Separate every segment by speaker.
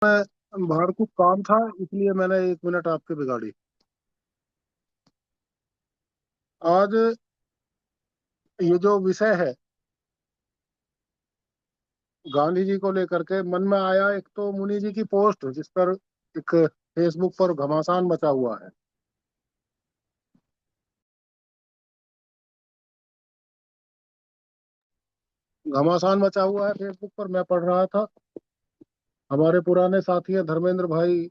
Speaker 1: मैं बाहर कुछ काम था, इसलिए मैंने 1 मिनट आपकी बिगाड़ी। आज ये जो विषय है गांधी जी को लेकर के मन में आया। एक तो मुनि जी की पोस्ट जिस पर एक फेसबुक पर घमासान मचा हुआ है। घमासान मचा हुआ है फेसबुक पर, मैं पढ़ रहा था। हमारे पुराने साथी हैं धर्मेंद्र भाई,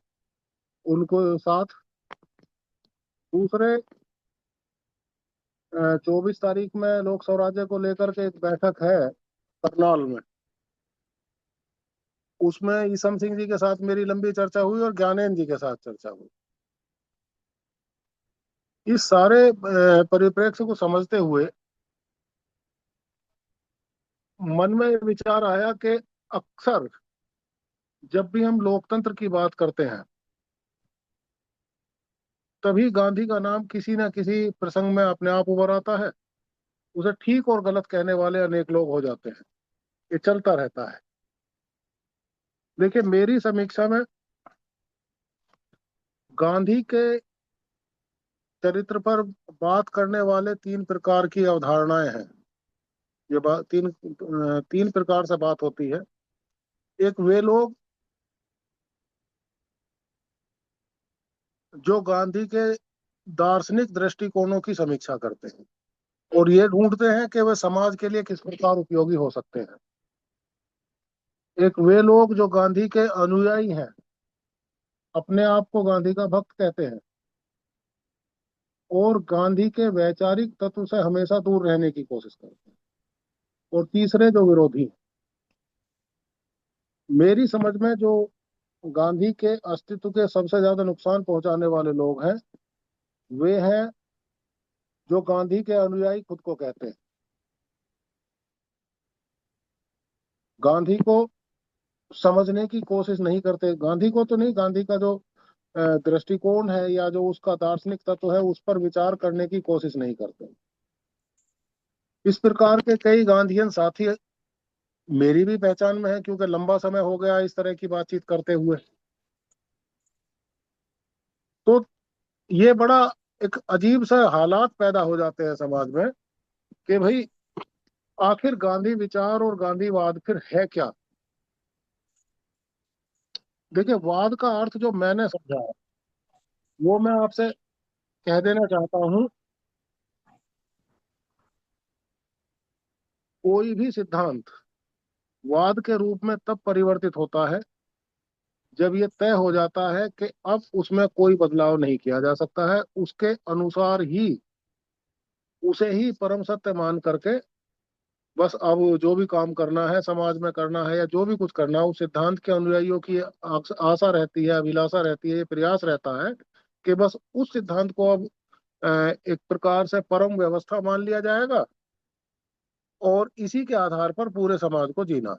Speaker 1: उनको साथ। दूसरे 24 तारीख में लोक स्वराज्य को लेकर के एक बैठक है करनाल में। उसमें ईसम सिंह जी के साथ मेरी लंबी चर्चा हुई और ज्ञानेंद्र जी के साथ चर्चा हुई। इस सारे परिप्रेक्ष्य को समझते हुए मन में विचार आया कि अक्सर जब भी हम लोकतंत्र की बात करते हैं, तभी गांधी का नाम किसी न किसी प्रसंग में अपने आप उभर आता है। उसे ठीक और गलत कहने वाले अनेक लोग हो जाते हैं। ये चलता रहता है। देखिए, मेरी समीक्षा में गांधी के चरित्र पर बात करने वाले 3 प्रकार की अवधारणाएं हैं। ये बात तीन प्रकार से बात होती है। एक वे लोग जो गांधी के दार्शनिक दृष्टिकोणों की समीक्षा करते हैं और ये ढूंढते हैं कि वे समाज के लिए किस प्रकार उपयोगी हो सकते हैं। एक वे लोग जो गांधी के अनुयायी हैं, अपने आप को गांधी का भक्त कहते हैं और गांधी के वैचारिक तत्व से हमेशा दूर रहने की कोशिश करते हैं। और तीसरे जो विरोधी हैं। मेरी समझ में जो गांधी के अस्तित्व के सबसे ज्यादा नुकसान पहुंचाने वाले लोग हैं, वे हैं जो गांधी के अनुयायी खुद को कहते हैं। गांधी को समझने की कोशिश नहीं करते। गांधी को तो नहीं, गांधी का जो दृष्टिकोण है या जो उसका दार्शनिक तत्व है उस पर विचार करने की कोशिश नहीं करते। इस प्रकार के कई गांधीयन साथी मेरी भी पहचान में है, क्योंकि लंबा समय हो गया इस तरह की बातचीत करते हुए। तो ये बड़ा एक अजीब सा हालात पैदा हो जाते हैं समाज में कि भाई आखिर गांधी विचार और गांधीवाद फिर है क्या। देखिए, वाद का अर्थ जो मैंने समझा है वो मैं आपसे कह देना चाहता हूँ। कोई भी सिद्धांत वाद के रूप में तब परिवर्तित होता है जब ये तय हो जाता है कि अब उसमें कोई बदलाव नहीं किया जा सकता है। उसके अनुसार ही, उसे ही परम सत्य मान करके बस अब जो भी काम करना है, समाज में करना है या जो भी कुछ करना है, उस सिद्धांत के अनुयायियों की आशा रहती है, अभिलाषा रहती है, ये प्रयास रहता है कि बस उस सिद्धांत को अब एक प्रकार से परम व्यवस्था मान लिया जाएगा और इसी के आधार पर पूरे समाज को जीना।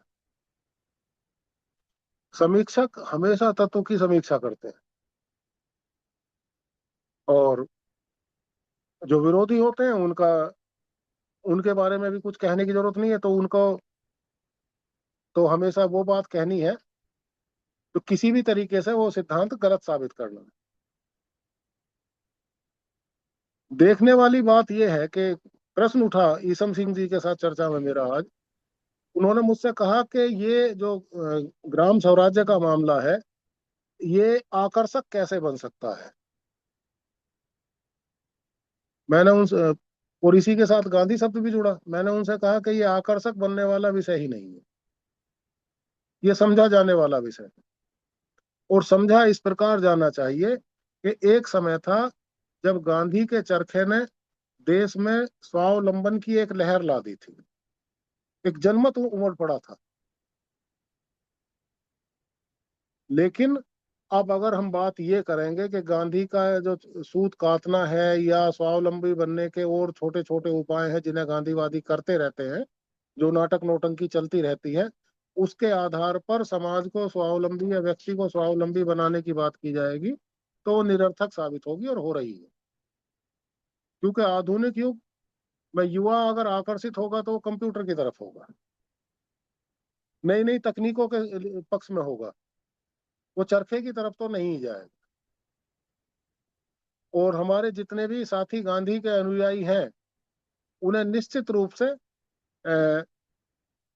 Speaker 1: समीक्षक हमेशा तत्व की समीक्षा करते हैं और जो विरोधी होते हैं उनके बारे में भी कुछ कहने की जरूरत नहीं है। तो उनको तो हमेशा वो बात कहनी है तो किसी भी तरीके से वो सिद्धांत गलत साबित करना है। देखने वाली बात यह है कि प्रश्न उठा ईसम सिंह जी के साथ चर्चा में मेरा आज। उन्होंने मुझसे कहा कि ये जो ग्राम स्वराज्य का मामला है, ये आकर्षक कैसे बन सकता है। मैंने उन और इसी के साथ गांधी शब्द भी जुड़ा। मैंने उनसे कहा कि ये आकर्षक बनने वाला विषय ही नहीं है, ये समझा जाने वाला विषय है। और समझा इस प्रकार जाना चाहिए कि एक समय था जब गांधी के चरखे ने देश में स्वावलंबन की एक लहर ला दी थी। एक जनमत उमड़ पड़ा था। लेकिन अब अगर हम बात ये करेंगे कि गांधी का जो सूत काटना है या स्वावलंबी बनने के और छोटे छोटे उपाय हैं जिन्हें गांधीवादी करते रहते हैं, जो नाटक नौटंकी चलती रहती है, उसके आधार पर समाज को स्वावलंबी या व्यक्ति को स्वावलंबी बनाने की बात की जाएगी तो वो निरर्थक साबित होगी और हो रही है। क्योंकि आधुनिक युग में युवा अगर आकर्षित होगा तो वो कंप्यूटर की तरफ होगा, नई नई तकनीकों के पक्ष में होगा। वो चरखे की तरफ तो नहीं जाएगा। और हमारे जितने भी साथी गांधी के अनुयायी हैं, उन्हें निश्चित रूप से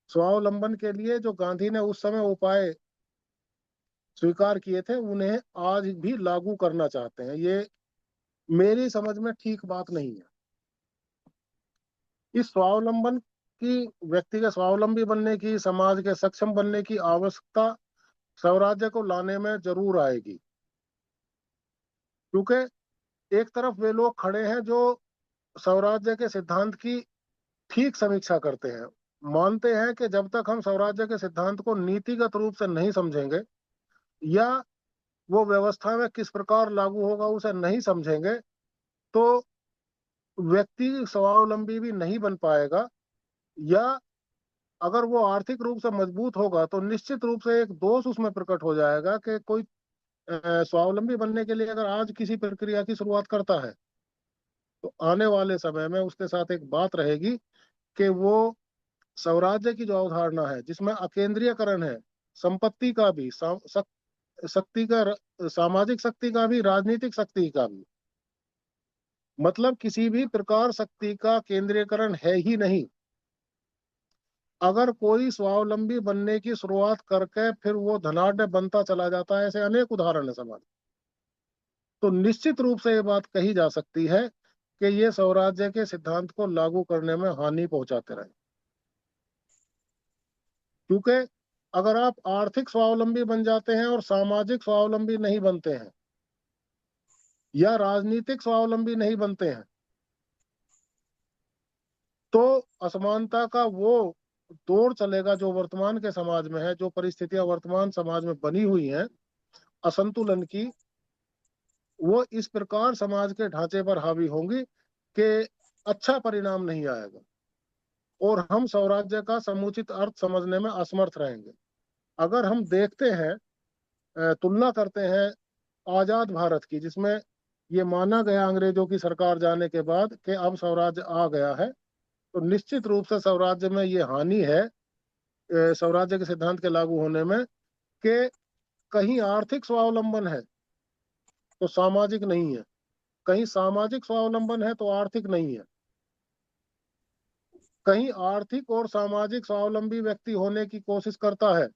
Speaker 1: स्वावलंबन के लिए जो गांधी ने उस समय उपाय स्वीकार किए थे, उन्हें आज भी लागू करना चाहते हैं। ये मेरी समझ में ठीक बात नहीं है। इस स्वावलंबन की, व्यक्ति के स्वावलंबी बनने की, समाज के सक्षम बनने की आवश्यकता स्वराज्य को लाने में जरूर आएगी। क्योंकि एक तरफ वे लोग खड़े हैं जो स्वराज्य के सिद्धांत की ठीक समीक्षा करते हैं, मानते हैं कि जब तक हम स्वराज्य के सिद्धांत को नीतिगत रूप से नहीं समझेंगे, या वो व्यवस्था में किस प्रकार लागू होगा उसे नहीं समझेंगे, तो व्यक्ति स्वावलंबी भी नहीं बन पाएगा। या अगर वो आर्थिक रूप से मजबूत होगा तो निश्चित रूप से एक दोष उसमें प्रकट हो जाएगा कि कोई स्वावलंबी बनने के लिए अगर आज किसी प्रक्रिया की शुरुआत करता है, तो आने वाले समय में उसके साथ एक बात रहेगी कि वो स्वराज्य की जो अवधारणा है, जिसमें अकेंद्रीयकरण है, संपत्ति का भी, शक्ति का, सामाजिक शक्ति का भी, राजनीतिक शक्ति का भी, मतलब किसी भी प्रकार शक्ति का केंद्रीयकरण है ही नहीं। अगर कोई स्वावलंबी बनने की शुरुआत करके फिर वो धनाढ्य बनता चला जाता है, ऐसे अनेक उदाहरण है समाज, तो निश्चित रूप से ये बात कही जा सकती है कि ये स्वराज्य के सिद्धांत को लागू करने में हानि पहुंचाते रहे। क्योंकि अगर आप आर्थिक स्वावलंबी बन जाते हैं और सामाजिक स्वावलंबी नहीं बनते हैं, या राजनीतिक स्वावलंबी नहीं बनते हैं, तो असमानता का वो दौर चलेगा जो वर्तमान के समाज में है, जो परिस्थितियां वर्तमान समाज में बनी हुई हैं असंतुलन की, वो इस प्रकार समाज के ढांचे पर हावी होंगी कि अच्छा परिणाम नहीं आएगा और हम स्वराज्य का समुचित अर्थ समझने में असमर्थ रहेंगे। अगर हम देखते हैं, तुलना करते हैं आजाद भारत की, जिसमें ये माना गया अंग्रेजों की सरकार जाने के बाद कि अब स्वराज्य आ गया है, तो निश्चित रूप से स्वराज्य में ये हानि है, स्वराज्य के सिद्धांत के लागू होने में, कि कहीं आर्थिक स्वावलंबन है तो सामाजिक नहीं है, कहीं सामाजिक स्वावलंबन है तो आर्थिक नहीं है, कहीं आर्थिक और सामाजिक स्वावलंबी व्यक्ति होने की कोशिश करता है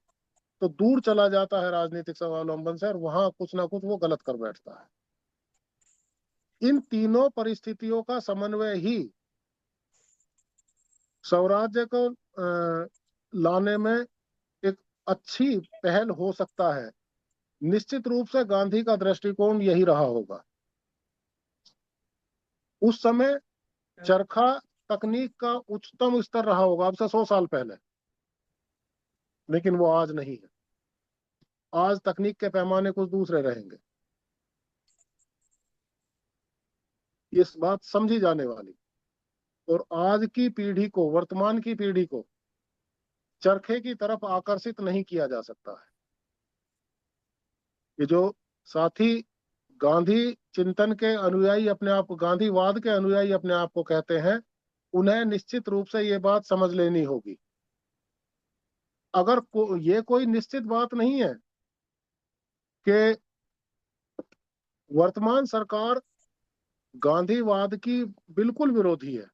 Speaker 1: तो दूर चला जाता है राजनीतिक स्वावलंबन से, और वहां कुछ ना कुछ वो गलत कर बैठता है। इन तीनों परिस्थितियों का समन्वय ही स्वराज्य को लाने में एक अच्छी पहल हो सकता है। निश्चित रूप से गांधी का दृष्टिकोण यही रहा होगा। उस समय चरखा तकनीक का उच्चतम स्तर रहा होगा, अब से 100 साल पहले, लेकिन वो आज नहीं है। आज तकनीक के पैमाने कुछ दूसरे रहेंगे। ये बात समझी जाने वाली। और आज की पीढ़ी को, वर्तमान की पीढ़ी को चरखे की तरफ आकर्षित नहीं किया जा सकता है। ये जो साथी गांधी चिंतन के अनुयायी अपने आप को, गांधीवाद के अनुयायी अपने आप को कहते हैं, उन्हें निश्चित रूप से ये बात समझ लेनी होगी। अगर ये कोई निश्चित बात नहीं है कि वर्तमान सरकार गांधीवाद की बिल्कुल विरोधी है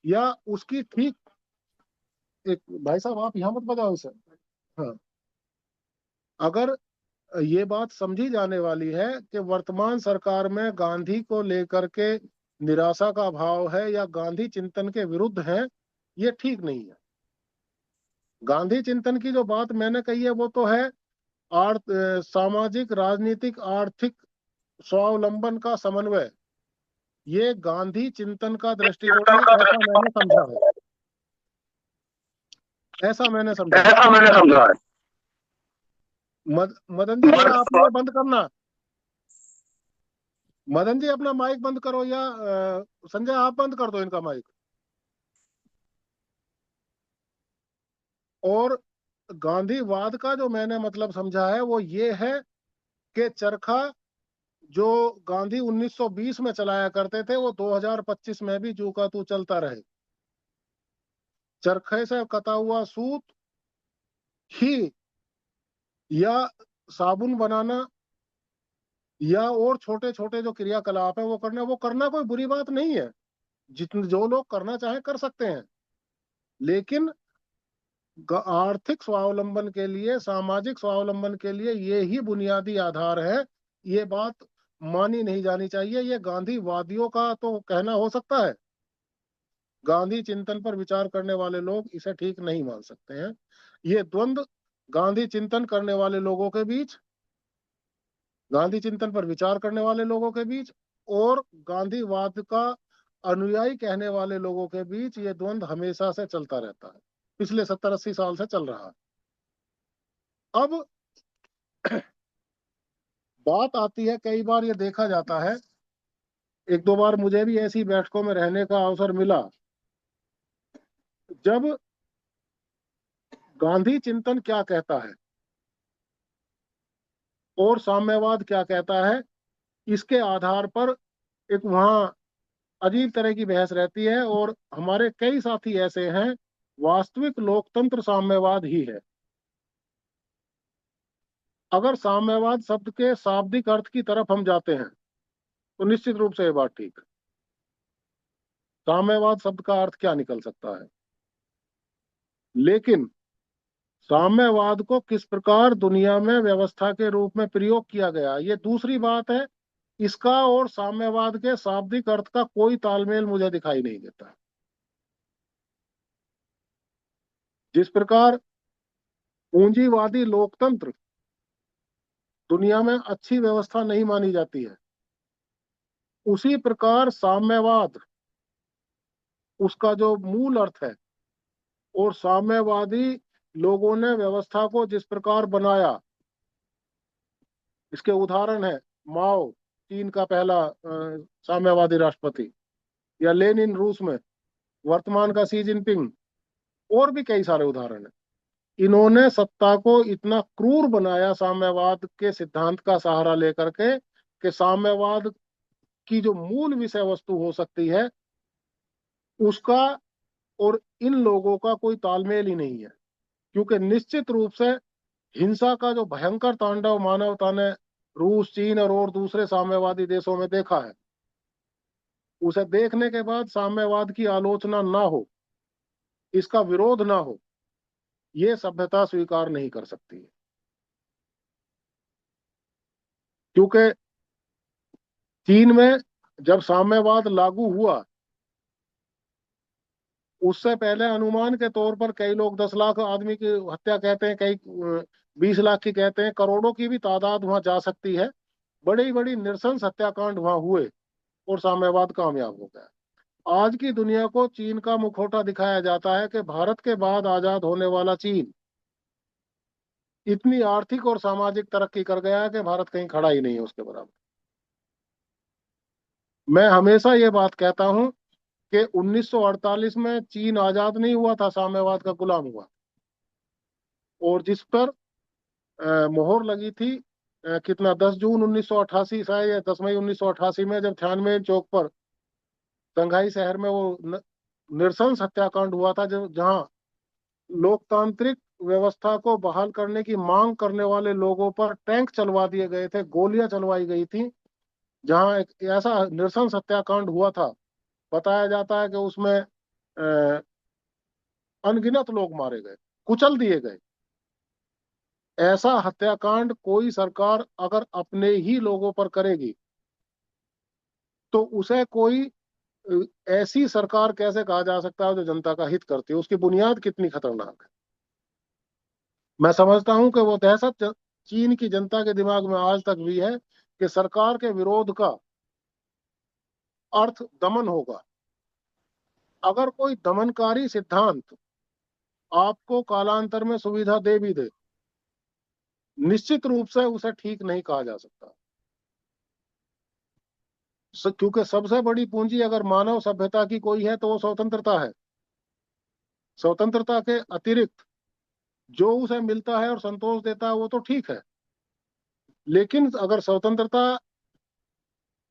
Speaker 1: या उसकी ठीक, एक भाई साहब आप यहाँ मत बताओ इसे। हाँ, अगर ये बात समझी जाने वाली है कि वर्तमान सरकार में गांधी को लेकर के निराशा का भाव है या गांधी चिंतन के विरुद्ध है, ये ठीक नहीं है। गांधी चिंतन की जो बात मैंने कही है वो तो है सामाजिक, राजनीतिक, आर्थिक स्वावलंबन का समन्वय। ये गांधी चिंतन का दृष्टिकोण है, ऐसा मैंने समझा है, ऐसा मैंने समझा है। मदन जी जरा आप ये बंद करना, मदन जी अपना माइक बंद करो, या संजय आप बंद कर दो इनका माइक। और गांधीवाद का जो मैंने मतलब समझा है वो ये है कि चरखा जो गांधी 1920 में चलाया करते थे वो 2025 में भी जू का तू चलता रहे। चरखे से कटा हुआ सूत ही, या साबुन बनाना या और छोटे छोटे जो क्रियाकलाप है वो करना कोई बुरी बात नहीं है। जितने जो लोग करना चाहे कर सकते हैं, लेकिन आर्थिक स्वावलंबन के लिए, सामाजिक स्वावलंबन के लिए ये ही बुनियादी आधार है। ये बात मानी नहीं जानी चाहिए। ये गांधीवादियों का तो कहना हो सकता है, गांधी चिंतन पर विचार करने वाले लोग इसे ठीक नहीं मान सकते हैं। ये द्वंद्व गांधी चिंतन करने वाले लोगों के बीच, गांधी चिंतन पर विचार करने वाले लोगों के बीच और गांधीवाद का अनुयायी कहने वाले लोगों के बीच, ये द्वंद्व हमेशा से चलता रहता है, पिछले 70-80 साल से चल रहा है। अब बात आती है, कई बार ये देखा जाता है, एक दो बार मुझे भी ऐसी बैठकों में रहने का अवसर मिला, जब गांधी चिंतन क्या कहता है और साम्यवाद क्या कहता है, इसके आधार पर एक वहां अजीब तरह की बहस रहती है। और हमारे कई साथी ऐसे हैं, वास्तविक लोकतंत्र साम्यवाद ही है। अगर साम्यवाद शब्द के शाब्दिक अर्थ की तरफ हम जाते हैं तो निश्चित रूप से ये बात ठीक है। साम्यवाद शब्द का अर्थ क्या निकल सकता है, लेकिन साम्यवाद को किस प्रकार दुनिया में व्यवस्था के रूप में प्रयोग किया गया, ये दूसरी बात है। इसका और साम्यवाद के शाब्दिक अर्थ का कोई तालमेल मुझे दिखाई नहीं देता। जिस प्रकार पूंजीवादी लोकतंत्र दुनिया में अच्छी व्यवस्था नहीं मानी जाती है, उसी प्रकार साम्यवाद, उसका जो मूल अर्थ है, और साम्यवादी लोगों ने व्यवस्था को जिस प्रकार बनाया, इसके उदाहरण है माओ, चीन का पहला साम्यवादी राष्ट्रपति, या लेनिन रूस में, वर्तमान का शी जिनपिंग, और भी कई सारे उदाहरण हैं। इन्होंने सत्ता को इतना क्रूर बनाया साम्यवाद के सिद्धांत का सहारा लेकर के, कि साम्यवाद की जो मूल विषय वस्तु हो सकती है, उसका और इन लोगों का कोई तालमेल ही नहीं है। क्योंकि निश्चित रूप से हिंसा का जो भयंकर तांडव मानवता ने रूस, चीन और दूसरे साम्यवादी देशों में देखा है, उसे देखने के बाद साम्यवाद की आलोचना ना हो, इसका विरोध ना हो, ये सभ्यता स्वीकार नहीं कर सकती है। क्योंकि चीन में जब साम्यवाद लागू हुआ, उससे पहले अनुमान के तौर पर कई लोग 10 लाख आदमी की हत्या कहते हैं, कई 20 लाख की कहते हैं, करोड़ों की भी तादाद वहां जा सकती है। बड़ी बड़ी नृशंस हत्याकांड वहां हुए और साम्यवाद कामयाब हो गया। आज की दुनिया को चीन का मुखौटा दिखाया जाता है कि भारत के बाद आजाद होने वाला चीन इतनी आर्थिक और सामाजिक तरक्की कर गया है कि भारत कहीं खड़ा ही नहीं है उसके बराबर। मैं हमेशा ये बात कहता हूं कि 1948 में चीन आजाद नहीं हुआ था, साम्यवाद का गुलाम हुआ। और जिस पर मोहर लगी थी, कितना, 10 जून 1988 शायद, या 10 मई 1988 में, जब तियानवे चौक पर शंघाई शहर में वो नृशंस हत्याकांड हुआ था, जो जहां लोकतांत्रिक व्यवस्था को बहाल करने की मांग करने वाले लोगों पर टैंक चलवा दिए गए थे, गोलियां चलवाई गई थी, जहां एक ऐसा नृशंस हत्याकांड हुआ था। बताया जाता है कि उसमें अनगिनत लोग मारे गए, कुचल दिए गए। ऐसा हत्याकांड कोई सरकार अगर अपने ही लोगों पर करेगी, तो उसे कोई ऐसी सरकार कैसे कहा जा सकता है जो जनता का हित करती है? उसकी बुनियाद कितनी खतरनाक है। मैं समझता हूं कि वो दहशत चीन की जनता के दिमाग में आज तक भी है कि सरकार के विरोध का अर्थ दमन होगा। अगर कोई दमनकारी सिद्धांत आपको कालांतर में सुविधा दे भी दे, निश्चित रूप से उसे ठीक नहीं कहा जा सकता। क्योंकि सबसे बड़ी पूंजी अगर मानव सभ्यता की कोई है तो वो स्वतंत्रता है। स्वतंत्रता के अतिरिक्त जो उसे मिलता है और संतोष देता है वो तो ठीक है, लेकिन अगर स्वतंत्रता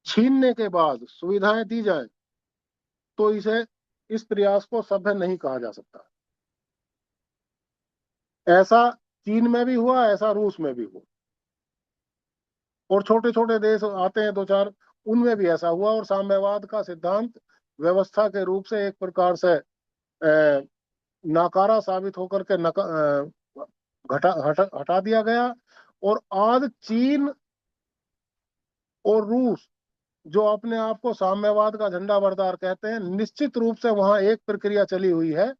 Speaker 1: छीनने के बाद सुविधाएं दी जाए, तो इसे, इस प्रयास को सभ्य नहीं कहा जा सकता। ऐसा चीन में भी हुआ, ऐसा रूस में भी हुआ। और छोटे छोटे देश आते हैं दो चार, उनमें भी ऐसा हुआ, और साम्यवाद का सिद्धांत व्यवस्था के रूप से एक प्रकार से नाकारा साबित होकर के हटा दिया गया। और आज चीन और रूस, जो अपने आप को साम्यवाद का झंडा बरदार कहते हैं, निश्चित रूप से वहां एक प्रक्रिया चली हुई है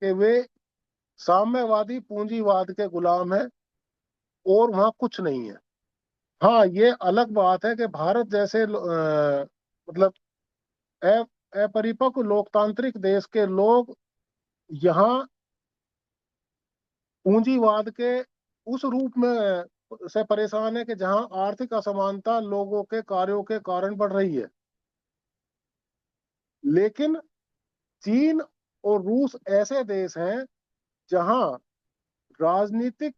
Speaker 1: कि वे साम्यवादी पूंजीवाद के गुलाम है, और वहां कुछ नहीं है। हाँ, ये अलग बात है कि भारत जैसे मतलब अपरिपक्व लोकतांत्रिक देश के लोग यहाँ पूंजीवाद के उस रूप में से परेशान है कि जहां आर्थिक असमानता लोगों के कार्यों के कारण बढ़ रही है। लेकिन चीन और रूस ऐसे देश हैं जहां राजनीतिक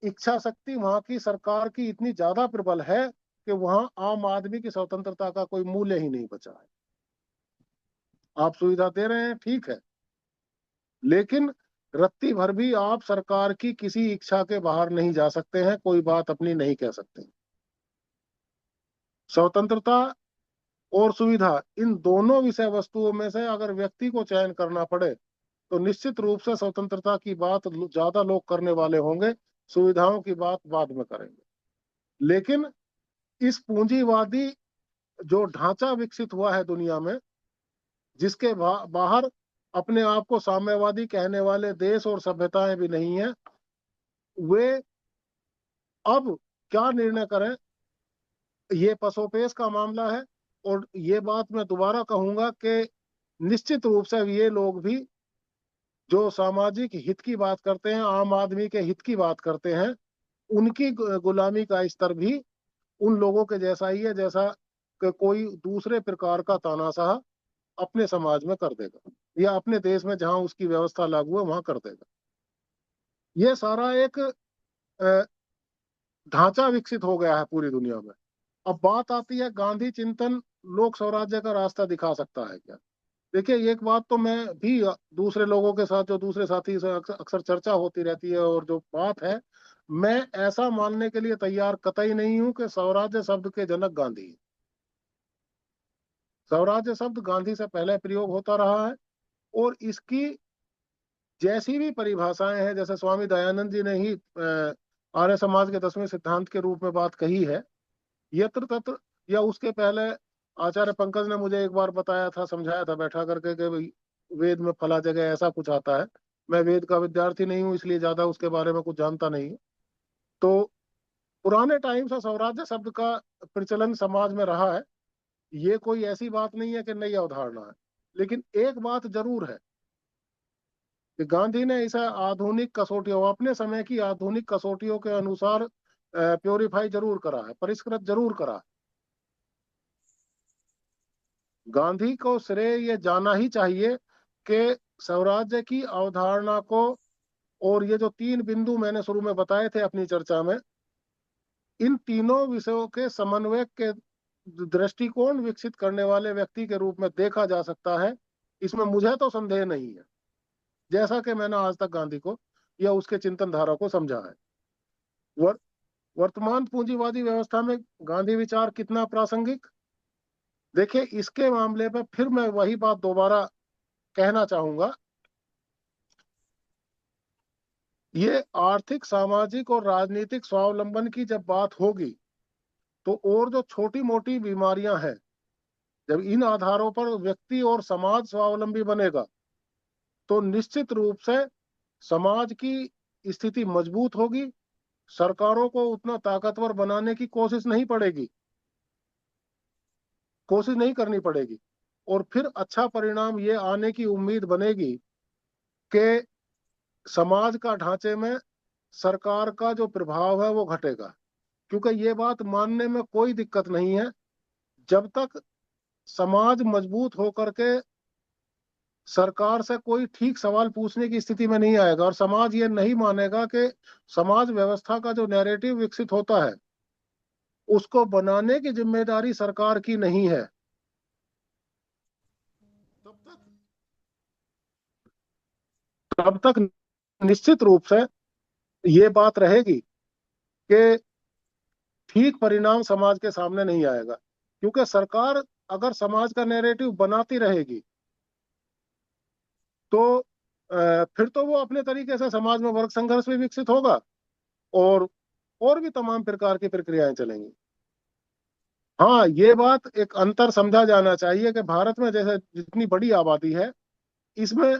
Speaker 1: इच्छा शक्ति वहां की सरकार की इतनी ज्यादा प्रबल है कि वहां आम आदमी की स्वतंत्रता का कोई मूल्य ही नहीं बचा है। आप सुविधा दे रहे हैं, ठीक है, लेकिन रत्ती भर भी आप सरकार की किसी इच्छा के बाहर नहीं जा सकते हैं, कोई बात अपनी नहीं कह सकते। स्वतंत्रता और सुविधा, इन दोनों विषय वस्तुओं में से अगर व्यक्ति को चयन करना पड़े तो निश्चित रूप से स्वतंत्रता की बात ज्यादा लोग करने वाले होंगे, सुविधाओं की बात बाद में करेंगे। लेकिन इस पूंजीवादी जो ढांचा विकसित हुआ है दुनिया में, जिसके बाहर अपने आप को साम्यवादी कहने वाले देश और सभ्यताएं भी नहीं है, वे अब क्या निर्णय करें, ये पसोपेश का मामला है। और ये बात मैं दोबारा कहूंगा कि निश्चित रूप से ये लोग भी जो सामाजिक हित की बात करते हैं, आम आदमी के हित की बात करते हैं, उनकी गुलामी का स्तर भी उन लोगों के जैसा ही है जैसा कि कोई दूसरे प्रकार का तानाशाह अपने समाज में कर देगा, या अपने देश में जहां उसकी व्यवस्था लागू है वहां कर देगा। ये सारा एक ढांचा विकसित हो गया है पूरी दुनिया में। अब बात आती है गांधी चिंतन लोक स्वराज्य का रास्ता दिखा सकता है क्या। देखिए, एक बात तो मैं भी दूसरे लोगों के साथ, जो दूसरे साथी से अक्सर चर्चा होती रहती है, और जो बात है, मैं ऐसा मानने के लिए तैयार कतई नहीं हूं कि स्वराज्य शब्द के जनक गांधी। स्वराज्य शब्द गांधी से पहले प्रयोग होता रहा है, और इसकी जैसी भी परिभाषाएं हैं, जैसे स्वामी दयानंद जी ने ही आर्य समाज के 10वें सिद्धांत के रूप में बात कही है, यत्र तत्र, या उसके पहले आचार्य पंकज ने मुझे एक बार बताया था, समझाया था बैठा करके कि भाई वेद में फला जगह ऐसा कुछ आता है। मैं वेद का विद्यार्थी नहीं हूँ, इसलिए ज्यादा उसके बारे में कुछ जानता नहीं हूँ। तो पुराने टाइम से स्वराज्य शब्द का प्रचलन समाज में रहा है, ये कोई ऐसी बात नहीं है कि नई अवधारणा है। लेकिन एक बात जरूर है कि गांधी ने इसे आधुनिक कसौटियों, अपने समय की आधुनिक कसौटियों के अनुसार प्योरीफाई जरूर करा है, परिष्कृत जरूर करा है। गांधी को श्रेय ये जाना ही चाहिए कि स्वराज्य की अवधारणा को, और ये जो तीन बिंदु मैंने शुरू में बताए थे अपनी चर्चा में, इन तीनों विषयों के समन्वय के दृष्टिकोण विकसित करने वाले व्यक्ति के रूप में देखा जा सकता है। इसमें मुझे तो संदेह नहीं है, जैसा कि मैंने आज तक गांधी को या उसके चिंतन धारा को समझा है। वर, वर्तमान पूंजीवादी व्यवस्था में गांधी विचार कितना प्रासंगिक, देखिए, इसके मामले में फिर मैं वही बात दोबारा कहना चाहूंगा। ये आर्थिक, सामाजिक और राजनीतिक स्वावलंबन की जब बात होगी, तो और जो छोटी मोटी बीमारियां हैं, जब इन आधारों पर व्यक्ति और समाज स्वावलंबी बनेगा, तो निश्चित रूप से समाज की स्थिति मजबूत होगी। सरकारों को उतना ताकतवर बनाने की कोशिश नहीं करनी पड़ेगी, और फिर अच्छा परिणाम ये आने की उम्मीद बनेगी कि समाज का ढांचे में सरकार का जो प्रभाव है वो घटेगा। क्योंकि ये बात मानने में कोई दिक्कत नहीं है, जब तक समाज मजबूत होकर के सरकार से कोई ठीक सवाल पूछने की स्थिति में नहीं आएगा, और समाज ये नहीं मानेगा कि समाज व्यवस्था का जो नैरेटिव विकसित होता है उसको बनाने की जिम्मेदारी सरकार की नहीं है, तब तक तब तक निश्चित रूप से ये बात रहेगी कि ठीक परिणाम समाज के सामने नहीं आएगा। क्योंकि सरकार अगर समाज का नैरेटिव बनाती रहेगी तो फिर तो वो अपने तरीके से समाज में वर्ग संघर्ष भी विकसित होगा, और भी तमाम प्रकार की प्रक्रियाएं चलेंगी। हाँ, ये बात एक अंतर समझा जाना चाहिए कि भारत में जैसे जितनी बड़ी आबादी है, इसमें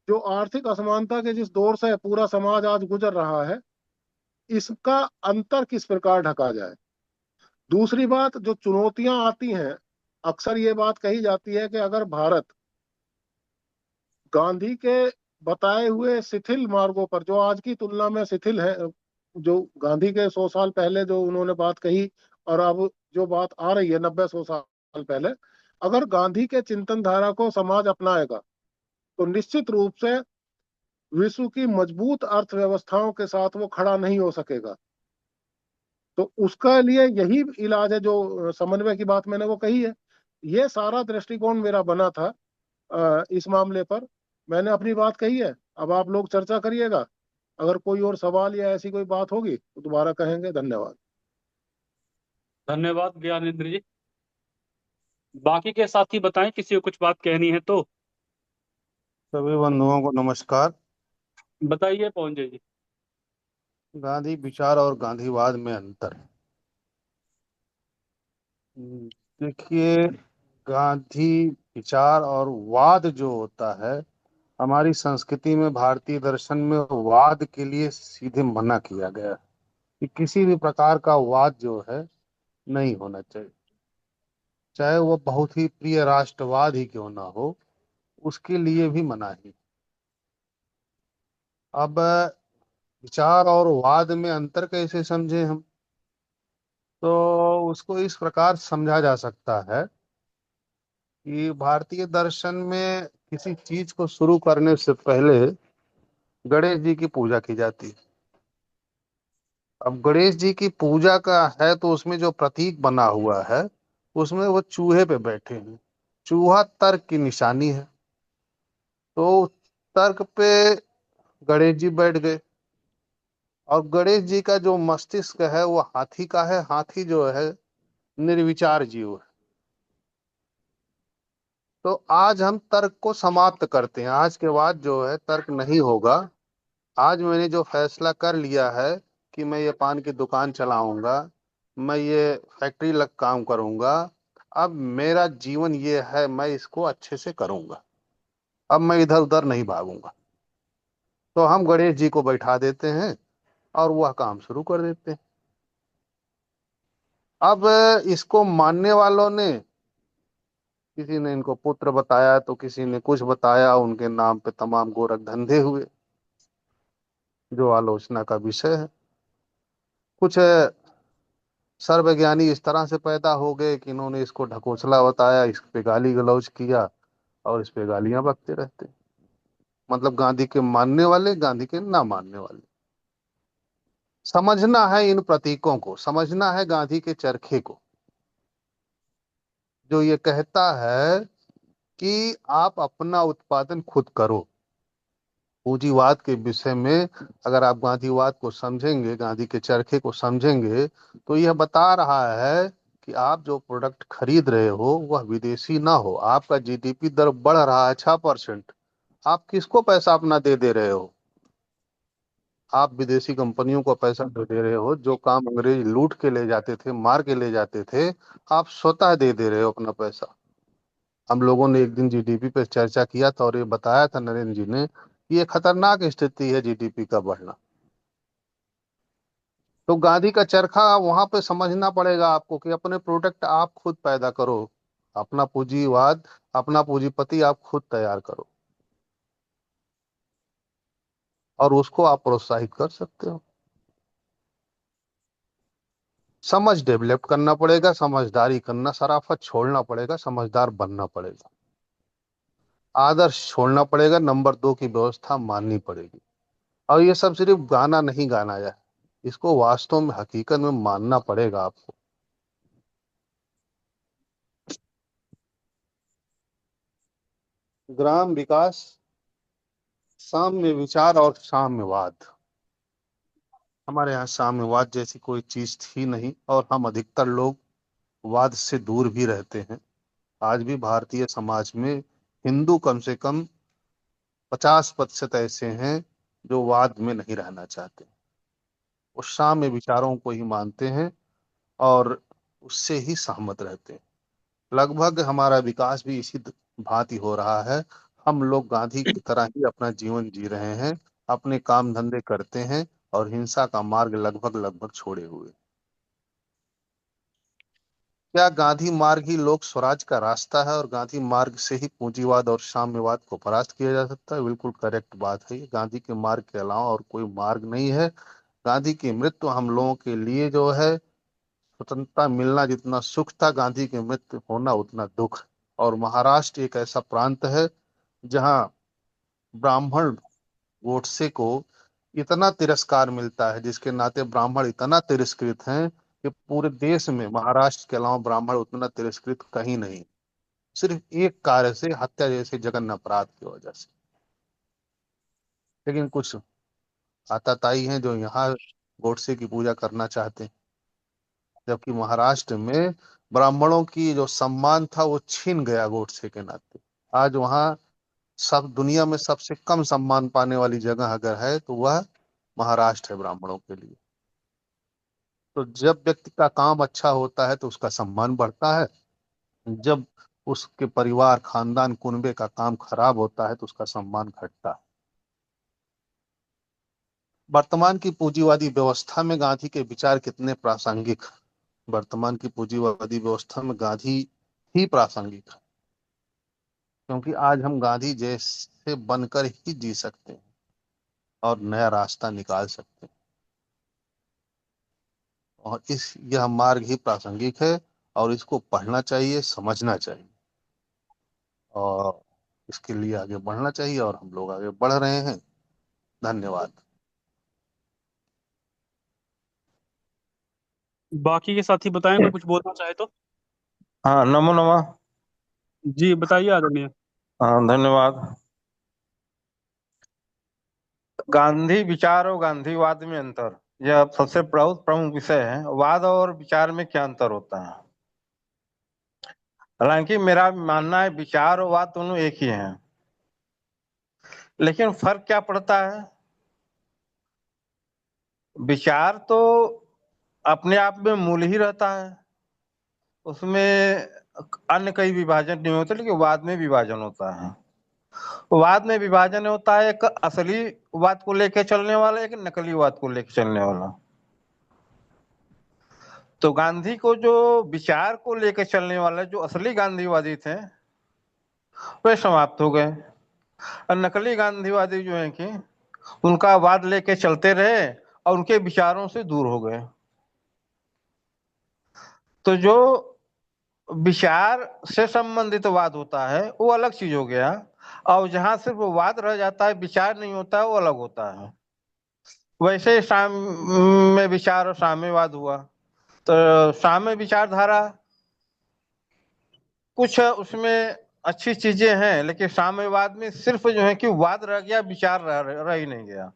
Speaker 1: जो आर्थिक असमानता के जिस दौर से पूरा समाज आज गुजर रहा है, इसका अंतर किस प्रकार ढका जाए। दूसरी बात, जो चुनौतियां आती हैं, अक्सर ये बात कही जाती है कि अगर भारत गांधी के बताए हुए शिथिल मार्गों पर, जो आज की तुलना में शिथिल है, जो गांधी के 100 साल पहले जो उन्होंने बात कही और अब जो बात आ रही है 90-100 साल पहले, अगर गांधी के चिंतन धारा को समाज अपनाएगा तो निश्चित रूप से विश्व की मजबूत अर्थव्यवस्थाओं के साथ वो खड़ा नहीं हो सकेगा। तो उसका लिए यही इलाज है, जो समन्वय की बात मैंने वो कही है। ये सारा दृष्टिकोण मेरा बना था इस मामले पर। मैंने अपनी बात कही है, अब आप लोग चर्चा करिएगा। अगर कोई और सवाल या ऐसी कोई बात होगी तो दोबारा कहेंगे। धन्यवाद।
Speaker 2: धन्यवाद ज्ञानेंद्र जी। बाकी के साथी बताएं, किसी को कुछ बात कहनी है तो
Speaker 3: सभी बंधुओं को नमस्कार।
Speaker 2: बताइए पवन जी।
Speaker 3: गांधी विचार और गांधीवाद में अंतर। देखिए, गांधी विचार और वाद जो होता है, हमारी संस्कृति में, भारतीय दर्शन में वाद के लिए सीधे मना किया गया है कि किसी भी प्रकार का वाद जो है नहीं होना चाहिए, चाहे वो बहुत ही प्रिय राष्ट्रवाद ही क्यों ना हो, उसके लिए भी मनाही। अब विचार और वाद में अंतर कैसे समझे हम? तो उसको इस प्रकार समझा जा सकता है कि भारतीय दर्शन में किसी चीज को शुरू करने से पहले गणेश जी की पूजा की जाती है। अब गणेश जी की पूजा का है तो उसमें जो प्रतीक बना हुआ है, उसमें वो चूहे पे बैठे हैं। चूहा तर्क की निशानी है, तो तर्क पे गणेश जी बैठ गए। और गणेश जी का जो मस्तिष्क है वो हाथी का है। हाथी जो है निर्विचार जीव है। तो आज हम तर्क को समाप्त करते हैं। आज के बाद जो है तर्क नहीं होगा। आज मैंने जो फैसला कर लिया है कि मैं ये पान की दुकान चलाऊंगा, मैं ये फैक्ट्री लग काम करूंगा, अब मेरा जीवन ये है, मैं इसको अच्छे से करूंगा, अब मैं इधर उधर नहीं भागूंगा। तो हम गणेश जी को बैठा देते हैं और वह काम शुरू कर देते हैं। अब इसको मानने वालों ने, किसी ने इनको पुत्र बताया तो किसी ने कुछ बताया, उनके नाम पे तमाम गोरख धंधे हुए, जो आलोचना का विषय है। कुछ सर्वज्ञानी इस तरह से पैदा हो गए कि इन्होंने इसको ढकोसला बताया, इस पे गाली गलौज किया और इस पे गालियां बकते रहते। मतलब गांधी के मानने वाले, गांधी के ना मानने वाले। समझना है इन प्रतीकों को, समझना है गांधी के चरखे को, जो ये कहता है कि आप अपना उत्पादन खुद करो। पूंजीवाद के विषय में अगर आप गांधीवाद को समझेंगे, गांधी के चरखे को समझेंगे, तो यह बता रहा है कि आप जो प्रोडक्ट खरीद रहे हो वह विदेशी ना हो। आपका जीडीपी दर बढ़ रहा है 6%, आप किसको पैसा अपना दे दे रहे हो? आप विदेशी कंपनियों को पैसा दे रहे हो। जो काम अंग्रेज लूट के ले जाते थे, मार के ले जाते थे, आप स्वतः दे दे रहे हो अपना पैसा। हम लोगों ने एक दिन जीडीपी पे चर्चा किया था और ये बताया था नरेंद्र जी ने कि ये खतरनाक स्थिति है जीडीपी का बढ़ना। तो गांधी का चरखा वहां पे समझना पड़ेगा आपको कि अपने प्रोडक्ट आप खुद पैदा करो, अपना पूंजीवाद, अपना पूंजीपति आप खुद तैयार करो और उसको आप प्रोत्साहित कर सकते हो। समझ डेवलप करना पड़ेगा, समझदारी करना, शराफत छोड़ना पड़ेगा, समझदार बनना पड़ेगा, आदर्श छोड़ना पड़ेगा, नंबर 2 की व्यवस्था माननी पड़ेगी। और ये सब सिर्फ गाना नहीं गाना है, इसको वास्तव में हकीकत में मानना पड़ेगा आपको। ग्राम विकास, साम्य विचार और साम्यवाद। हमारे यहाँ साम्यवाद जैसी कोई चीज थी नहीं, और हम अधिकतर लोग वाद से दूर भी रहते हैं। आज भी भारतीय समाज में हिंदू कम से कम 50% ऐसे हैं जो वाद में नहीं रहना चाहते, वो साम्य विचारों को ही मानते हैं और उससे ही सहमत रहते हैं। लगभग हमारा विकास भी इसी भांति हो रहा है। हम लोग गांधी की तरह ही अपना जीवन जी रहे हैं, अपने काम धंधे करते हैं और हिंसा का मार्ग लगभग लगभग छोड़े हुए। क्या गांधी मार्ग ही लोक स्वराज का रास्ता है और गांधी मार्ग से ही पूंजीवाद और साम्यवाद को परास्त किया जा सकता है? बिल्कुल करेक्ट बात है। ये गांधी के मार्ग के अलावा और कोई मार्ग नहीं है। गांधी की मृत्यु हम लोगों के लिए जो है, स्वतंत्रता मिलना जितना सुख था, गांधी की मृत्यु होना उतना दुख। और महाराष्ट्र एक ऐसा प्रांत है जहां ब्राह्मण गोडसे को इतना तिरस्कार मिलता है, जिसके नाते ब्राह्मण इतना तिरस्कृत हैं कि पूरे देश में महाराष्ट्र के अलावा ब्राह्मण उतना तिरस्कृत कहीं नहीं, सिर्फ एक कार्य से, हत्या जैसे जघन्य अपराध की वजह से। लेकिन कुछ आताताई हैं जो यहाँ गोडसे की पूजा करना चाहते हैं, जबकि महाराष्ट्र में ब्राह्मणों की जो सम्मान था वो छीन गया गोडसे के नाते। आज वहाँ सब दुनिया में सबसे कम सम्मान पाने वाली जगह अगर है तो वह महाराष्ट्र है ब्राह्मणों के लिए। तो जब व्यक्ति का काम अच्छा होता है तो उसका सम्मान बढ़ता है, जब उसके परिवार खानदान कुनबे का काम खराब होता है तो उसका सम्मान घटता है। वर्तमान की पूंजीवादी व्यवस्था में गांधी के विचार कितने प्रासंगिक? वर्तमान की पूंजीवादी व्यवस्था में गांधी ही प्रासंगिक है, क्योंकि आज हम गांधी जैसे बनकर ही जी सकते हैं और नया रास्ता निकाल सकते हैं। और इस यह मार्ग ही प्रासंगिक है और इसको पढ़ना चाहिए, समझना चाहिए और इसके लिए आगे बढ़ना चाहिए, और हम लोग आगे बढ़ रहे हैं। धन्यवाद।
Speaker 2: बाकी के साथी बताएं, कोई कुछ बोलना चाहे तो।
Speaker 4: हाँ, नमो नमः।
Speaker 2: जी बताइए आदरणीय।
Speaker 4: हाँ, धन्यवाद। गांधी विचार और गांधीवाद में अंतर, यह सबसे बहुत प्रमुख विषय है। वाद और विचार में क्या अंतर होता है? हालांकि मेरा मानना है विचार और वाद दोनों एक ही हैं, लेकिन फर्क क्या पड़ता है? विचार तो अपने आप में मूल ही रहता है, उसमें अन्य कई विभाजन नहीं होते, लेकिन वाद में विभाजन होता है। वाद में विभाजन होता है, एक असली वाद को लेकर चलने वाला, एक नकली वाद को लेकर चलने वाला। तो गांधी को जो विचार को लेकर चलने वाले जो असली गांधीवादी थे वे समाप्त हो गए, और नकली गांधीवादी जो है कि उनका वाद लेके चलते रहे और उनके विचारों से दूर हो गए। तो जो विचार से संबंधित वाद होता है वो अलग चीज हो गया, और जहां सिर्फ वाद रह जाता है, विचार नहीं होता है, वो अलग होता है। वैसे साम्य विचार और साम्यवाद हुआ। तो साम्य विचारधारा कुछ उसमें अच्छी चीजें हैं, लेकिन साम्यवाद में सिर्फ जो है कि वाद रह गया, विचार रह ही नहीं गया।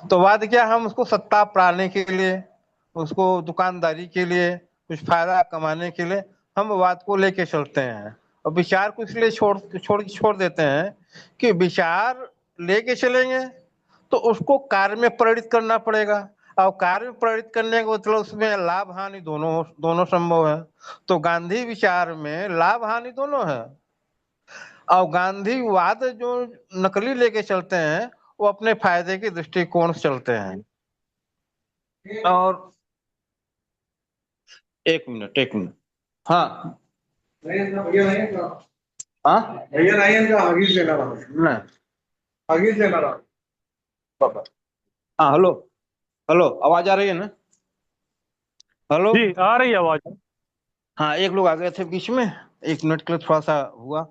Speaker 4: तो वाद क्या, हम उसको सत्ता पाने के लिए, उसको दुकानदारी के लिए, कुछ फायदा कमाने के लिए हम वाद को लेके चलते हैं, और विचार को इसलिए छोड़ देते हैं कि विचार लेके चलेंगे तो उसको कार्य में परिणित करना पड़ेगा, और कार्य में परिणित करने का मतलब उसमें लाभ हानि दोनों दोनों संभव है। तो गांधी विचार में लाभ हानि दोनों है, और गांधीवाद जो नकली लेके चलते हैं वो अपने फायदे के दृष्टिकोण से चलते हैं। और एक मिनट। हाँ हाँ, भैया नहीं नहीं। हाँ, हेलो हेलो, आवाज आ रही है ना? हेलो।
Speaker 2: जी आ रही है आवाज।
Speaker 4: हाँ, एक लोग आ गए थे बीच में, 1 मिनट के लिए थोड़ा सा हुआ।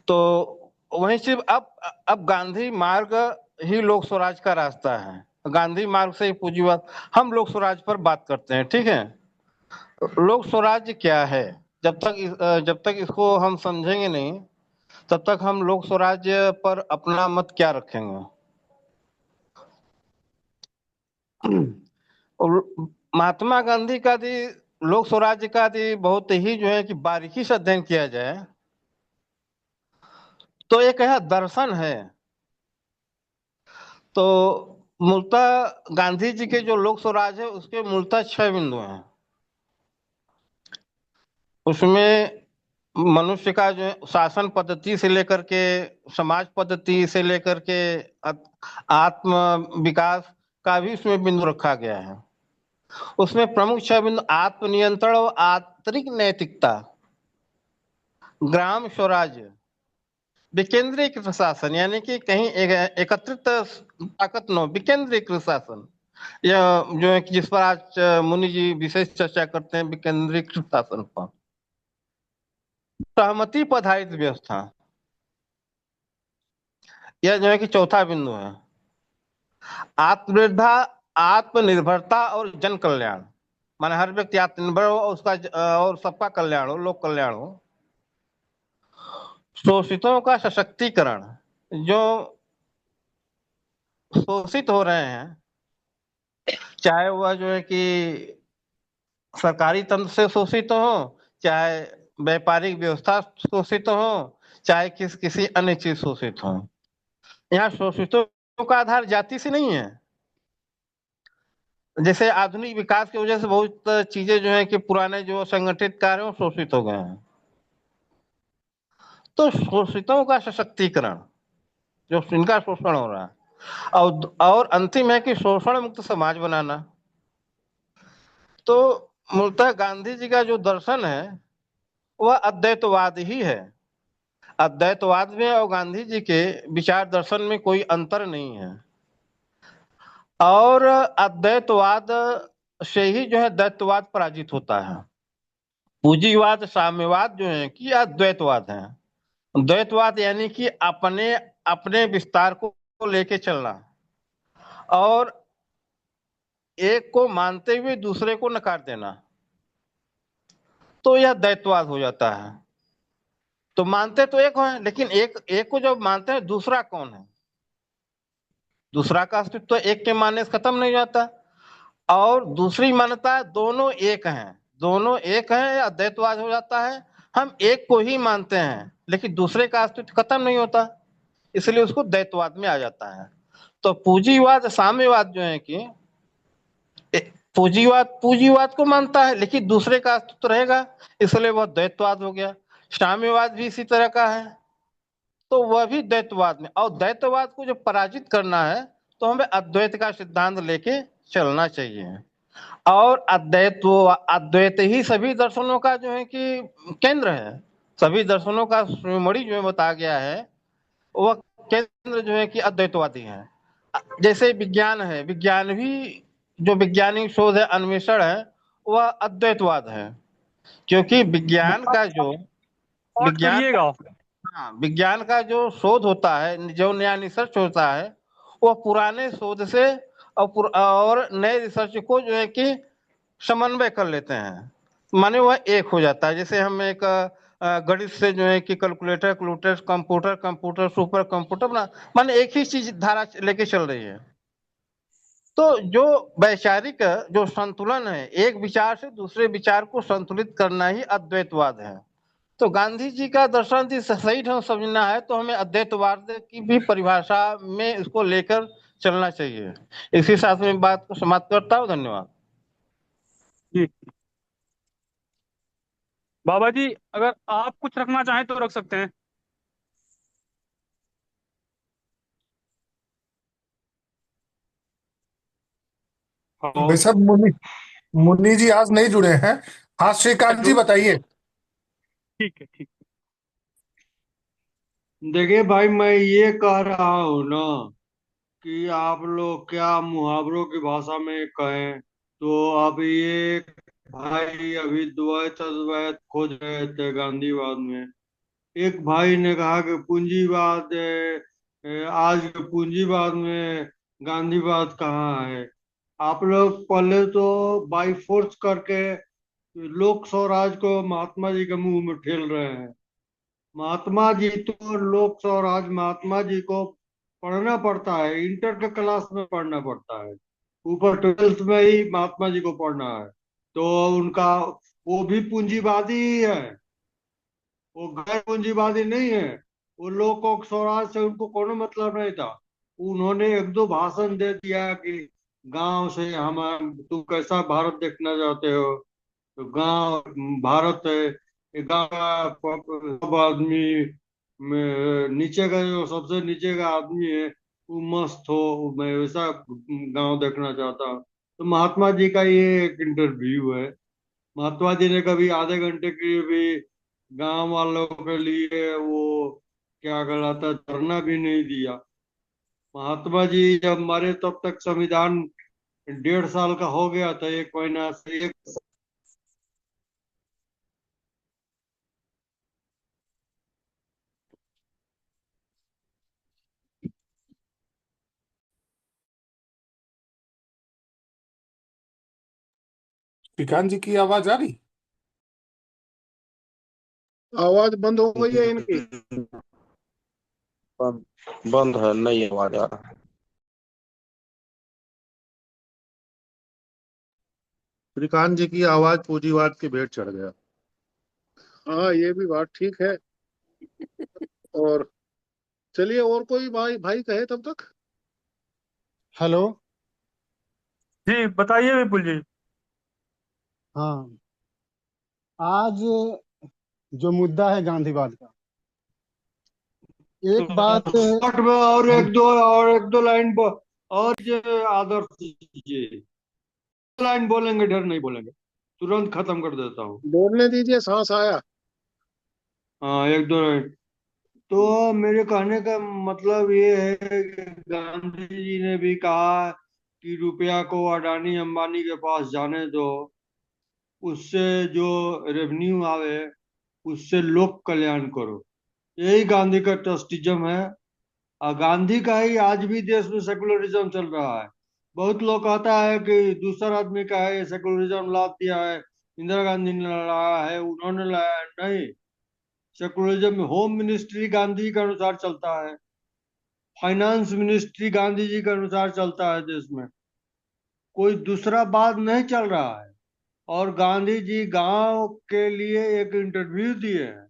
Speaker 4: तो वहीं से अब गांधी मार्ग ही लोक स्वराज का रास्ता है। गांधी मार्ग से ही पूंजीवाद, हम लोक स्वराज पर बात करते हैं, ठीक है। लोक स्वराज क्या है? जब तक इसको हम समझेंगे नहीं, तब तक हम लोक स्वराज्य पर अपना मत क्या रखेंगे? और महात्मा गांधी का यदि लोक स्वराज्य का यदि बहुत ही जो है कि बारीकी से अध्ययन किया जाए तो एक यह दर्शन है। तो मूलतः गांधी जी के जो लोक स्वराज है उसके मूलतः 6 बिंदु हैं। उसमें मनुष्य का जो है शासन पद्धति से लेकर के समाज पद्धति से लेकर के आत्म विकास का भी उसमें बिंदु रखा गया है। उसमें प्रमुख 6 बिंदु आत्मनियंत्रण और आंतरिक नैतिकता, ग्राम स्वराज्य, विकेंद्रीकृत शासन यानी कि कहीं एकत्रित ताकत न हो, विकेंद्रीकृत शासन, यह जो है कि जिस पर आज मुनि जी विशेष चर्चा करते हैं, विकेंद्रीकृत शासन पर। सहमति पर आधारित व्यवस्था, यह जो है कि चौथा बिंदु है। आत्मनिर्भरता, आत्मनिर्भरता और जन कल्याण, माने हर व्यक्ति आत्मनिर्भर हो और उसका और सबका कल्याण हो, लोक कल्याण हो। शोषितों का सशक्तिकरण, जो शोषित हो रहे हैं, चाहे वह जो है कि सरकारी तंत्र से शोषित हो, चाहे व्यापारिक व्यवस्था शोषित हो, चाहे किसी अन्य चीज शोषित हो। यहाँ शोषितों का आधार जाति से नहीं है। जैसे आधुनिक विकास की वजह से बहुत चीजें जो है कि पुराने जो संगठित कार्य हैं शोषित हो गए हैं। तो शोषितों का सशक्तिकरण, जो इनका शोषण हो रहा है, और अंतिम है कि शोषण मुक्त समाज बनाना। तो मूलतः गांधी जी का जो दर्शन है वह अद्वैतवाद ही है। अद्वैतवाद में और गांधी जी के विचार दर्शन में कोई अंतर नहीं है। और अद्वैतवाद से ही जो है द्वैतवाद पराजित होता है। पूंजीवाद साम्यवाद जो है कि अद्वैतवाद है। द्वैतवाद यानी कि अपने अपने विस्तार को लेके चलना और एक को मानते हुए दूसरे को नकार देना, तो यह द्वैतवाद हो जाता है। तो मानते तो एक है, लेकिन एक को जब मानते हैं, दूसरा कौन है? दूसरा का अस्तित्व तो एक के मानने से खत्म नहीं जाता। और दूसरी मान्यता है दोनों एक हैं, दोनों एक हैं, अद्वैतवाद हो जाता है। हम एक को ही मानते हैं लेकिन दूसरे का अस्तित्व खत्म नहीं होता, इसलिए उसको द्वैतवाद में आ जाता है। तो पूंजीवाद साम्यवाद जो है कि पूंजीवाद को मानता है लेकिन दूसरे का अस्तित्व रहेगा, इसलिए वह द्वैतवाद हो गया। साम्यवाद भी इसी तरह का है, तो वह भी द्वैतवाद में। और द्वैतवाद को जब पराजित करना है तो हमें अद्वैत का सिद्धांत लेके चलना चाहिए। और अद्वैत ही सभी दर्शनों का जो है कि केंद्र है। सभी दर्शनों का शिरोमणि जो है बताया गया है, वह केंद्र जो है कि अद्वैतवादी है। जैसे विज्ञान है, विज्ञान भी जो वैज्ञानिक शोध है, अन्वेषण है, वह अद्वैतवाद है। क्योंकि विज्ञान का जो
Speaker 2: और
Speaker 4: विज्ञान
Speaker 2: करिएगा।
Speaker 4: हाँ, विज्ञान का जो शोध होता है, जो नया रिसर्च होता है, वह पुराने शोध से और नए रिसर्च को जो है कि समन्वय कर लेते हैं, माने वह एक हो जाता है। जैसे हम एक गणित से जो है कि calculator, calculator, computer, computer, super computer बना, माने एक ही चीज धारा लेके चल रही है। तो जो वैचारिक जो संतुलन है, एक विचार से दूसरे विचार को संतुलित करना ही अद्वैतवाद है। तो गांधी जी का दर्शन यदि सही ढंग समझना है तो हमें अद्वैतवाद की भी परिभाषा में इसको लेकर चलना चाहिए। इसी साथ में बात को समाप्त करता हूँ। धन्यवाद
Speaker 2: जी बाबा जी, अगर आप कुछ रखना चाहें तो रख सकते हैं। हाँ,
Speaker 5: भाई साहब, मुन्नी मुन्नी जी आज नहीं जुड़े हैं। आज श्रीकांत जी बताइए।
Speaker 2: ठीक है, ठीक।
Speaker 6: देखिए भाई, मैं ये कह रहा हूँ ना कि आप लोग क्या मुहावरों की भाषा में कहें तो अब ये भाई अभी द्वैत अद्वैत खोज रहे थे गांधीवाद में। एक भाई ने कहा कि पूंजीवाद आज के पूंजीवाद में गांधीवाद कहाँ है। आप लोग पहले तो बाई फोर्स करके लोक स्वराज को महात्मा जी के मुंह में ठेल रहे हैं। महात्मा जी तो लोक स्वराज महात्मा जी को पढ़ना पड़ता है, इंटर के क्लास में पढ़ना पड़ता है। ऊपर 12th में ही महात्मा जी को पढ़ना है। तो उनका वो भी पूंजीवादी ही है, वो गैर पूंजीवादी नहीं है। वो लोक स्वराज से उनको कोनो मतलब नहीं था। उन्होंने एक दो भाषण दे दिया कि गांव से हम तुम कैसा भारत देखना चाहते हो, तो गांव भारत है, ये गांव का सब आदमी में नीचे का जो सबसे नीचे का आदमी है वो मस्त हो, मैं वैसा गांव देखना चाहता हूँ। तो महात्मा जी का ये एक इंटरव्यू है। महात्मा जी ने कभी आधे घंटे के लिए भी गांव वालों के लिए वो क्या कहलाता है धरना भी नहीं दिया। महात्मा जी जब मरे तब तक संविधान 1.5 साल का हो गया था, 1 महीना से एक।
Speaker 5: श्रीकांत जी की आवाज आ रही?
Speaker 1: आवाज बंद हो गई है इनकी।
Speaker 7: बंद बंद है, नहीं आवाज आ रहा है।
Speaker 3: श्रीकांत जी की आवाज पूंजीवाद के भेंट चढ़ गया।
Speaker 1: हाँ, ये भी बात ठीक है। और चलिए, और कोई भाई भाई कहे तब तक।
Speaker 8: हेलो।
Speaker 2: जी बताइए विपुल जी।
Speaker 8: हाँ, आज जो मुद्दा है गांधीवाद का, एक बात
Speaker 6: शॉर्ट में
Speaker 8: हम
Speaker 6: और एक दो लाइन और ये आदर्श जी लाइन बोलेंगे, डर नहीं बोलेंगे, तुरंत खत्म कर देता हूँ।
Speaker 1: बोलने दीजिए, सांस आया।
Speaker 6: हाँ, एक दो लाइन। तो मेरे कहने का मतलब ये है कि गांधी जी ने भी कहा कि रुपया को अडानी अंबानी के पास जाने दो, उससे जो रेवेन्यू आवे उससे लोक कल्याण करो। यही गांधी का ट्रस्टिज्म है। और गांधी का ही आज भी देश में सेकुलरिज्म चल रहा है। बहुत लोग कहता है कि दूसरा आदमी का है, सेकुलरिज्म ला दिया है, इंदिरा गांधी ने लाया है, उन्होंने लाया है। नहीं, सेकुलरिज्म में होम मिनिस्ट्री गांधी के अनुसार चलता है, फाइनेंस मिनिस्ट्री गांधी जी के अनुसार चलता है देश में। कोई दूसरा बात नहीं चल रहा है। और गांधी जी गांव के लिए एक इंटरव्यू दिए हैं,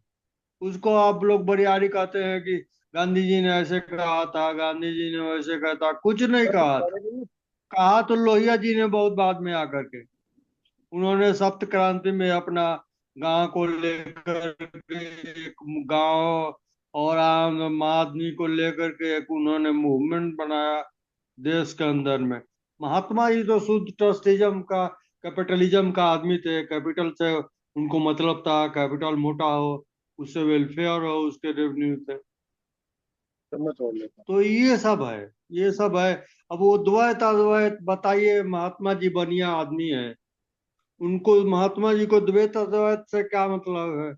Speaker 6: उसको आप लोग बरियारी कहते हैं कि गांधी जी ने ऐसे कहा था, गांधी जी ने वैसे कहा था। कुछ नहीं कहा था। कहा तो लोहिया जी ने बहुत बाद में आकर के। उन्होंने सप्त क्रांति में अपना गांव को लेकर के एक गांव और आम आदमी को लेकर के एक उन्होंने मूवमेंट बनाया देश के अंदर में। महात्मा जी तो शुद्ध ट्रस्टिज्म का, कैपिटलिज्म का आदमी थे। कैपिटल से उनको मतलब था, कैपिटल मोटा हो उससे वेलफेयर हो, उसके रेवेन्यू से।
Speaker 1: मैं छोड़ लेता
Speaker 6: तो ये सब है, ये सब है। अब वो द्वैत अद्वैत बताइए, महात्मा जी बढ़िया आदमी है, उनको महात्मा जी को द्वैत अद्वैत से क्या मतलब है?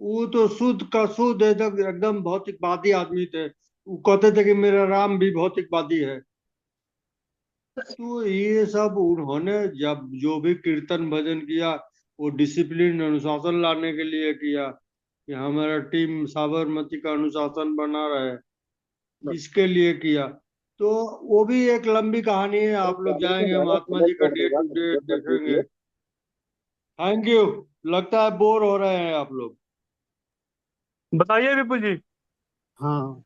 Speaker 6: वो तो शुद्ध का शुद्ध एकदम एकदम भौतिकवादी आदमी थे। वो कहते थे कि मेरा राम भी भौतिकवादी है। तो ये सब उन्होंने जब जो भी कीर्तन भजन किया वो डिसिप्लिन अनुशासन लाने के लिए किया कि हमारा टीम साबरमती का अनुशासन बना रहे,
Speaker 1: हूँ।
Speaker 6: इसके लिए किया। तो वो भी एक लंबी कहानी है, आप लोग जाएंगे
Speaker 1: ज्यादा
Speaker 6: महात्मा
Speaker 1: समय
Speaker 6: जी का
Speaker 1: छोड़
Speaker 6: डे
Speaker 1: देगा,
Speaker 6: टू डे
Speaker 1: मत
Speaker 6: देखेंगे।
Speaker 1: कीजिए।
Speaker 6: Thank you. लगता है बोर हो रहे हैं आप लोग।
Speaker 2: बताइए विपुल जी।
Speaker 8: हाँ,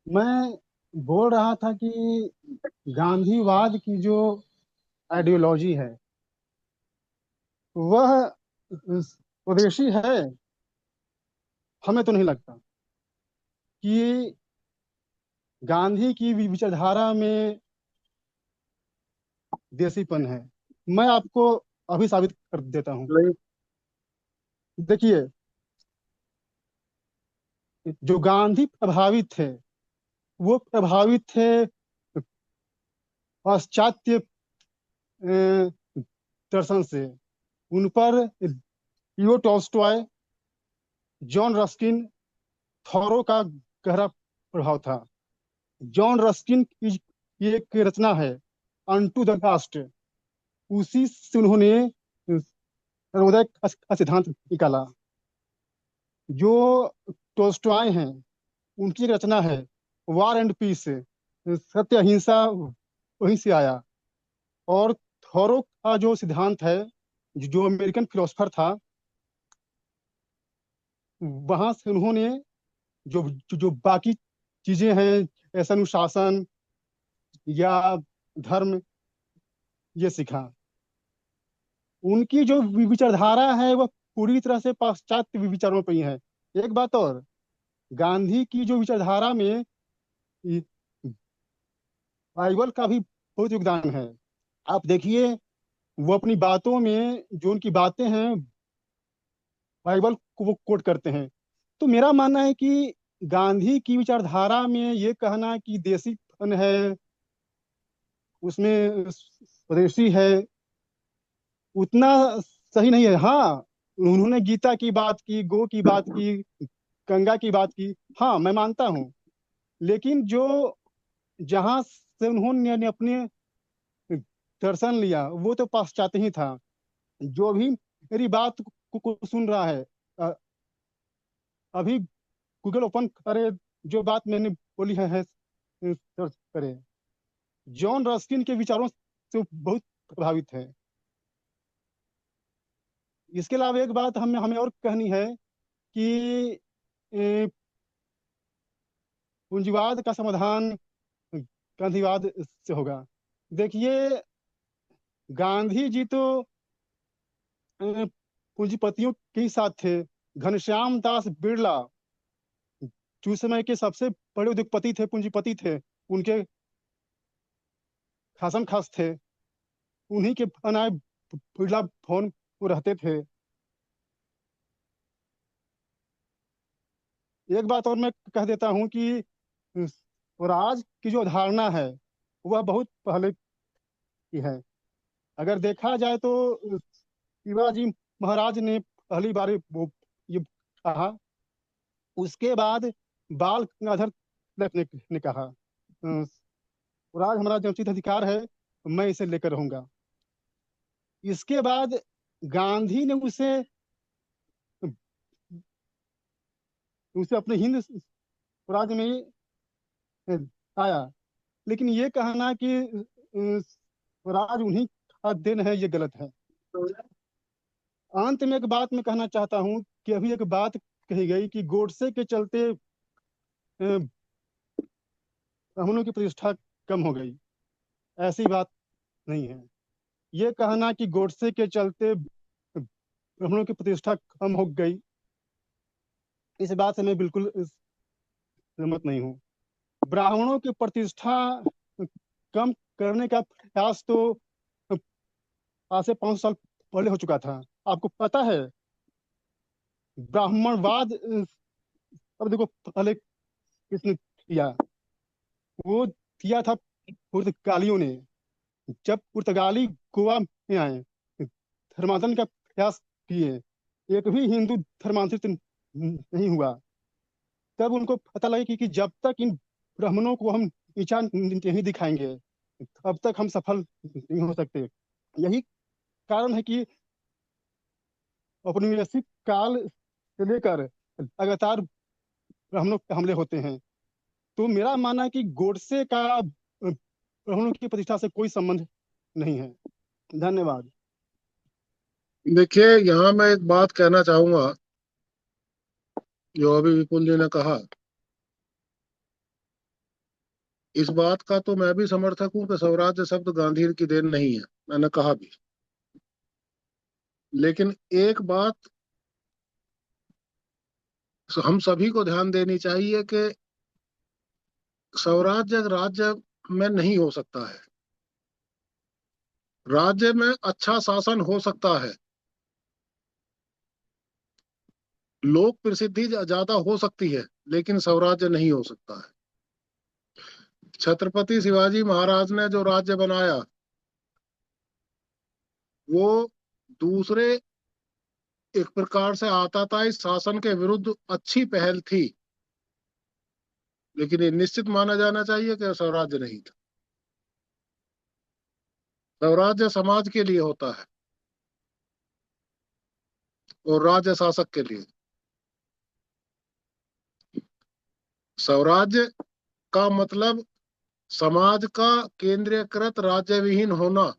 Speaker 8: मैं बोल रहा था कि गांधीवाद की जो आइडियोलॉजी है वह स्वदेशी है। हमें तो नहीं लगता कि गांधी की विचारधारा में देसीपन है। मैं आपको अभी साबित कर देता हूँ।
Speaker 1: नहीं,
Speaker 8: देखिए, जो गांधी प्रभावित थे वो प्रभावित थे पाश्चात्य दर्शन से। उन पर Leo Tolstoy, John Ruskin, thorough का गहरा प्रभाव था। जॉन रस्किन की एक रचना है अनटू द लास्ट, उसी से उन्होंने सर्वोदय का सिद्धांत निकाला। जो टॉल्स्टॉय हैं, उनकी एक रचना है वार एंड पीस, सत्य अहिंसा वहीं से आया। और थॉरो का जो सिद्धांत है, जो अमेरिकन फिलोसफर था, वहां से उन्होंने जो जो, जो बाकी चीजें हैं, ऐसा अनुशासन या धर्म, ये सीखा। उनकी जो विचारधारा है वह पूरी तरह से पाश्चात्य विचारों पर ही है। एक बात और, गांधी की जो विचारधारा में ये बाइबल का भी बहुत योगदान है। आप देखिए, वो अपनी बातों में जो उनकी बातें हैं, बाइबल को वो कोट करते हैं। तो मेरा मानना है कि गांधी की विचारधारा में ये कहना कि देसीपन है, उसमें स्वदेशी है, उतना सही नहीं है। हाँ, उन्होंने गीता की बात की, गो की बात की, गंगा की बात की, हाँ मैं मानता हूँ। लेकिन जो जहां से उन्होंने अपने दर्शन लिया वो तो पाश्चात्य ही था। जो भी मेरी बात को सुन रहा है, अ, अभी गूगल ओपन करे, जो बात मैंने बोली है सर्च करे। जॉन रस्किन के विचारों से बहुत प्रभावित है। इसके अलावा एक बात हमें हमें और कहनी है कि ए, पूंजीवाद का समाधान गांधीवाद से होगा। देखिए, गांधी जी तो पूंजीपतियों के ही साथ थे। घनश्याम दास बिरला जो उस समय के सबसे बड़े उद्योगपति थे, पूंजीपति थे, उनके खासम खास थे। उन्हीं के बनाए बिरला भवन वो रहते थे। एक बात और मैं कह देता हूँ कि स्वराज की जो धारणा है वह बहुत पहले की है। अगर देखा जाए तो शिवाजी महाराज ने पहली बार वो ये कहा। उसके बाद बाल गंगाधर तिलक ने कहा, स्वराज हमारा जन्मसिद्ध अधिकार है, मैं इसे लेकर रहूंगा। इसके बाद गांधी ने उसे उसे अपने हिंद स्वराज में आया। लेकिन ये कहना कि स्वराज उन्हीं का दिन है, ये गलत है। अंत में एक बात मैं कहना चाहता हूँ कि अभी एक बात कही गई कि गोडसे के चलते ब्राह्मणों की प्रतिष्ठा कम हो गई। ऐसी बात नहीं है। ये कहना कि गोडसे के चलते ब्राह्मणों की प्रतिष्ठा कम हो गई, इस बात से मैं बिल्कुल सहमत नहीं हूँ। ब्राह्मणों की प्रतिष्ठा कम करने का प्रयास तो आज से 500 साल पहले हो चुका था। आपको पता है, ब्राह्मणवाद अब देखो पहले किसने किया? वो किया था पुर्तगालियों ने। जब पुर्तगाली गोवा में आए, धर्मांतरण का प्रयास किए, एक भी हिंदू धर्मांतरित नहीं हुआ। तब उनको पता लगा कि जब तक इन ब्राह्मणों को हम नीचा नहीं दिखाएंगे, तब तक हम सफल नहीं हो सकते। यही कारण है कि औपनिवेशिक काल से लेकर लगातार ब्राह्मणों पे हमले होते हैं। तो मेरा मानना है कि गोडसे का ब्राह्मणों की प्रतिष्ठा से कोई संबंध नहीं है। धन्यवाद।
Speaker 1: देखिए, यहाँ मैं एक बात कहना चाहूंगा, जो अभी विपुल जी ने कहा, इस बात का तो मैं भी समर्थक हूँ कि स्वराज्य शब्द गांधी की देन नहीं है, मैंने कहा भी। लेकिन एक बात हम सभी को ध्यान देनी चाहिए कि स्वराज्य राज्य में नहीं हो सकता है। राज्य में अच्छा शासन हो सकता है, लोक प्रसिद्धि ज्यादा हो सकती है, लेकिन स्वराज्य नहीं हो सकता है। छत्रपति शिवाजी महाराज ने जो राज्य बनाया, वो दूसरे एक प्रकार से आताताई शासन के विरुद्ध अच्छी पहल थी, लेकिन ये निश्चित माना जाना चाहिए कि स्वराज्य नहीं था। स्वराज्य समाज के लिए होता है और राज्य शासक के लिए। स्वराज्य का मतलब समाज का केंद्रीयकृत राज्य विहीन होना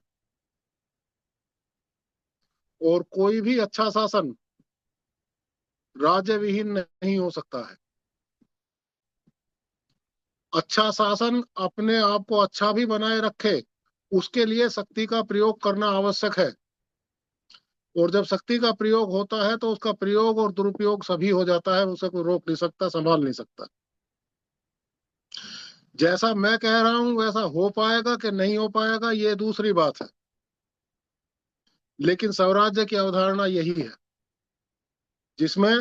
Speaker 1: और कोई भी अच्छा शासन राज्य विहीन नहीं हो सकता है। अच्छा शासन अपने आप को अच्छा भी बनाए रखे, उसके लिए शक्ति का प्रयोग करना आवश्यक है। और जब शक्ति का प्रयोग होता है तो उसका प्रयोग और दुरुपयोग सभी हो जाता है, उसे कोई रोक नहीं सकता, संभाल नहीं सकता। जैसा मैं कह रहा हूं वैसा हो पाएगा कि नहीं हो पाएगा ये दूसरी बात है, लेकिन स्वराज्य की अवधारणा यही है जिसमें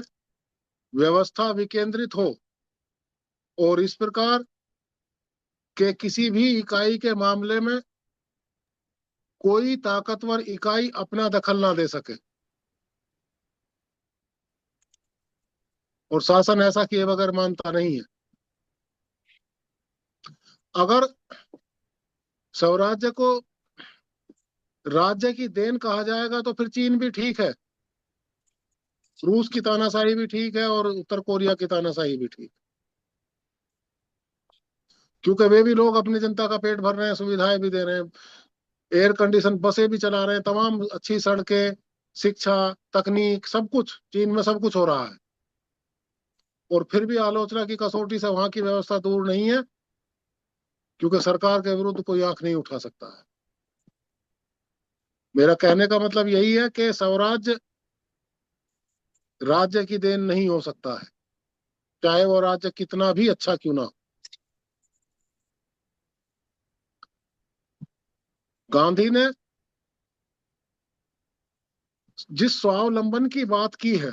Speaker 1: व्यवस्था विकेंद्रित हो और इस प्रकार के किसी भी इकाई के मामले में कोई ताकतवर इकाई अपना दखल ना दे सके और शासन ऐसा किए बगैर मानता नहीं है। अगर स्वराज्य को राज्य की देन कहा जाएगा तो फिर चीन भी ठीक है, रूस की तानाशाही भी ठीक है और उत्तर कोरिया की तानाशाही भी ठीक, क्योंकि वे भी लोग अपनी जनता का पेट भर रहे हैं, सुविधाएं भी दे रहे हैं, एयर कंडीशन बसें भी चला रहे हैं, तमाम अच्छी सड़कें, शिक्षा, तकनीक, सब कुछ चीन में सब कुछ हो रहा है। और फिर भी आलोचना की कसौटी से वहां की व्यवस्था दूर नहीं है, क्योंकि सरकार के विरुद्ध कोई आंख नहीं उठा सकता है। मेरा कहने का मतलब यही है कि स्वराज्य राज्य की देन नहीं हो सकता है, चाहे वो राज्य कितना भी अच्छा क्यों ना हो। गांधी ने जिस स्वावलंबन की बात की है,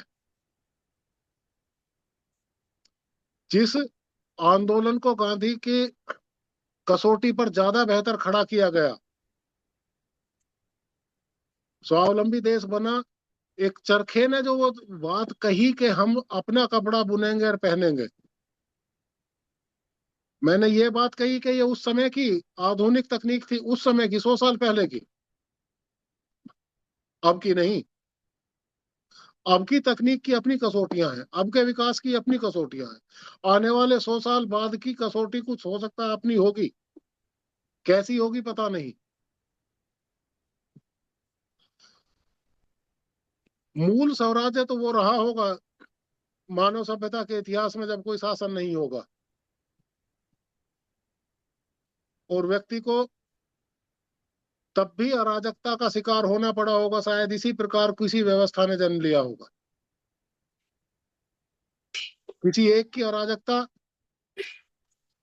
Speaker 1: जिस आंदोलन को गांधी की कसौटी पर ज्यादा बेहतर खड़ा किया गया, स्वावलंबी देश बना, एक चरखे ने जो वो बात कही कि हम अपना कपड़ा बुनेंगे और पहनेंगे, मैंने ये बात कही कि ये उस समय की आधुनिक तकनीक थी, उस समय की, 100 साल पहले की, अब की नहीं। अब की तकनीक की अपनी कसौटियां हैं, अब के विकास की अपनी कसौटियां हैं। आने वाले 100 साल बाद की कसौटी कुछ हो सकता है अपनी होगी, कैसी होगी पता नहीं। मूल स्वराज्य तो वो रहा होगा मानव सभ्यता के इतिहास में जब कोई शासन नहीं होगा और व्यक्ति को तब भी अराजकता का शिकार होना पड़ा होगा, शायद इसी प्रकार किसी व्यवस्था ने जन्म लिया होगा। किसी एक की अराजकता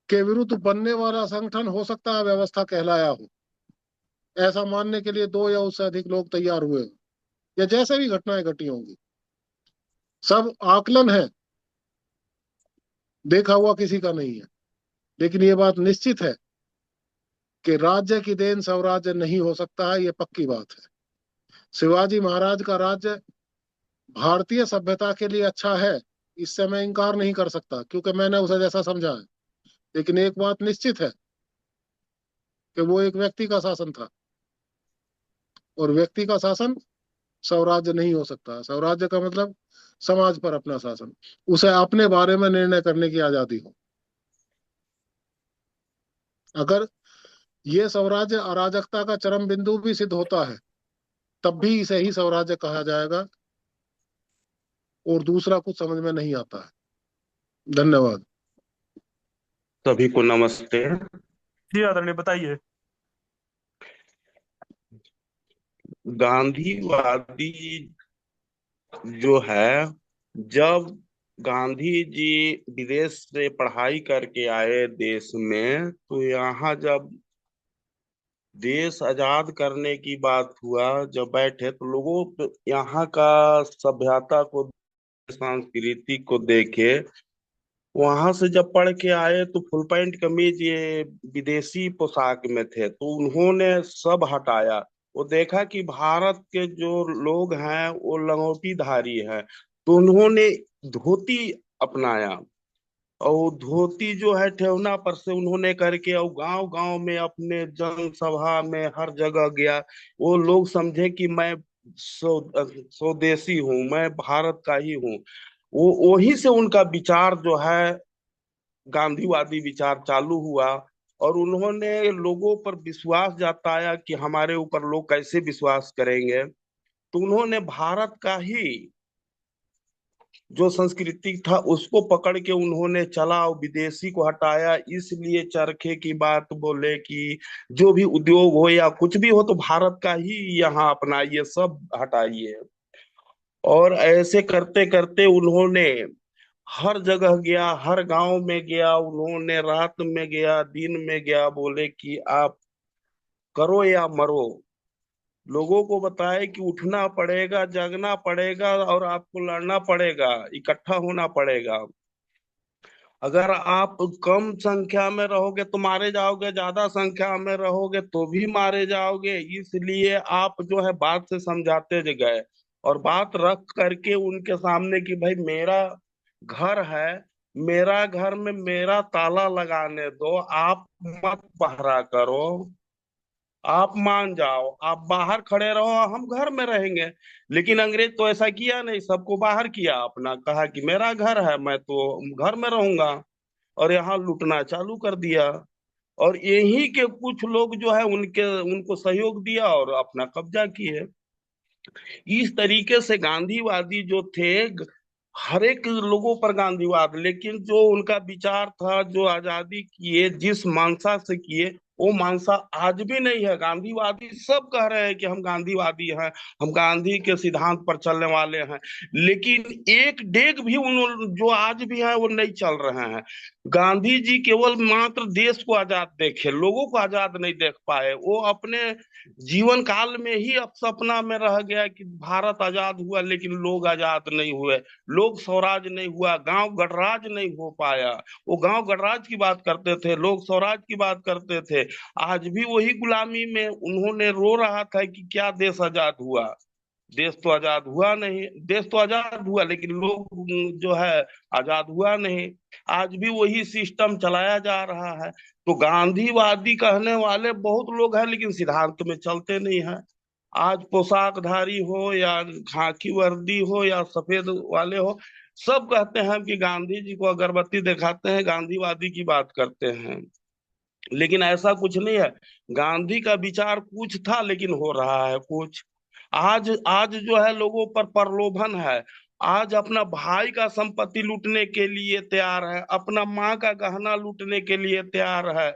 Speaker 1: के विरुद्ध बनने वाला संगठन हो सकता है व्यवस्था कहलाया हो, ऐसा मानने के लिए 2 या उससे अधिक लोग तैयार हुए हो, या जैसे भी घटनाएं घटी होंगी, सब आकलन है, देखा हुआ किसी का नहीं है। लेकिन ये बात निश्चित है कि राज्य की देन स्वराज्य नहीं हो सकता है, ये पक्की बात है। शिवाजी महाराज का राज्य भारतीय सभ्यता के लिए अच्छा है, इससे मैं इनकार नहीं कर सकता, क्योंकि मैंने उसे जैसा समझा है। लेकिन एक बात निश्चित है कि वो एक व्यक्ति का शासन था और व्यक्ति का शासन स्वराज्य नहीं हो सकता। स्वराज्य का मतलब समाज पर अपना शासन, उसे अपने बारे में निर्णय करने की आजादी हो। अगर ये स्वराज्य अराजकता का चरम बिंदु भी सिद्ध होता है तब भी इसे ही स्वराज्य कहा जाएगा और दूसरा कुछ समझ में नहीं आता है। धन्यवाद।
Speaker 7: सभी को नमस्ते।
Speaker 2: जी आदरणीय, बताइए।
Speaker 7: गांधीवादी जो है, जब गांधी जी विदेश से पढ़ाई करके आए देश में, तो यहाँ जब देश आजाद करने की बात हुआ, जब बैठे तो लोगों यहाँ का सभ्यता को, संस्कृति को देखे, वहां से जब पढ़ के आए तो फुल पैंट कमीज ये विदेशी पोशाक में थे, तो उन्होंने सब हटाया। वो देखा कि भारत के जो लोग हैं वो लंगोटी धारी हैं, तो उन्होंने धोती अपनाया। और धोती जो है ठेवना पर से उन्होंने करके, और गांव गांव में अपने जनसभा में हर जगह गया। वो लोग समझे कि मैं स्वदेशी हूँ, मैं भारत का ही हूँ। वो वहीं से उनका विचार जो है गांधीवादी विचार चालू हुआ। और उन्होंने लोगों पर विश्वास जताया कि हमारे ऊपर लोग कैसे विश्वास करेंगे, तो उन्होंने भारत का ही जो संस्कृति था उसको पकड़ के उन्होंने चला और विदेशी को हटाया। इसलिए चरखे की बात बोले कि जो भी उद्योग हो या कुछ भी हो तो भारत का ही यहाँ अपनाइए, सब हटाइए। और ऐसे करते करते उन्होंने हर जगह गया, हर गांव में गया, उन्होंने रात में गया, दिन में गया, बोले कि आप करो या मरो। लोगों को बताए कि उठना पड़ेगा, जगना पड़ेगा और आपको लड़ना पड़ेगा, इकट्ठा होना पड़ेगा। अगर आप कम संख्या में रहोगे तो मारे जाओगे, ज्यादा संख्या में रहोगे तो भी मारे जाओगे। इसलिए आप जो है बात से समझाते गए और बात रख करके उनके सामने कि भाई मेरा घर है, मेरा घर में मेरा ताला लगाने दो, आप मत पहरा करो, आप मान जाओ, आप बाहर खड़े रहो, हम घर में रहेंगे। लेकिन अंग्रेज तो ऐसा किया नहीं, सबको बाहर किया, अपना कहा कि मेरा घर है, मैं तो घर में रहूंगा, और यहाँ लूटना चालू कर दिया। और यही के कुछ लोग जो है उनके उनको सहयोग दिया और अपना कब्जा किए। इस तरीके से गांधीवादी जो थे, हर एक लोगों पर गांधीवाद, लेकिन जो उनका विचार था, जो आजादी किए, जिस मानसा से किए, वो मानसा आज भी नहीं है। गांधीवादी सब कह रहे हैं कि हम गांधीवादी हैं, हम गांधी के सिद्धांत पर चलने वाले हैं, लेकिन एक डेग भी उन जो आज भी है वो नहीं चल रहे हैं। गांधी जी केवल मात्र देश को आजाद देखे, लोगों को आजाद नहीं देख पाए। वो अपने जीवन काल में ही अब सपना में रह गया कि भारत आजाद हुआ, लेकिन लोग आजाद नहीं हुए, लोग स्वराज नहीं हुआ, गांव गणराज नहीं हो पाया। वो गांव गणराज की बात करते थे, लोग स्वराज की बात करते थे। आज भी वही गुलामी में उन्होंने रो रहा था कि क्या देश आजाद हुआ। देश तो आजाद हुआ नहीं, देश तो आजाद हुआ लेकिन लोग जो है आजाद हुआ नहीं। आज भी वही सिस्टम चलाया जा रहा है। तो गांधीवादी कहने वाले बहुत लोग हैं, लेकिन सिद्धांत में चलते नहीं है। आज पोशाकधारी हो या खाकी वर्दी हो या सफेद वाले हो, सब कहते हैं कि गांधी जी को अगरबत्ती दिखाते हैं, गांधीवादी की बात करते हैं। लेकिन ऐसा कुछ नहीं है। गांधी का विचार कुछ था लेकिन हो रहा है कुछ। आज आज जो है लोगों पर प्रलोभन है। आज अपना भाई का संपत्ति लूटने के लिए तैयार है, अपना माँ का गहना लूटने के लिए तैयार है।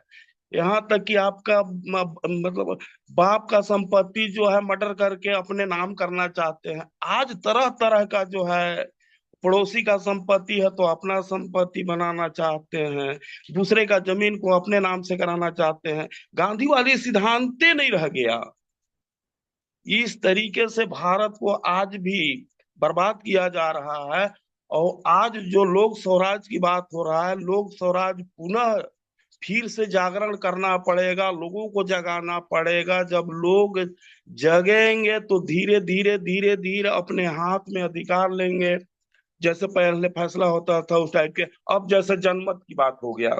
Speaker 7: यहाँ तक कि आपका मतलब बाप का संपत्ति जो है मर्डर करके अपने नाम करना चाहते हैं। आज तरह तरह का जो है, पड़ोसी का संपत्ति है तो अपना संपत्ति बनाना चाहते हैं, दूसरे का जमीन को अपने नाम से कराना चाहते हैं। गांधी वाली सिद्धांत नहीं रह गया। इस तरीके से भारत को आज भी बर्बाद किया जा रहा है। और आज जो लोक स्वराज की बात हो रहा है, लोक स्वराज पुनः फिर से जागरण करना पड़ेगा, लोगों को जगाना पड़ेगा। जब लोग जगेंगे तो धीरे धीरे धीरे धीरे अपने हाथ में अधिकार लेंगे। जैसे पहले फैसला होता था उस टाइप के, अब जैसे जनमत की बात हो गया,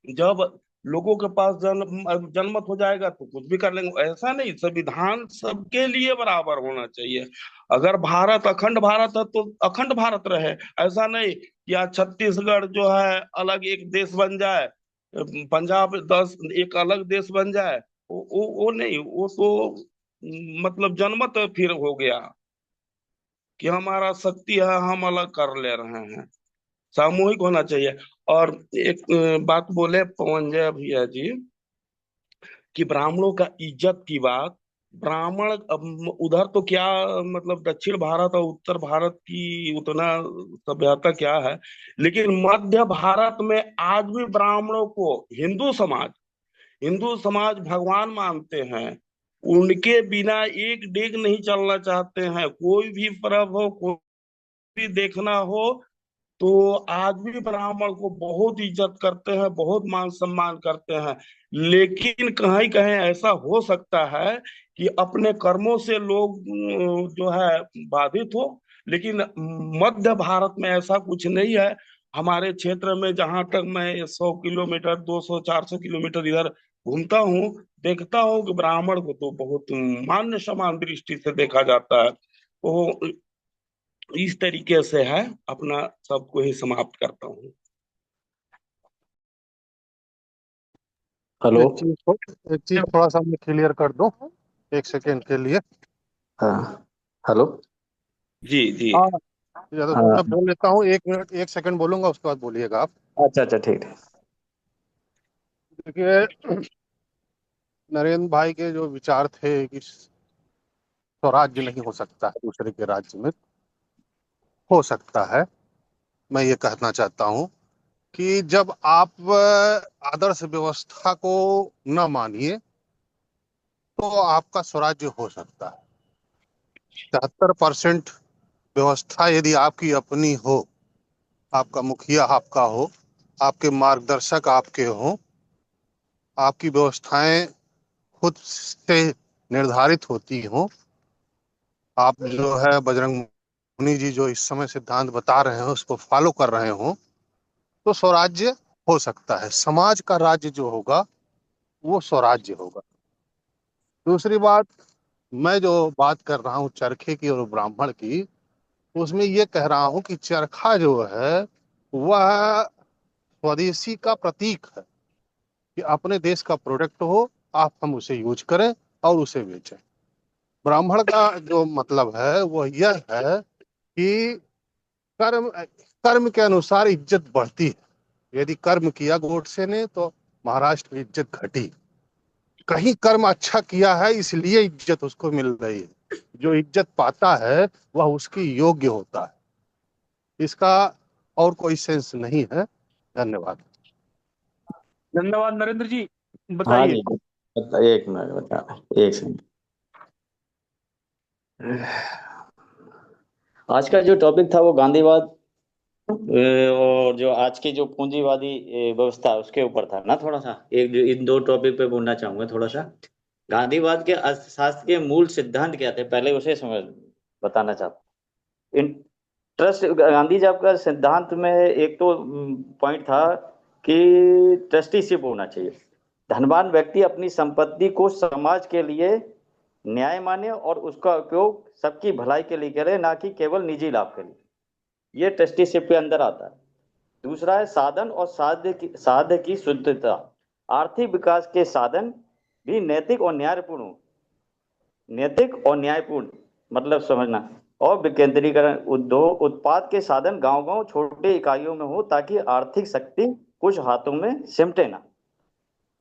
Speaker 7: जब लोगों के पास जनमत हो जाएगा तो कुछ भी कर लेंगे। ऐसा नहीं, संविधान सबके लिए बराबर होना चाहिए। अगर भारत अखंड भारत है तो अखंड भारत रहे। ऐसा नहीं कि आज छत्तीसगढ़ जो है अलग एक देश बन जाए, पंजाब 10 एक अलग देश बन जाए। वो नहीं, वो तो मतलब जनमत फिर हो गया कि हमारा शक्ति है, हम अलग कर ले रहे हैं। सामूहिक होना चाहिए। और एक बात बोले पवनजय भैया जी कि ब्राह्मणों का इज्जत की बात, ब्राह्मण अब उधर तो क्या, मतलब दक्षिण भारत और उत्तर भारत की उतना सभ्यता क्या है, लेकिन मध्य भारत में आज भी ब्राह्मणों को हिंदू समाज भगवान मानते हैं। उनके बिना एक डेग नहीं चलना चाहते हैं। कोई भी पर्व हो, कोई भी देखना हो, तो आज भी ब्राह्मण को बहुत इज्जत करते हैं, बहुत मान सम्मान करते हैं। लेकिन कहीं कहीं ऐसा हो सकता है कि अपने कर्मों से लोग जो है बाधित हो, लेकिन मध्य भारत में ऐसा कुछ नहीं है। हमारे क्षेत्र में जहां तक मैं 100 किलोमीटर, 200 400 किलोमीटर इधर घूमता हूँ, देखता हूँ कि ब्राह्मण को तो बहुत मान्य समान दृष्टि से देखा जाता है। वो इस तरीके से है। अपना सबको ही समाप्त करता हूँ।
Speaker 2: हेलो।
Speaker 3: एक चीज थोड़ा सा मैं क्लियर कर दूं, एक सेकेंड के लिए।
Speaker 2: हाँ। हेलो।
Speaker 7: जी जी।
Speaker 3: हाँ, या तो
Speaker 2: हाँ।
Speaker 3: मैं बोल लेता हूँ, 1 मिनट 1 सेकंड बोलूंगा, उसके बाद बोलिएगा आप।
Speaker 2: अच्छा अच्छा, ठीक है।
Speaker 3: देखिए, नरेंद्र भाई के जो विचार थे कि स्वराज्य नहीं हो सकता है दूसरे के राज्य में, हो सकता है। मैं ये कहना चाहता हूँ कि जब आप आदर्श व्यवस्था को न मानिए तो आपका स्वराज्य हो सकता है। 73% व्यवस्था यदि आपकी अपनी हो, आपका मुखिया आपका हो, आपके मार्गदर्शक आपके हो, आपकी व्यवस्थाएं खुद से निर्धारित होती हो, आप जो है बजरंग मुनि जी जो इस समय सिद्धांत बता रहे हैं उसको फॉलो कर रहे हो, तो स्वराज्य हो सकता है। समाज का राज्य जो होगा वो स्वराज्य होगा। दूसरी बात, मैं जो बात कर रहा हूँ चरखे की और ब्राह्मण की, उसमें ये कह रहा हूँ कि चरखा जो है वह स्वदेशी का प्रतीक है कि अपने देश का प्रोडक्ट हो, आप हम उसे यूज करें और उसे बेचें। ब्राह्मण का जो मतलब है वह यह है कि कर्म कर्म के अनुसार इज्जत बढ़ती है। यदि कर्म किया गोडसे ने तो महाराष्ट्र की इज्जत घटी। कहीं कर्म अच्छा किया है इसलिए इज्जत उसको मिल रही है। जो इज्जत पाता है वह उसकी योग्य होता है। इसका और कोई सेंस नहीं है। धन्यवाद।
Speaker 2: धन्यवाद नरेंद्र जी।
Speaker 9: हाँ
Speaker 2: बताइए।
Speaker 9: जी, बताइए, एक मिनट बता, एक सेकंड। आज का जो टॉपिक था वो गांधीवाद, और जो आज की जो पूंजीवादी व्यवस्था उसके ऊपर था ना। थोड़ा सा एक जो इन दो टॉपिक पे बोलना चाहूंगा थोड़ा सा। गांधीवाद के अर्थशास्त्र के मूल सिद्धांत क्या थे, पहले उसे समझ बताना चाहता हूँ। ट्रस्ट गांधी जी का सिद्धांत में एक तो पॉइंट था कि ट्रस्टीशिप होना चाहिए। धनवान व्यक्ति अपनी संपत्ति को समाज के लिए न्याय माने और उसका उपयोग सबकी भलाई के लिए करे, ना कि केवल निजी लाभ के लिए। ये ट्रस्टीशिप के अंदर आता है। दूसरा है साधन और साध्य की शुद्धता। आर्थिक विकास के साधन भी नैतिक और न्यायपूर्ण हो। नैतिक और न्यायपूर्ण मतलब समझना। और विकेंद्रीकरण, उद्योग उत्पाद के साधन गांव गांव छोटे इकाइयों में हो ताकि आर्थिक शक्ति कुछ हाथों में सिमटे ना।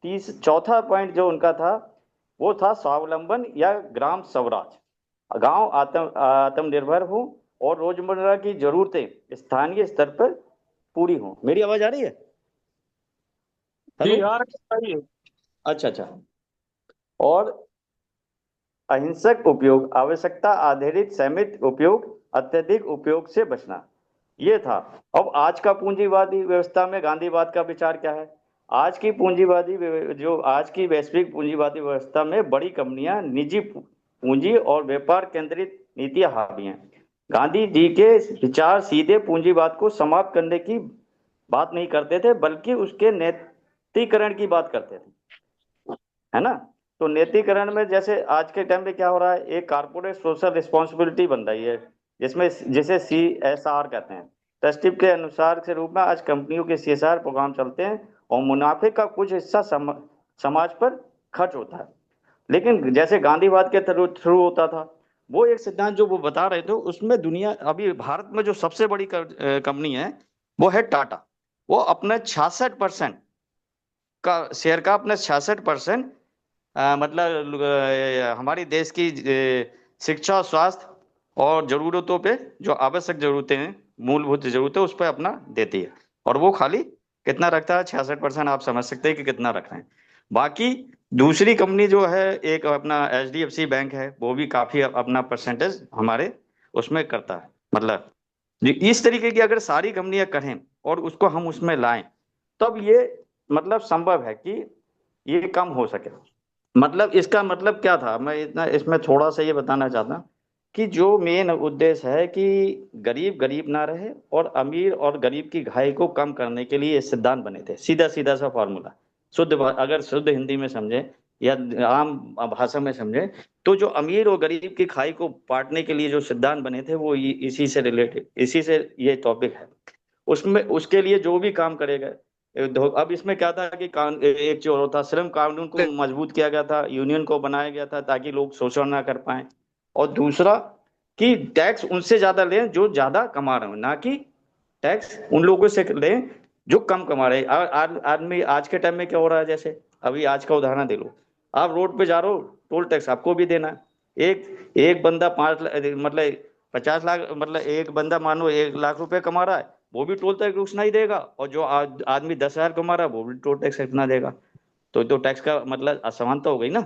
Speaker 9: चौथा पॉइंट जो उनका था वो था स्वावलंबन या ग्राम स्वराज। गांव आत्मनिर्भर हो और रोजमर्रा की जरूरतें स्थानीय स्तर पर पूरी हो। मेरी आवाज आ रही है? हेलो।
Speaker 2: जी यार, बताइए।
Speaker 9: अच्छा अच्छा। और अहिंसक उपयोग, आवश्यकता आधारित सीमित उपयोग, अत्यधिक उपयोग से बचना, ये था। अब आज का पूंजीवादी व्यवस्था में गांधीवाद का विचार क्या है? आज की जो आज की वैश्विक पूंजीवादी व्यवस्था में बड़ी कंपनियां, निजी पूंजी और व्यापार केंद्रित नीतियां हावी हैं। गांधी जी के विचार सीधे पूंजीवाद को समाप्त करने की बात नहीं करते थे, बल्कि उसके नैतिकरण की बात करते थे, है ना। तो नैतिकरण में जैसे आज के टाइम पे क्या हो रहा है, एक कारपोरेट सोशल रिस्पॉन्सिबिलिटी बन रही है, जिसमें जिसे CSR कहते हैं। ट्रस्टी के अनुसार के रूप में आज कंपनियों के CSR प्रोग्राम चलते हैं और मुनाफे का कुछ हिस्सा समाज पर खर्च होता है। लेकिन जैसे गांधीवाद के थ्रू थ्रू होता था, वो एक सिद्धांत जो वो बता रहे थे, उसमें दुनिया अभी भारत में जो सबसे बड़ी कंपनी है वो है टाटा। वो अपने 66% का शेयर का अपने 66% मतलब हमारी देश की शिक्षा, स्वास्थ्य और जरूरतों पे, जो आवश्यक जरूरतें हैं, मूलभूत जरूरतें, उस पर अपना देती है। और वो खाली कितना रखता है? 66%। आप समझ सकते हैं कि कितना रख रहे हैं। बाकी दूसरी कंपनी जो है, एक अपना HDFC बैंक है, वो भी काफी अपना परसेंटेज हमारे उसमें करता है। मतलब इस तरीके की अगर सारी कंपनियां करें और उसको हम उसमें लाएं, तब ये मतलब संभव है कि ये कम हो सके। मतलब इसका मतलब क्या था, मैं इतना इसमें थोड़ा सा ये बताना चाहता हूँ कि जो मेन उद्देश्य है कि गरीब गरीब ना रहे और अमीर और गरीब की घाई को कम करने के लिए ये सिद्धांत बने थे। सीधा सीधा सा फॉर्मूला, अगर शुद्ध हिंदी में समझे या आम भाषा में समझे, तो जो अमीर और गरीब की खाई को बांटने के लिए जो सिद्धांत बने थे वो इसी से रिलेटेड, इसी से ये टॉपिक है। उसमें उसके लिए जो भी काम करेगा, अब इसमें क्या था कि एक जो था श्रम कानून को मजबूत किया गया था, यूनियन को बनाया गया था ताकि लोग शोषण ना कर पाए। और दूसरा कि टैक्स उनसे ज्यादा लें जो ज्यादा कमा रहे हो, ना कि टैक्स उन लोगों से लें जो कम कमा रहे हैं। आदमी आज के टाइम में क्या हो रहा है, जैसे अभी आज का उदाहरण दे लो, आप रोड पे जा रहे हो, टोल टैक्स आपको भी देना है। एक एक बंदा 5 लाख मतलब 50 लाख, मतलब एक बंदा मानो 1 लाख रुपए कमा रहा है, वो भी टोल टैक्स उतना ही देगा, और जो आदमी 10,000 कमा रहा है वो भी टोल टैक्स इतना देगा। तो टैक्स का मतलब असमानता हो गई ना।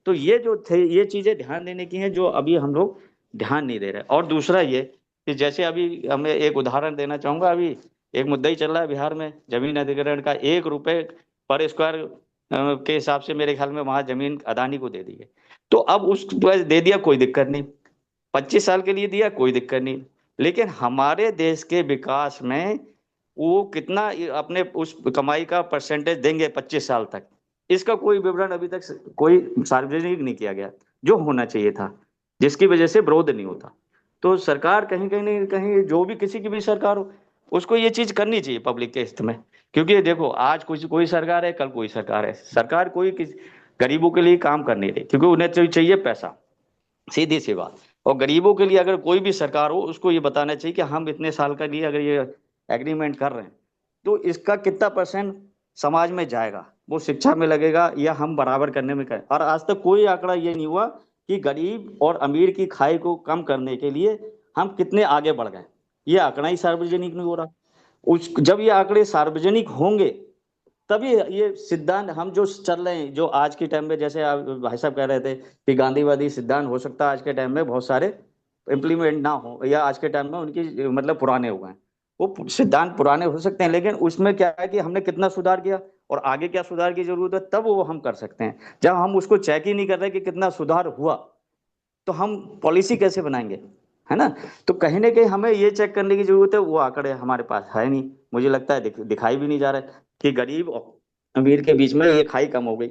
Speaker 9: तो ये जो थे, ये चीजें ध्यान देने की हैं जो अभी हम लोग ध्यान नहीं दे रहे। और दूसरा ये कि जैसे अभी हमें एक उदाहरण देना चाहूंगा, अभी एक मुद्दा ही चल रहा है बिहार में जमीन अधिग्रहण का। 1 रुपए पर स्क्वायर के हिसाब से मेरे ख्याल में वहां जमीन अदानी को दे दी है। तो अब उस दे दिया, कोई दिक्कत नहीं, 25 साल के लिए दिया, कोई दिक्कत नहीं। लेकिन हमारे देश के विकास में वो कितना अपने उस कमाई का परसेंटेज देंगे 25 साल तक, इसका कोई विवरण अभी तक कोई सार्वजनिक नहीं किया गया, जो होना चाहिए था, जिसकी वजह से विरोध नहीं होता। तो सरकार कहीं कहीं नहीं कहीं, जो भी किसी की भी सरकार हो, उसको ये चीज करनी चाहिए पब्लिक के हित में। क्योंकि देखो आज कोई सरकार है, कल कोई सरकार है, सरकार कोई गरीबों के लिए काम कर नहीं रही, क्योंकि उन्हें चाहिए पैसा, सीधी सी बात। और गरीबों के लिए अगर कोई भी सरकार हो, उसको ये बताना चाहिए कि हम इतने साल का लिए अगर ये एग्रीमेंट कर रहे हैं, तो इसका कितना परसेंट समाज में जाएगा, वो शिक्षा में लगेगा या हम बराबर करने में करें। और आज तक कोई आंकड़ा ये नहीं हुआ कि गरीब और अमीर की खाई को कम करने के लिए हम कितने आगे बढ़ गए, ये आंकड़ा ही सार्वजनिक नहीं हो रहा। जब ये आंकड़े सार्वजनिक होंगे, तभी ये सिद्धांत हम जो चल रहे हैं, जो आज के टाइम में, जैसे आप भाई साहब कह रहे थे कि गांधीवादी सिद्धांत हो सकता है आज के टाइम में बहुत सारे इम्प्लीमेंट ना हो, या आज के टाइम में उनकी मतलब पुराने हो गए, वो सिद्धांत पुराने हो सकते हैं, लेकिन उसमें क्या है कि हमने कितना सुधार किया और आगे क्या सुधार की जरूरत है, तब वो हम कर सकते हैं। जब हम उसको चेक ही नहीं कर रहे कि कितना सुधार हुआ, तो हम पॉलिसी कैसे बनाएंगे, है ना। तो कहीं ना कहीं हमें ये चेक करने की जरूरत है, वो आंकड़े हमारे पास है नहीं, मुझे लगता है दिखाई भी नहीं जा रहा है कि गरीब और अमीर के बीच में ये खाई कम हो गई।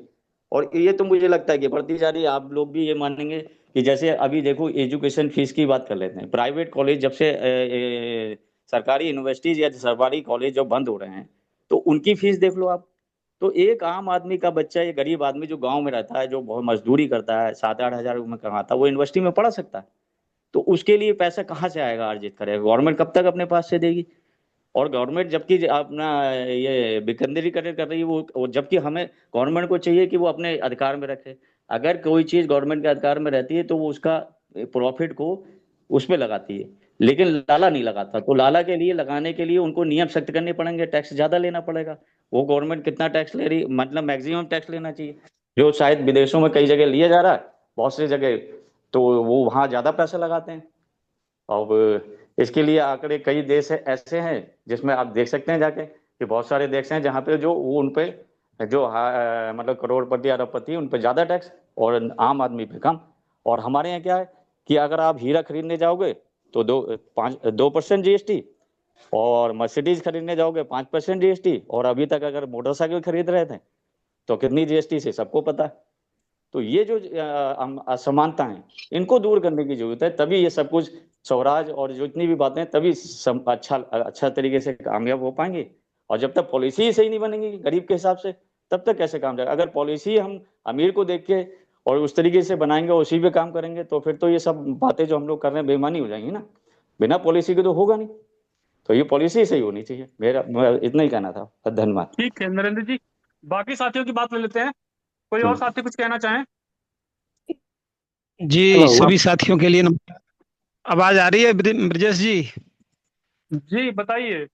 Speaker 9: और ये तो मुझे लगता है कि बढ़ती जा रही है। आप लोग भी ये मानेंगे कि जैसे अभी देखो, एजुकेशन फीस की बात कर लेते हैं, प्राइवेट कॉलेज जब से सरकारी यूनिवर्सिटीज या सरकारी कॉलेज जब बंद हो रहे हैं, तो उनकी फीस देख लो आप। तो एक आम आदमी का बच्चा, ये गरीब आदमी जो गांव में रहता है, जो बहुत मजदूरी करता है, 7-8 हजार में कमाता है, वो यूनिवर्सिटी में पढ़ा सकता है। तो उसके लिए पैसा कहाँ से आएगा, अर्जित करेगा गवर्नमेंट, कब तक अपने पास से देगी। और गवर्नमेंट जबकि अपना ये विकेंद्रीकरण कर रही है, वो जबकि हमें गवर्नमेंट को चाहिए कि वो अपने अधिकार में रखे। अगर कोई चीज गवर्नमेंट के अधिकार में रहती है तो वो उसका प्रॉफिट को उस पर लगाती है, लेकिन लाला नहीं लगाता। तो लाला के लिए लगाने के लिए उनको नियम सख्त करने पड़ेंगे, टैक्स ज्यादा लेना पड़ेगा। वो गवर्नमेंट कितना टैक्स ले रही, मतलब मैक्सिमम टैक्स लेना चाहिए, जो शायद विदेशों में कई जगह लिया जा रहा है, बहुत सी जगह, तो वो वहां ज्यादा पैसा लगाते हैं। अब इसके लिए आंकड़े कई देश है ऐसे हैं जिसमें आप देख सकते हैं जाके, कि बहुत सारे देश हैं जहाँ पे जो वो उन पे जो मतलब करोड़पति अरबपति उन पे ज्यादा टैक्स और आम आदमी पे कम। और हमारे यहाँ क्या है कि अगर आप हीरा खरीदने जाओगे तो 2% जीएसटी, और मर्सिडीज खरीदने जाओगे 5% जीएसटी, और अभी तक अगर मोटरसाइकिल खरीद रहे थे तो कितनी जीएसटी से सबको पता है। तो ये जो असमानता है, इनको दूर करने की जरूरत है, तभी ये सब कुछ स्वराज और जो इतनी भी बातें, तभी अच्छा तरीके से कामयाब हो पाएंगे। और जब तक पॉलिसी ही सही नहीं बनेगी गरीब के हिसाब से, तब तक कैसे काम जाएगा। अगर पॉलिसी हम अमीर को देख के और उस तरीके से बनाएंगे, उसी पे काम करेंगे, तो फिर तो ये सब बातें जो हम लोग कर रहे हैं बेईमानी हो जाएंगी ना। बिना पॉलिसी के तो होगा नहीं, तो ये पॉलिसी सही होनी चाहिए। मेरा इतना ही कहना था, धन्यवाद।
Speaker 2: ठीक है नरेंद्र जी, बाकी साथियों की बात ले लेते हैं। कोई और साथी कुछ कहना चाहें?
Speaker 10: जी
Speaker 1: हेलो।
Speaker 10: सभी साथियों के लिए आवाज आ रही है ब्रजेश जी?
Speaker 2: जी बताइए।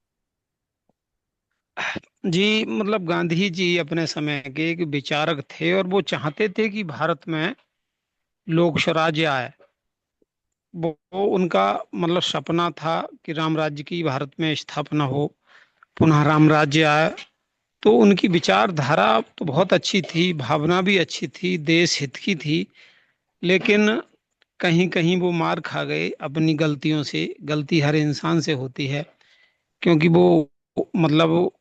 Speaker 10: जी मतलब गांधी जी अपने समय के एक विचारक थे, और वो चाहते थे कि भारत में लोक स्वराज्य आए। वो उनका मतलब सपना था कि राम राज्य की भारत में स्थापना हो, पुनः राम राज्य आए। तो उनकी विचारधारा तो बहुत अच्छी थी, भावना भी अच्छी थी, देश हित की थी, लेकिन कहीं कहीं वो मार खा गए अपनी गलतियों से। गलती हर इंसान से होती है, क्योंकि वो मतलब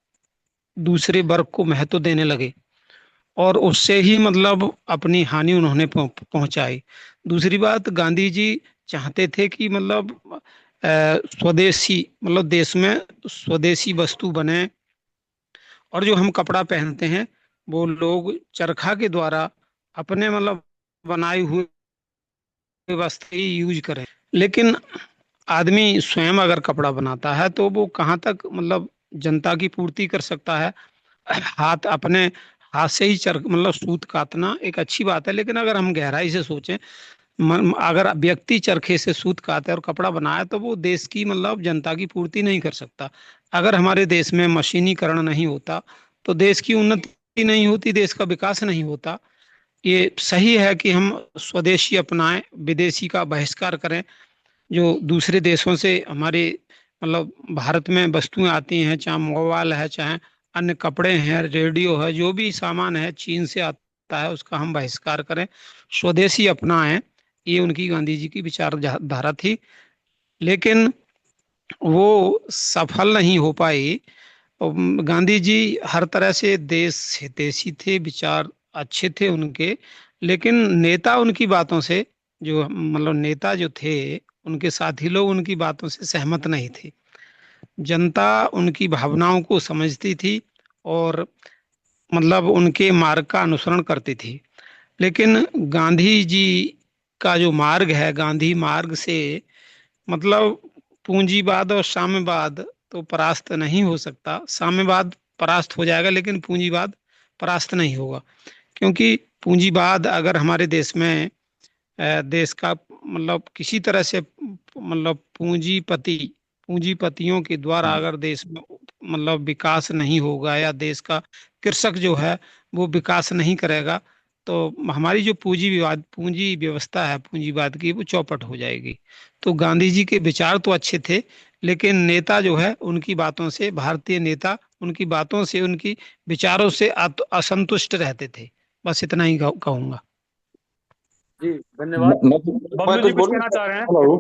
Speaker 10: दूसरे वर्ग को महत्व देने लगे, और उससे ही मतलब अपनी हानि उन्होंने पहुंचाई। दूसरी बात, गांधी जी चाहते थे कि मतलब स्वदेशी, मतलब देश में स्वदेशी वस्तु बने, और जो हम कपड़ा पहनते हैं वो लोग चरखा के द्वारा अपने मतलब बनाए हुए वस्त्र ही यूज करें। लेकिन आदमी स्वयं अगर कपड़ा बनाता है तो वो कहाँ तक मतलब जनता की पूर्ति कर सकता है। हाथ अपने हाथ से ही चर मतलब सूत काटना एक अच्छी बात है, लेकिन अगर हम गहराई से सोचें, अगर व्यक्ति चरखे से सूत काटे और कपड़ा बनाए तो वो देश की मतलब जनता की पूर्ति नहीं कर सकता। अगर हमारे देश में मशीनीकरण नहीं होता तो देश की उन्नति नहीं होती, देश का विकास नहीं होता। ये सही है कि हम स्वदेशी अपनाएं, विदेशी का बहिष्कार करें। जो दूसरे देशों से हमारे मतलब भारत में वस्तुएं आती हैं, चाहे मोबाइल है, चाहे अन्य कपड़े हैं, रेडियो है, जो भी सामान है चीन से आता है उसका हम बहिष्कार करें, स्वदेशी अपनाएं। ये उनकी गांधी जी की विचारधारा थी, लेकिन वो सफल नहीं हो पाई। और गांधी जी हर तरह से देश हितैषी थे, विचार अच्छे थे उनके, लेकिन नेता उनकी बातों से, जो मतलब नेता जो थे उनके साथी लोग उनकी बातों से सहमत नहीं थे। जनता उनकी भावनाओं को समझती थी और मतलब उनके मार्ग का अनुसरण करती थी। लेकिन गांधी जी का जो मार्ग है, गांधी मार्ग से मतलब पूंजीवाद और साम्यवाद तो परास्त नहीं हो सकता। साम्यवाद परास्त हो जाएगा लेकिन पूंजीवाद परास्त नहीं होगा, क्योंकि पूंजीवाद अगर हमारे देश में देश का मतलब किसी तरह से मतलब पूंजीपतियों के द्वारा अगर देश में मतलब विकास नहीं होगा, या देश का कृषक जो है वो विकास नहीं करेगा, तो हमारी जो पूंजी व्यवस्था है पूंजीवाद की, वो चौपट हो जाएगी। तो गांधी जी के विचार तो अच्छे थे, लेकिन नेता जो है उनकी बातों से, भारतीय नेता उनकी बातों से, उनकी विचारों से असंतुष्ट रहते थे। बस इतना ही कहूंगा।
Speaker 2: जी धन्यवाद।
Speaker 11: मैं
Speaker 2: बबलू जी
Speaker 11: कुछ
Speaker 2: कुछ
Speaker 11: बोलूं?
Speaker 2: कहना चाह रहे हैं?
Speaker 11: हेलो।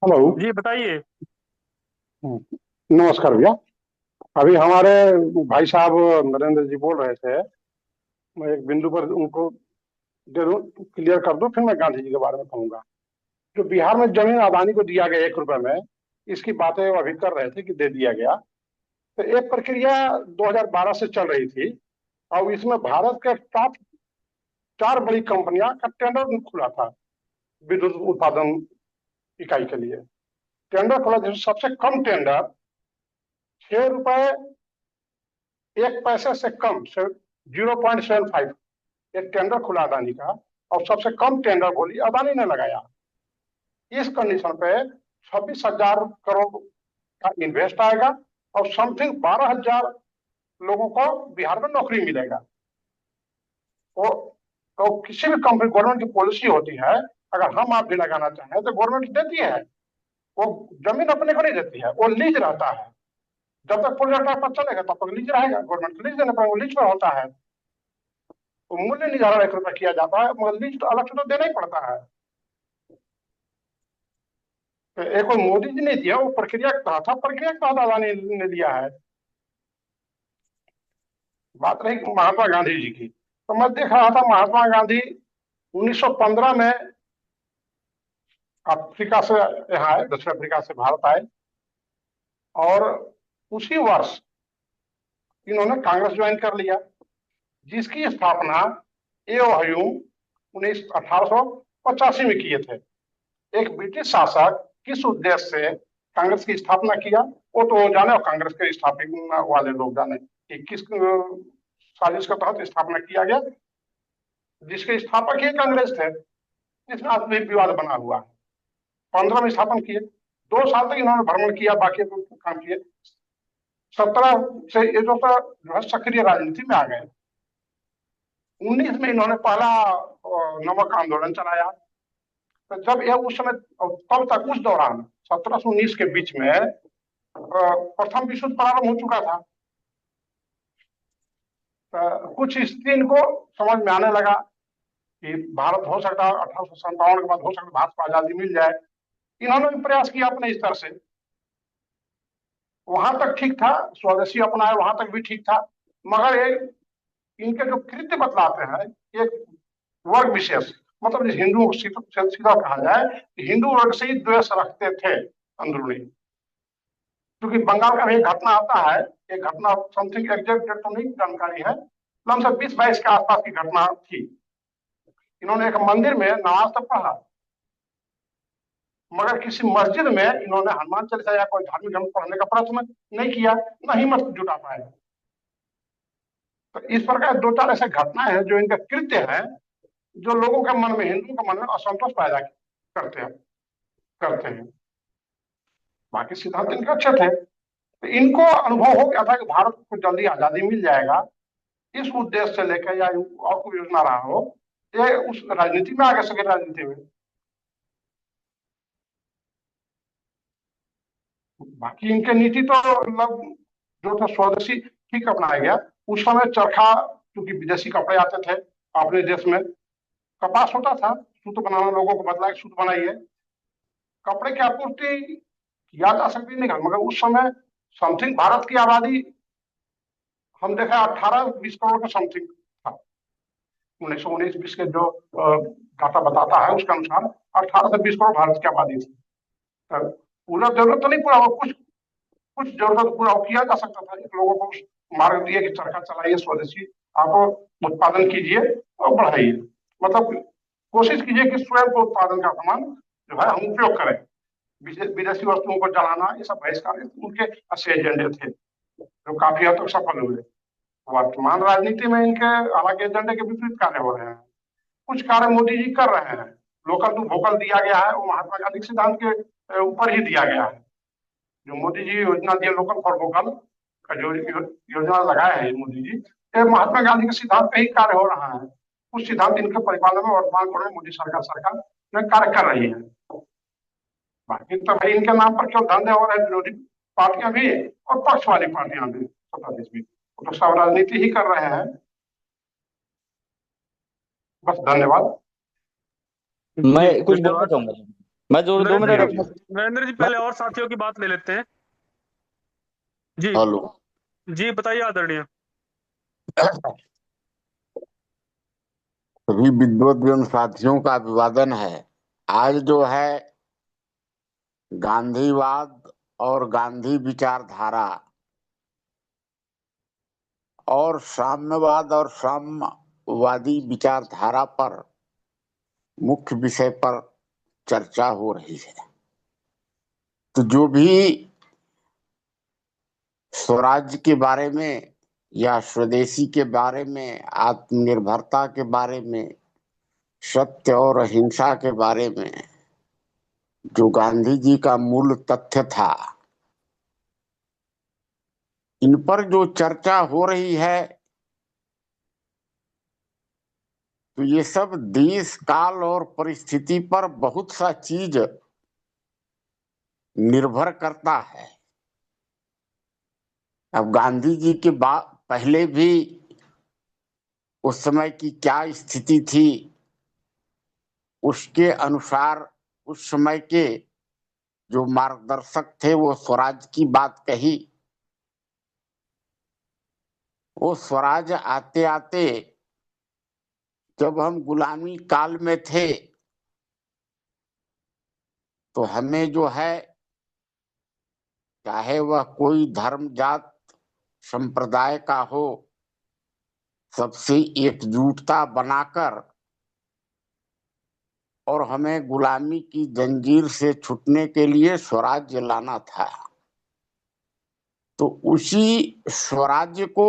Speaker 11: हेलो।
Speaker 2: जी बताइए।
Speaker 11: नमस्कार भैया। अभी हमारे भाई साहब नरेंद्र जी बोल रहे थे, मैं एक बिंदु पर उनको दे दूं, क्लियर कर दूं, फिर मैं गांधी जी के बारे में कहूंगा। जो बिहार में जमीन अदानी को दिया गया 1 रुपए में, इसकी बातें वो अभी कर रहे थे कि दे दिया गया। तो एक प्रक्रिया 2012 से चल रही थी और इसमें भारत के टॉप 4 बड़ी कंपनियां का टेंडर खुला था विद्युत उत्पादन इकाई के लिए। टेंडर खुला जिसमें सबसे कम टेंडर 6 रुपए 1 पैसे से कम, 0.75, एक टेंडर खुला अदानी का, और सबसे कम टेंडर बोली अदानी ने लगाया। इस कंडीशन पे 26,000 करोड़ का इन्वेस्ट आएगा और समथिंग 12,000 लोगों को बिहार में नौकरी मिलेगा। तो किसी भी कंपनी, गवर्नमेंट की पॉलिसी होती है, अगर हम आप भी लगाना चाहें तो गवर्नमेंट देती है। वो जमीन अपने को नहीं देती है, वो लीज रहता है। जब तक प्रोजेक्ट पर चलेगा तब तक लीज रहेगा, गवर्नमेंट को लीज देना पड़ेगा, लीज पर होता है। तो मूल्य निर्धारण 1 रुपए किया जाता है, मगर लीज तो अलग से तो देना ही पड़ता है। तो एक कोई मोदी जी ने दिया, वो प्रक्रिया कहा था, प्रक्रिया के तहत अदानी ने दिया है। बात रही महात्मा गांधी जी की, तो मैं देख रहा था महात्मा गांधी 1915 में अफ्रीका से यहाँ आए, दक्षिण अफ्रीका से भारत आए, और उसी वर्ष इन्होंने कांग्रेस ज्वाइन कर लिया, जिसकी स्थापना एओ उन्नीस 1885 में किए थे। एक ब्रिटिश शासक किस उद्देश्य से कांग्रेस की स्थापना किया, वो तो जाने, और कांग्रेस के स्थापित वाले लोग जाने कि किस साजिश के तहत स्थापना किया गया। जिसके स्थापक ही कांग्रेस थे, जिसमें आज भी विवाद बना हुआ है। 15 में स्थापन किए, 2 साल तक इन्होंने भ्रमण किया, बाकी काम किए। 17 से ये जो है सक्रिय राजनीति में आ गए। 19 में इन्होंने पहला नमक आंदोलन चलाया। तो जब यह उस समय, तब तक उस दौरान 17 से 19 के बीच में प्रथम विश्व युद्ध प्रारंभ हो चुका था। कुछ स्थिति इनको समझ में आने लगा कि भारत हो सकता है 1857 के बाद हो सकता है भारत को आजादी मिल जाए। इन्होंने भी प्रयास किया अपने स्तर से, वहां तक ठीक था, स्वदेशी अपनाए, वहां तक भी ठीक था। मगर ये इनके जो कृत्य बतलाते हैं, एक वर्ग विशेष, मतलब हिंदुओं को सीधा सीधा कहा जाए कि हिंदू वर्ग से ही द्वेष रखते थे अंदरूनी। क्योंकि बंगाल का भी एक घटना आता है, एक घटना समथिंग एग्जैक्ट डेट तो नहीं जानकारी है, लगभग 20-22 के आसपास की घटना थी। इन्होंने एक मंदिर में नमाज तो पढ़ा, मगर किसी मस्जिद में इन्होंने हनुमान चालीसा या कोई धार्मिक ग्रंथ पढ़ने का प्रयत्न नहीं किया, न हिम्मत जुटा पाए। तो इस प्रकार दो चार ऐसे घटनाएं हैं जो इनके कृत्य हैं, जो लोगों के मन में, हिंदुओं के मन में असंतोष पैदा करते हैं। बाकी सिद्धांत इनके अच्छे थे। तो इनको अनुभव हो गया था कि भारत को जल्दी आजादी मिल जाएगा, इस उद्देश्य से लेकर या और कोई योजना रहा हो, ये उस राजनीति में आगे सके, राजनीति में। बाकी इनके नीति तो मतलब जो था स्वदेशी ठीक अपनाया गया। उस समय चरखा, क्योंकि विदेशी कपड़े आते थे अपने देश में, कपास होता था, सूत बनाना, लोगों को बदला सूत बनाइए, कपड़े की आपूर्ति किया जा सकती नहीं, मगर उस समय समथिंग भारत की आबादी हम देखा 18-20 करोड़ के समथिंग था। 1919-20 के जो डाटा बताता है उसके अनुसार 18 से 20 करोड़ भारत की आबादी थी। तो पूरा जरूरत तो नहीं पूरा, कुछ जरूरत पूरा किया जा सकता था। लोगों को मार्ग दिए कि चरखा चलाइए, स्वदेशी आप उत्पादन कीजिए और बढ़ाइए, मतलब कोशिश कीजिए कि स्वयं को उत्पादन का सामान जो है हम उपयोग करें। विदेशी वस्तुओं को जलाना, ये सब बहिष्कार उनके अच्छे एजेंडे थे, जो काफी हद तक सफल हुए। वर्तमान राजनीति में इनके हालांकि एजेंडे के विपरीत कार्य हो रहे हैं। कुछ कार्य मोदी जी कर रहे हैं। लोकल टू वोकल दिया गया है, वो महात्मा गांधी के सिद्धांत के ऊपर ही दिया गया है। जो मोदी जी योजना दिए लोकल फॉर वोकल का, जो योजना लगाए हैं मोदी जी, ये महात्मा गांधी के सिद्धांत पे ही कार्य हो रहा है। कुछ सिद्धांत इनके परिपालन में वर्तमान दौर में मोदी सरकार में कार्य कर रही है। बाकी तो भाई इनके नाम पर क्यों धंधे हो रहे हैं, विरोधी पार्टियां भी और पक्ष वाली पार्टियां भी, सत्ताधीश भी, तो सब राजनीति ही कर रहे हैं। बस, धन्यवाद।
Speaker 9: मैं कुछ बोलना चाहूंगा, मैं जो 2 मिनट रखूंगा।
Speaker 2: नरेंद्र जी, पहले और साथियों की बात ले लेते हैं। जी
Speaker 12: हेलो
Speaker 2: जी, बताइए आदरणीय।
Speaker 12: सभी विद्वत साथियों का अभिवादन है। आज जो है गांधीवाद और गांधी विचारधारा और साम्यवाद और साम्यवादी विचारधारा पर मुख्य विषय पर चर्चा हो रही है। तो जो भी स्वराज्य के बारे में या स्वदेशी के बारे में, आत्मनिर्भरता के बारे में, सत्य और अहिंसा के बारे में जो गांधी जी का मूल तथ्य था, इन पर जो चर्चा हो रही है, तो ये सब देश काल और परिस्थिति पर बहुत सा चीज निर्भर करता है। अब गांधी जी के बाद पहले भी उस समय की क्या स्थिति थी, उसके अनुसार उस समय के जो मार्गदर्शक थे वो स्वराज की बात कही। वो स्वराज आते आते जब हम गुलामी काल में थे तो हमें जो है, चाहे वह कोई धर्म जात संप्रदाय का हो, सबसे एकजुटता बनाकर और हमें गुलामी की जंजीर से छूटने के लिए स्वराज्य लाना था। तो उसी स्वराज्य को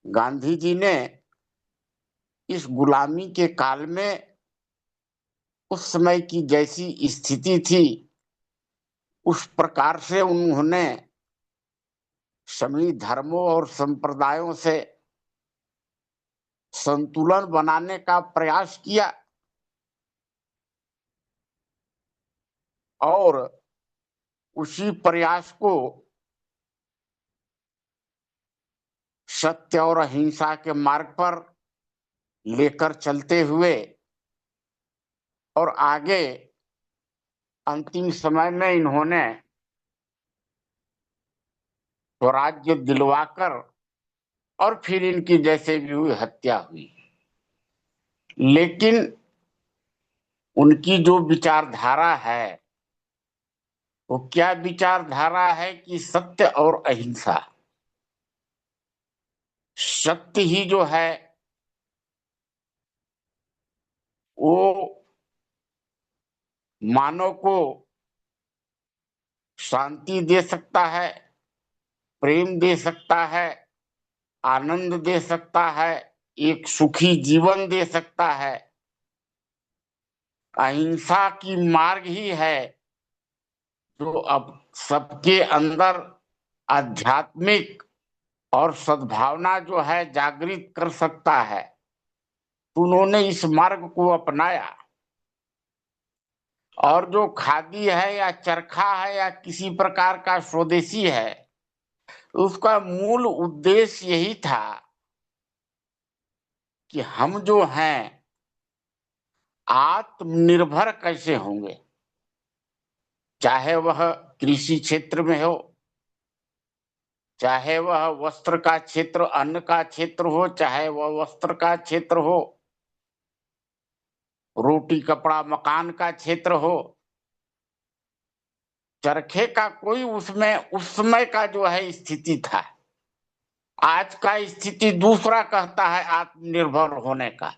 Speaker 12: गांधी जी ने इस गुलामी के काल में उस समय की जैसी स्थिति थी उस प्रकार से उन्होंने सभी धर्मों और संप्रदायों से संतुलन बनाने का प्रयास किया और उसी प्रयास को सत्य और अहिंसा के मार्ग पर लेकर चलते हुए और आगे अंतिम समय में इन्होंने स्वराज्य दिलवाकर और फिर इनकी जैसे भी हुई हत्या हुई। लेकिन उनकी जो विचारधारा है वो क्या विचारधारा है कि सत्य और अहिंसा। सत्य ही जो है वो मानव को शांति दे सकता है, प्रेम दे सकता है, आनंद दे सकता है, एक सुखी जीवन दे सकता है। अहिंसा की मार्ग ही है जो अब सबके अंदर आध्यात्मिक और सद्भावना जो है जागृत कर सकता है। तो उन्होंने इस मार्ग को अपनाया। और जो खादी है या चरखा है या किसी प्रकार का स्वदेशी है, उसका मूल उद्देश्य यही था कि हम जो हैं आत्मनिर्भर कैसे होंगे, चाहे वह कृषि क्षेत्र में हो, चाहे वह वस्त्र का क्षेत्र, अन्न का क्षेत्र हो, चाहे वह वस्त्र का क्षेत्र हो, रोटी कपड़ा मकान का क्षेत्र हो। चरखे का कोई उसमें उस समय का जो है स्थिति था। आज का स्थिति दूसरा कहता है आत्मनिर्भर होने का,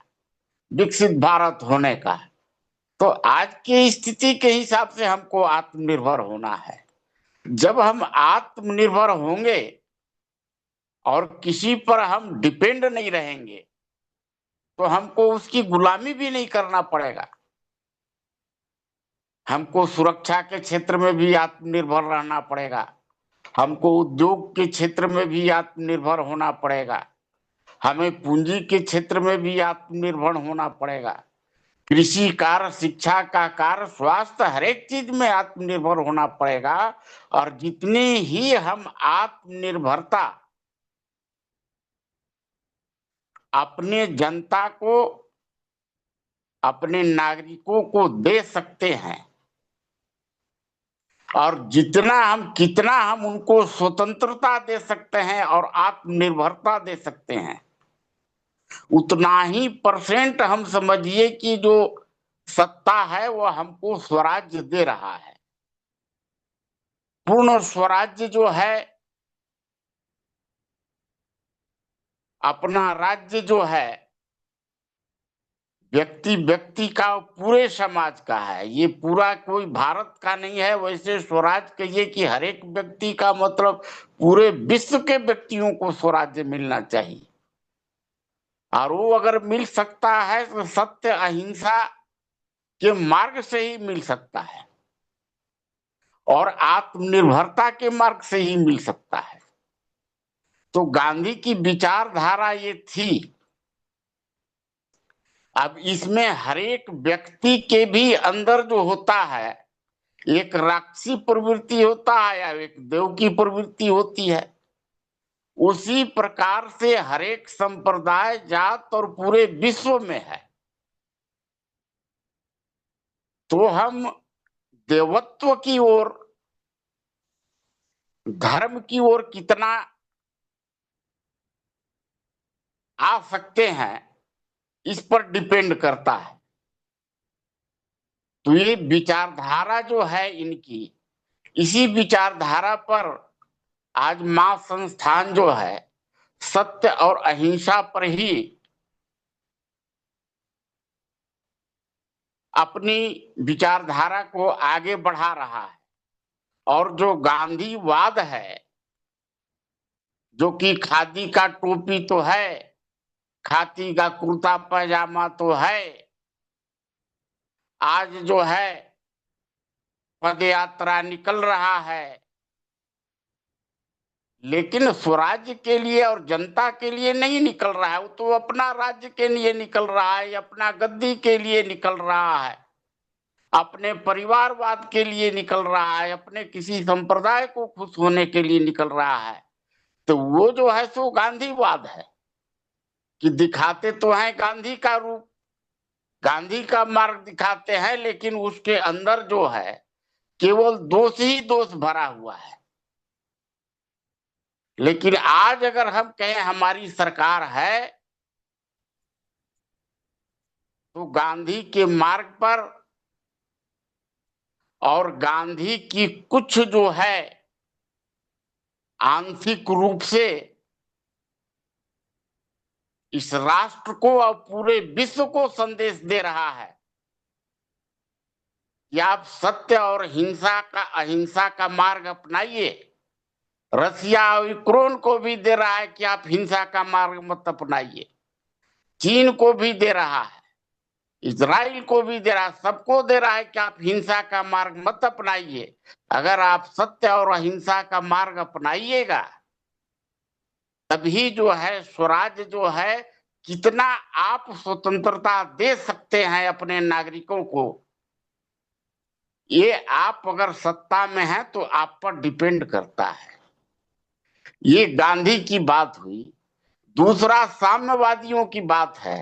Speaker 12: विकसित भारत होने का। तो आज की स्थिति के हिसाब से हमको आत्मनिर्भर होना है। जब हम आत्मनिर्भर होंगे और किसी पर हम डिपेंड नहीं रहेंगे तो हमको उसकी गुलामी भी नहीं करना पड़ेगा। हमको सुरक्षा के क्षेत्र में भी आत्मनिर्भर रहना पड़ेगा, हमको उद्योग के क्षेत्र में भी आत्मनिर्भर होना पड़ेगा, हमें पूंजी के क्षेत्र में भी आत्मनिर्भर होना पड़ेगा, कृषि कार्य, शिक्षा का कार्य, स्वास्थ्य, हर एक चीज में आत्मनिर्भर होना पड़ेगा। और जितनी ही हम आत्मनिर्भरता अपने जनता को, अपने नागरिकों को दे सकते हैं और कितना हम उनको स्वतंत्रता दे सकते हैं और आत्मनिर्भरता दे सकते हैं, उतना ही परसेंट हम समझिए कि जो सत्ता है वो हमको स्वराज्य दे रहा है। पूर्ण स्वराज्य जो है, अपना राज्य जो है व्यक्ति व्यक्ति का, पूरे समाज का है। ये पूरा कोई भारत का नहीं है। वैसे स्वराज कहिए कि हर एक व्यक्ति का, मतलब पूरे विश्व के व्यक्तियों को स्वराज्य मिलना चाहिए। और वो अगर मिल सकता है तो सत्य अहिंसा के मार्ग से ही मिल सकता है और आत्मनिर्भरता के मार्ग से ही मिल सकता है। तो गांधी की विचारधारा ये थी। अब इसमें हर एक व्यक्ति के भी अंदर जो होता है, एक राक्षसी प्रवृत्ति होता है या एक देव की प्रवृत्ति होती है। उसी प्रकार से हर एक संप्रदाय, जात और पूरे विश्व में है। तो हम देवत्व की ओर, धर्म की ओर कितना आ सकते हैं, इस पर डिपेंड करता है। तो ये विचारधारा जो है इनकी, इसी विचारधारा पर आज मां संस्थान जो है सत्य और अहिंसा पर ही अपनी विचारधारा को आगे बढ़ा रहा है। और जो गांधीवाद है, जो कि खादी का टोपी तो है, खादी का कुर्ता पैजामा तो है, आज जो है पद यात्रा निकल रहा है, लेकिन स्वराज्य के लिए और जनता के लिए नहीं निकल रहा है। वो तो अपना राज्य के लिए निकल रहा है, अपना गद्दी के लिए निकल रहा है, अपने परिवारवाद के लिए निकल रहा है, अपने किसी संप्रदाय को खुश होने के लिए निकल रहा है। तो वो जो है सो गांधीवाद है कि दिखाते तो हैं गांधी का रूप, गांधी का मार्ग दिखाते हैं, लेकिन उसके अंदर जो है केवल दोष ही दोष भरा हुआ है। लेकिन आज अगर हम कहें हमारी सरकार है, तो गांधी के मार्ग पर और गांधी की कुछ जो है आंशिक रूप से इस राष्ट्र को और पूरे विश्व को संदेश दे रहा है कि आप सत्य और अहिंसा का मार्ग अपनाइए। रसिया और यूक्रेन को भी दे रहा है कि आप हिंसा का मार्ग मत अपनाइए। चीन को भी दे रहा है, इजराइल को भी दे रहा है, सबको दे रहा है कि आप हिंसा का मार्ग मत अपनाइए। अगर आप सत्य और अहिंसा का मार्ग अपनाइएगा तभी जो है स्वराज जो है कितना आप स्वतंत्रता दे सकते हैं अपने नागरिकों को, ये आप अगर सत्ता में हैं तो आप पर डिपेंड करता है। ये गांधी की बात हुई। दूसरा साम्यवादियों की बात है।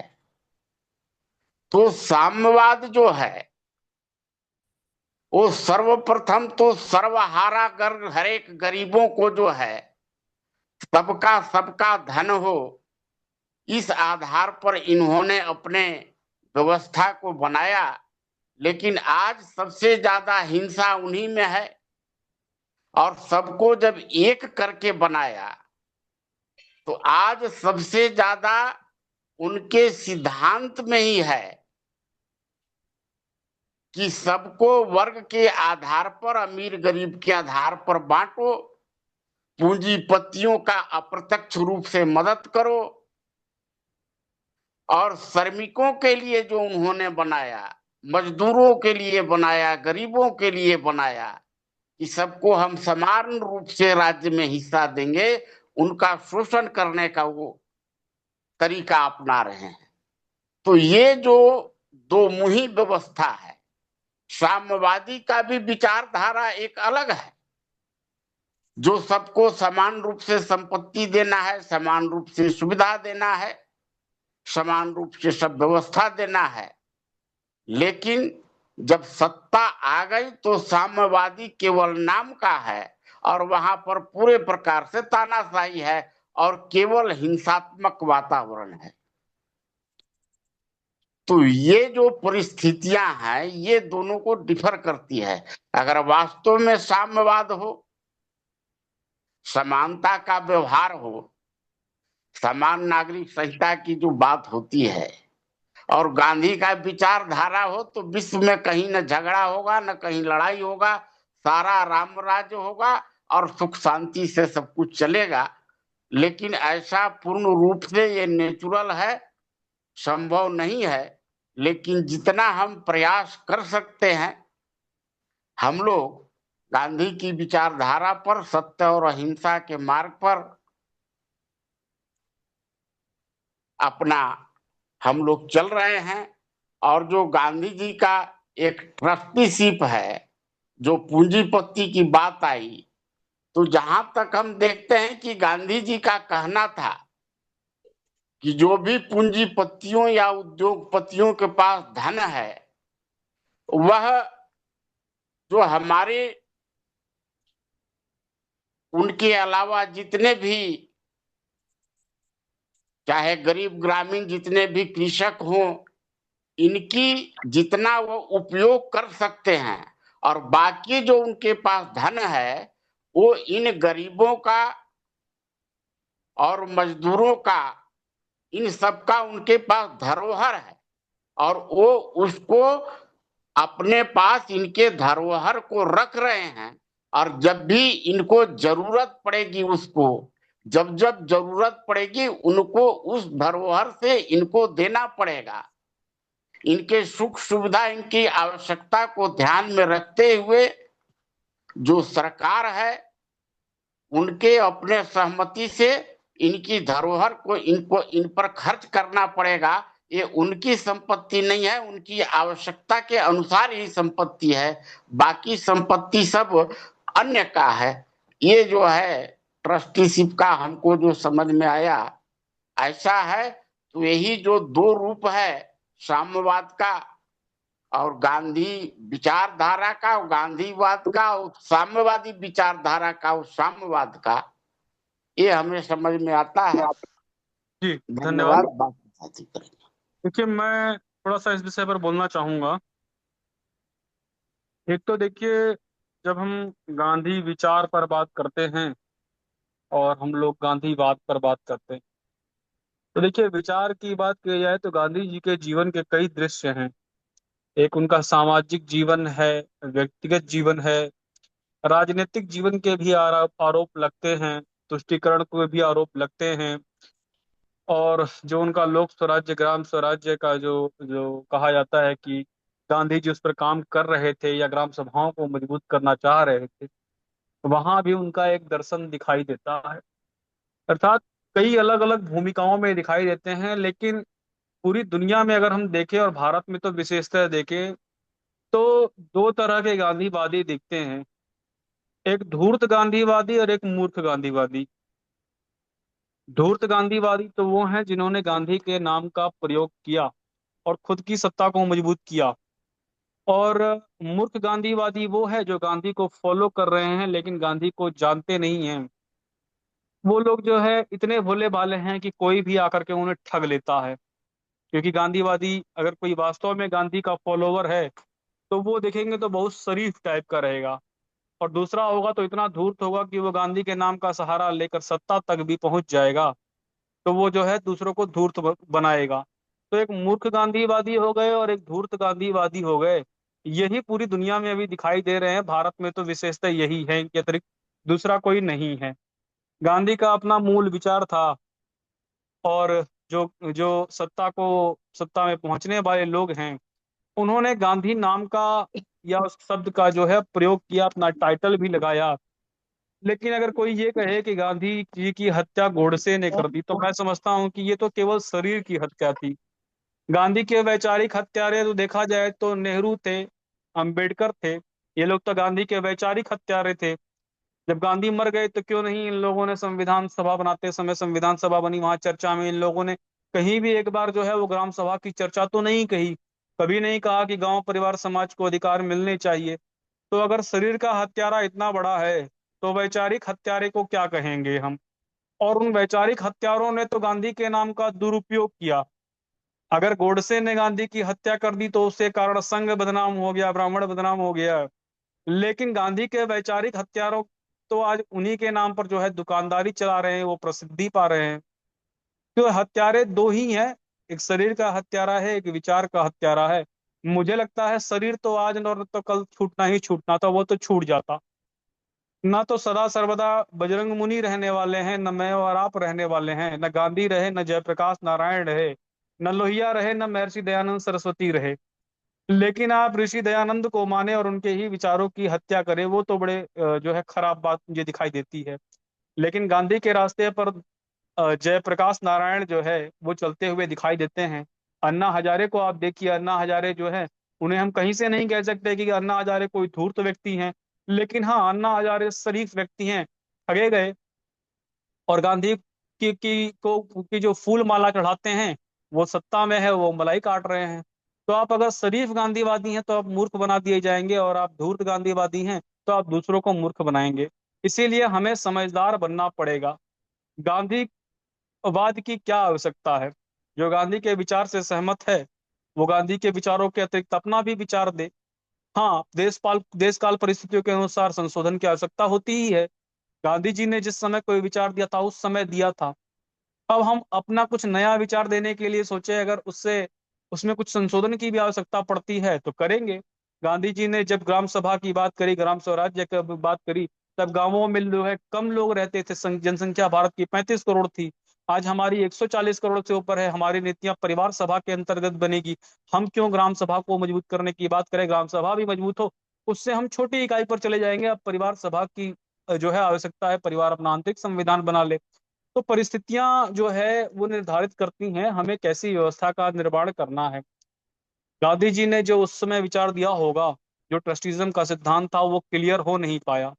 Speaker 12: तो साम्यवाद जो है वो सर्वप्रथम तो सर्वहारा गर्ग हर एक गरीबों को जो है सबका धन हो, इस आधार पर इन्होंने अपने व्यवस्था को बनाया। लेकिन आज सबसे ज्यादा हिंसा उन्हीं में है और सबको जब एक करके बनाया तो आज सबसे ज्यादा उनके सिद्धांत में ही है कि सबको वर्ग के आधार पर, अमीर गरीब के आधार पर बांटो, पूंजीपतियों का अप्रत्यक्ष रूप से मदद करो और श्रमिकों के लिए जो उन्होंने बनाया, मजदूरों के लिए बनाया, गरीबों के लिए बनाया कि सबको हम समान रूप से राज्य में हिस्सा देंगे, उनका शोषण करने का वो तरीका अपना रहे हैं। तो ये जो दो मुही व्यवस्था है, साम्यवादी का भी विचारधारा एक अलग है जो सबको समान रूप से संपत्ति देना है, समान रूप से सुविधा देना है, समान रूप से सब व्यवस्था देना है। लेकिन जब सत्ता आ गई तो साम्यवादी केवल नाम का है और वहां पर पूरे प्रकार से तानाशाही है और केवल हिंसात्मक वातावरण है। तो ये जो परिस्थितियां हैं ये दोनों को डिफर करती है। अगर वास्तव में साम्यवाद हो, समानता का व्यवहार हो, समान नागरिक संहिता की जो बात होती है और गांधी का विचारधारा हो तो विश्व में कहीं न झगड़ा होगा, न कहीं लड़ाई होगा, सारा राम राज्य होगा और सुख शांति से सब कुछ चलेगा। लेकिन ऐसा पूर्ण रूप से ये नेचुरल है, संभव नहीं है। लेकिन जितना हम प्रयास कर सकते हैं, हम लोग गांधी की विचारधारा पर, सत्य और अहिंसा के मार्ग पर अपना हम लोग चल रहे हैं। और जो गांधी जी का एक ट्रस्टीशिप है, जो पूंजीपति की बात आई, तो जहां तक हम देखते हैं कि गांधी जी का कहना था कि जो भी पूंजीपतियों या उद्योगपतियों के पास धन है वह जो हमारे उनके अलावा जितने भी चाहे गरीब ग्रामीण जितने भी कृषक हों, इनकी जितना वो उपयोग कर सकते हैं और बाकी जो उनके पास धन है वो इन गरीबों का और मजदूरों का, इन सबका उनके पास धरोहर है और वो उसको अपने पास इनके धरोहर को रख रहे हैं। और जब भी इनको जरूरत पड़ेगी उसको, जब जब जरूरत पड़ेगी उनको उस धरोहर से इनको देना पड़ेगा। इनके सुख सुविधा, इनकी आवश्यकता को ध्यान में रखते हुए जो सरकार है उनके अपने सहमति से इनकी धरोहर को इन पर खर्च करना पड़ेगा। ये उनकी संपत्ति नहीं है, उनकी आवश्यकता के अनुसार ही संपत्ति है, बाकी संपत्ति सब अन्य का है। ये जो है ट्रस्टीशिप का हमको जो समझ में आया ऐसा है। तो यही जो दो रूप है साम्यवाद का और गांधी विचारधारा का, गांधीवाद का, और साम्यवादी विचारधारा का, और साम्यवाद का, ये हमें समझ में आता है।
Speaker 2: जी
Speaker 12: धन्यवाद।
Speaker 2: धन्यवाद। देखिए मैं थोड़ा सा इस विषय पर बोलना चाहूंगा। एक तो देखिए, जब हम गांधी विचार पर बात करते हैं और हम लोग गांधीवाद पर बात करते हैं, तो देखिए विचार की बात की जाए तो गांधी जी के जीवन के कई दृश्य हैं। एक उनका सामाजिक जीवन है, व्यक्तिगत जीवन है, राजनीतिक जीवन के भी आरोप लगते हैं, तुष्टीकरण के भी आरोप लगते हैं। और जो उनका लोक स्वराज्य ग्राम स्वराज्य का जो जो कहा जाता है कि गांधी जी उस पर काम कर रहे थे या ग्राम सभाओं को मजबूत करना चाह रहे थे, वहां भी उनका एक दर्शन दिखाई देता है। अर्थात कई अलग अलग भूमिकाओं में दिखाई देते हैं, लेकिन पूरी दुनिया में अगर हम देखें और भारत में तो विशेषतः देखें, तो दो तरह के गांधीवादी दिखते हैं। एक धूर्त गांधीवादी और एक मूर्ख गांधीवादी। धूर्त गांधीवादी तो वो हैं जिन्होंने गांधी के नाम का प्रयोग किया और खुद की सत्ता को मजबूत किया। और मूर्ख गांधीवादी वो है जो गांधी को फॉलो कर रहे हैं लेकिन गांधी को जानते नहीं हैं। वो लोग जो है इतने भोले भाले हैं कि कोई भी आकर के उन्हें ठग लेता है। क्योंकि गांधीवादी, अगर कोई वास्तव में गांधी का फॉलोवर है तो वो देखेंगे तो बहुत शरीफ टाइप का रहेगा, और दूसरा होगा तो इतना धूर्त होगा कि वो गांधी के नाम का सहारा लेकर सत्ता तक भी पहुंच जाएगा, तो वो जो है दूसरों को धूर्त बनाएगा। तो एक मूर्ख गांधीवादी हो गए और एक धूर्त गांधीवादी हो गए। यही पूरी दुनिया में अभी दिखाई दे रहे हैं। भारत में तो विशेषता यही है, इनके अतिरिक्त दूसरा कोई नहीं है। गांधी का अपना मूल विचार था, और जो जो सत्ता में पहुंचने वाले लोग हैं, उन्होंने गांधी नाम का या उस शब्द का जो है प्रयोग किया, अपना टाइटल भी लगाया। लेकिन अगर कोई ये कहे कि गांधी जी की हत्या गोडसे ने कर दी, तो मैं समझता हूं कि ये तो केवल शरीर की हत्या थी। गांधी के वैचारिक हत्यारे तो देखा जाए तो नेहरू थे, अंबेडकर थे। ये लोग तो गांधी के वैचारिक हत्यारे थे। जब गांधी मर गए तो क्यों नहीं इन लोगों ने संविधान सभा बनाते समय संविधान सभा बनी, वहां चर्चा में इन लोगों ने कहीं भी एक बार जो है वो ग्राम सभा की चर्चा तो नहीं कही। कभी नहीं कहा कि गांव परिवार समाज को अधिकार मिलने चाहिए। तो अगर शरीर का हत्यारा इतना बड़ा है तो वैचारिक हत्यारे को क्या कहेंगे हम। और उन वैचारिक हत्यारों ने तो गांधी के नाम का दुरुपयोग किया। अगर गोडसे ने गांधी की हत्या कर दी तो उसके कारण संघ बदनाम हो गया, ब्राह्मण बदनाम हो गया। लेकिन गांधी के वैचारिक हत्यारों तो आज उन्हीं के नाम पर जो है दुकानदारी चला रहे हैं, वो प्रसिद्धि पा रहे हैं। तो हत्यारे दो ही हैं, एक शरीर का हत्यारा है, एक विचार का हत्यारा है। मुझे लगता है शरीर तो आज और तो कल छूटना ही छूटना था, वो तो छूट जाता। ना तो सदा सर्वदा बजरंग मुनि रहने वाले हैं, न मैं और आप रहने वाले हैं, न गांधी रहे, न जयप्रकाश नारायण रहे, न लोहिया रहे, न महर्षि दयानंद सरस्वती रहे। लेकिन आप ऋषि दयानंद को माने और उनके ही विचारों की हत्या करें, वो तो बड़े जो है खराब बात मुझे दिखाई देती है। लेकिन गांधी के रास्ते पर जयप्रकाश नारायण जो है वो चलते हुए दिखाई देते हैं। अन्ना हजारे को आप देखिए, अन्ना हजारे जो है, उन्हें हम कहीं से नहीं कह सकते कि अन्ना हजारे कोई धूर्त व्यक्ति हैं। लेकिन हाँ, अन्ना हजारे शरीफ व्यक्ति हैं, ठगे गए। और गांधी की जो फूल माला चढ़ाते हैं, वो सत्ता में है, वो मलाई काट रहे हैं। तो आप अगर शरीफ गांधीवादी हैं तो आप मूर्ख बना दिए जाएंगे, और आप धूर्त गांधीवादी हैं तो आप दूसरों को मूर्ख बनाएंगे। इसीलिए हमें समझदार बनना पड़ेगा। गांधीवाद की क्या आवश्यकता है? जो गांधी के विचार से सहमत है वो गांधी के विचारों के अतिरिक्त अपना भी विचार दे। हाँ, देश काल परिस्थितियों के अनुसार संशोधन की आवश्यकता होती ही है। गांधी जी ने जिस समय कोई विचार दिया था उस समय दिया था। अब हम अपना कुछ नया विचार देने के लिए सोचे, अगर उससे उसमें कुछ संशोधन की भी आवश्यकता पड़ती है तो करेंगे। गांधी जी ने जब ग्राम सभा की बात करी, ग्राम स्वराज्य की बात करी, तब गांवों में जो है कम लोग रहते थे। जनसंख्या भारत की 35 करोड़ थी, आज हमारी 140 करोड़ से ऊपर है। हमारी नीतियां परिवार सभा के अंतर्गत बनेगी। हम क्यों ग्राम सभा को मजबूत करने की बात करें? ग्राम सभा भी मजबूत हो, उससे हम छोटी इकाई पर चले जाएंगे। अब परिवार सभा की जो है आवश्यकता है, परिवार अपना आंतरिक संविधान बना ले। तो परिस्थितियां जो है वो निर्धारित करती हैं हमें कैसी व्यवस्था का निर्माण करना है। गांधी जी ने जो उस समय विचार दिया होगा, जो ट्रस्टिज्म का सिद्धांत था, वो क्लियर हो नहीं पाया।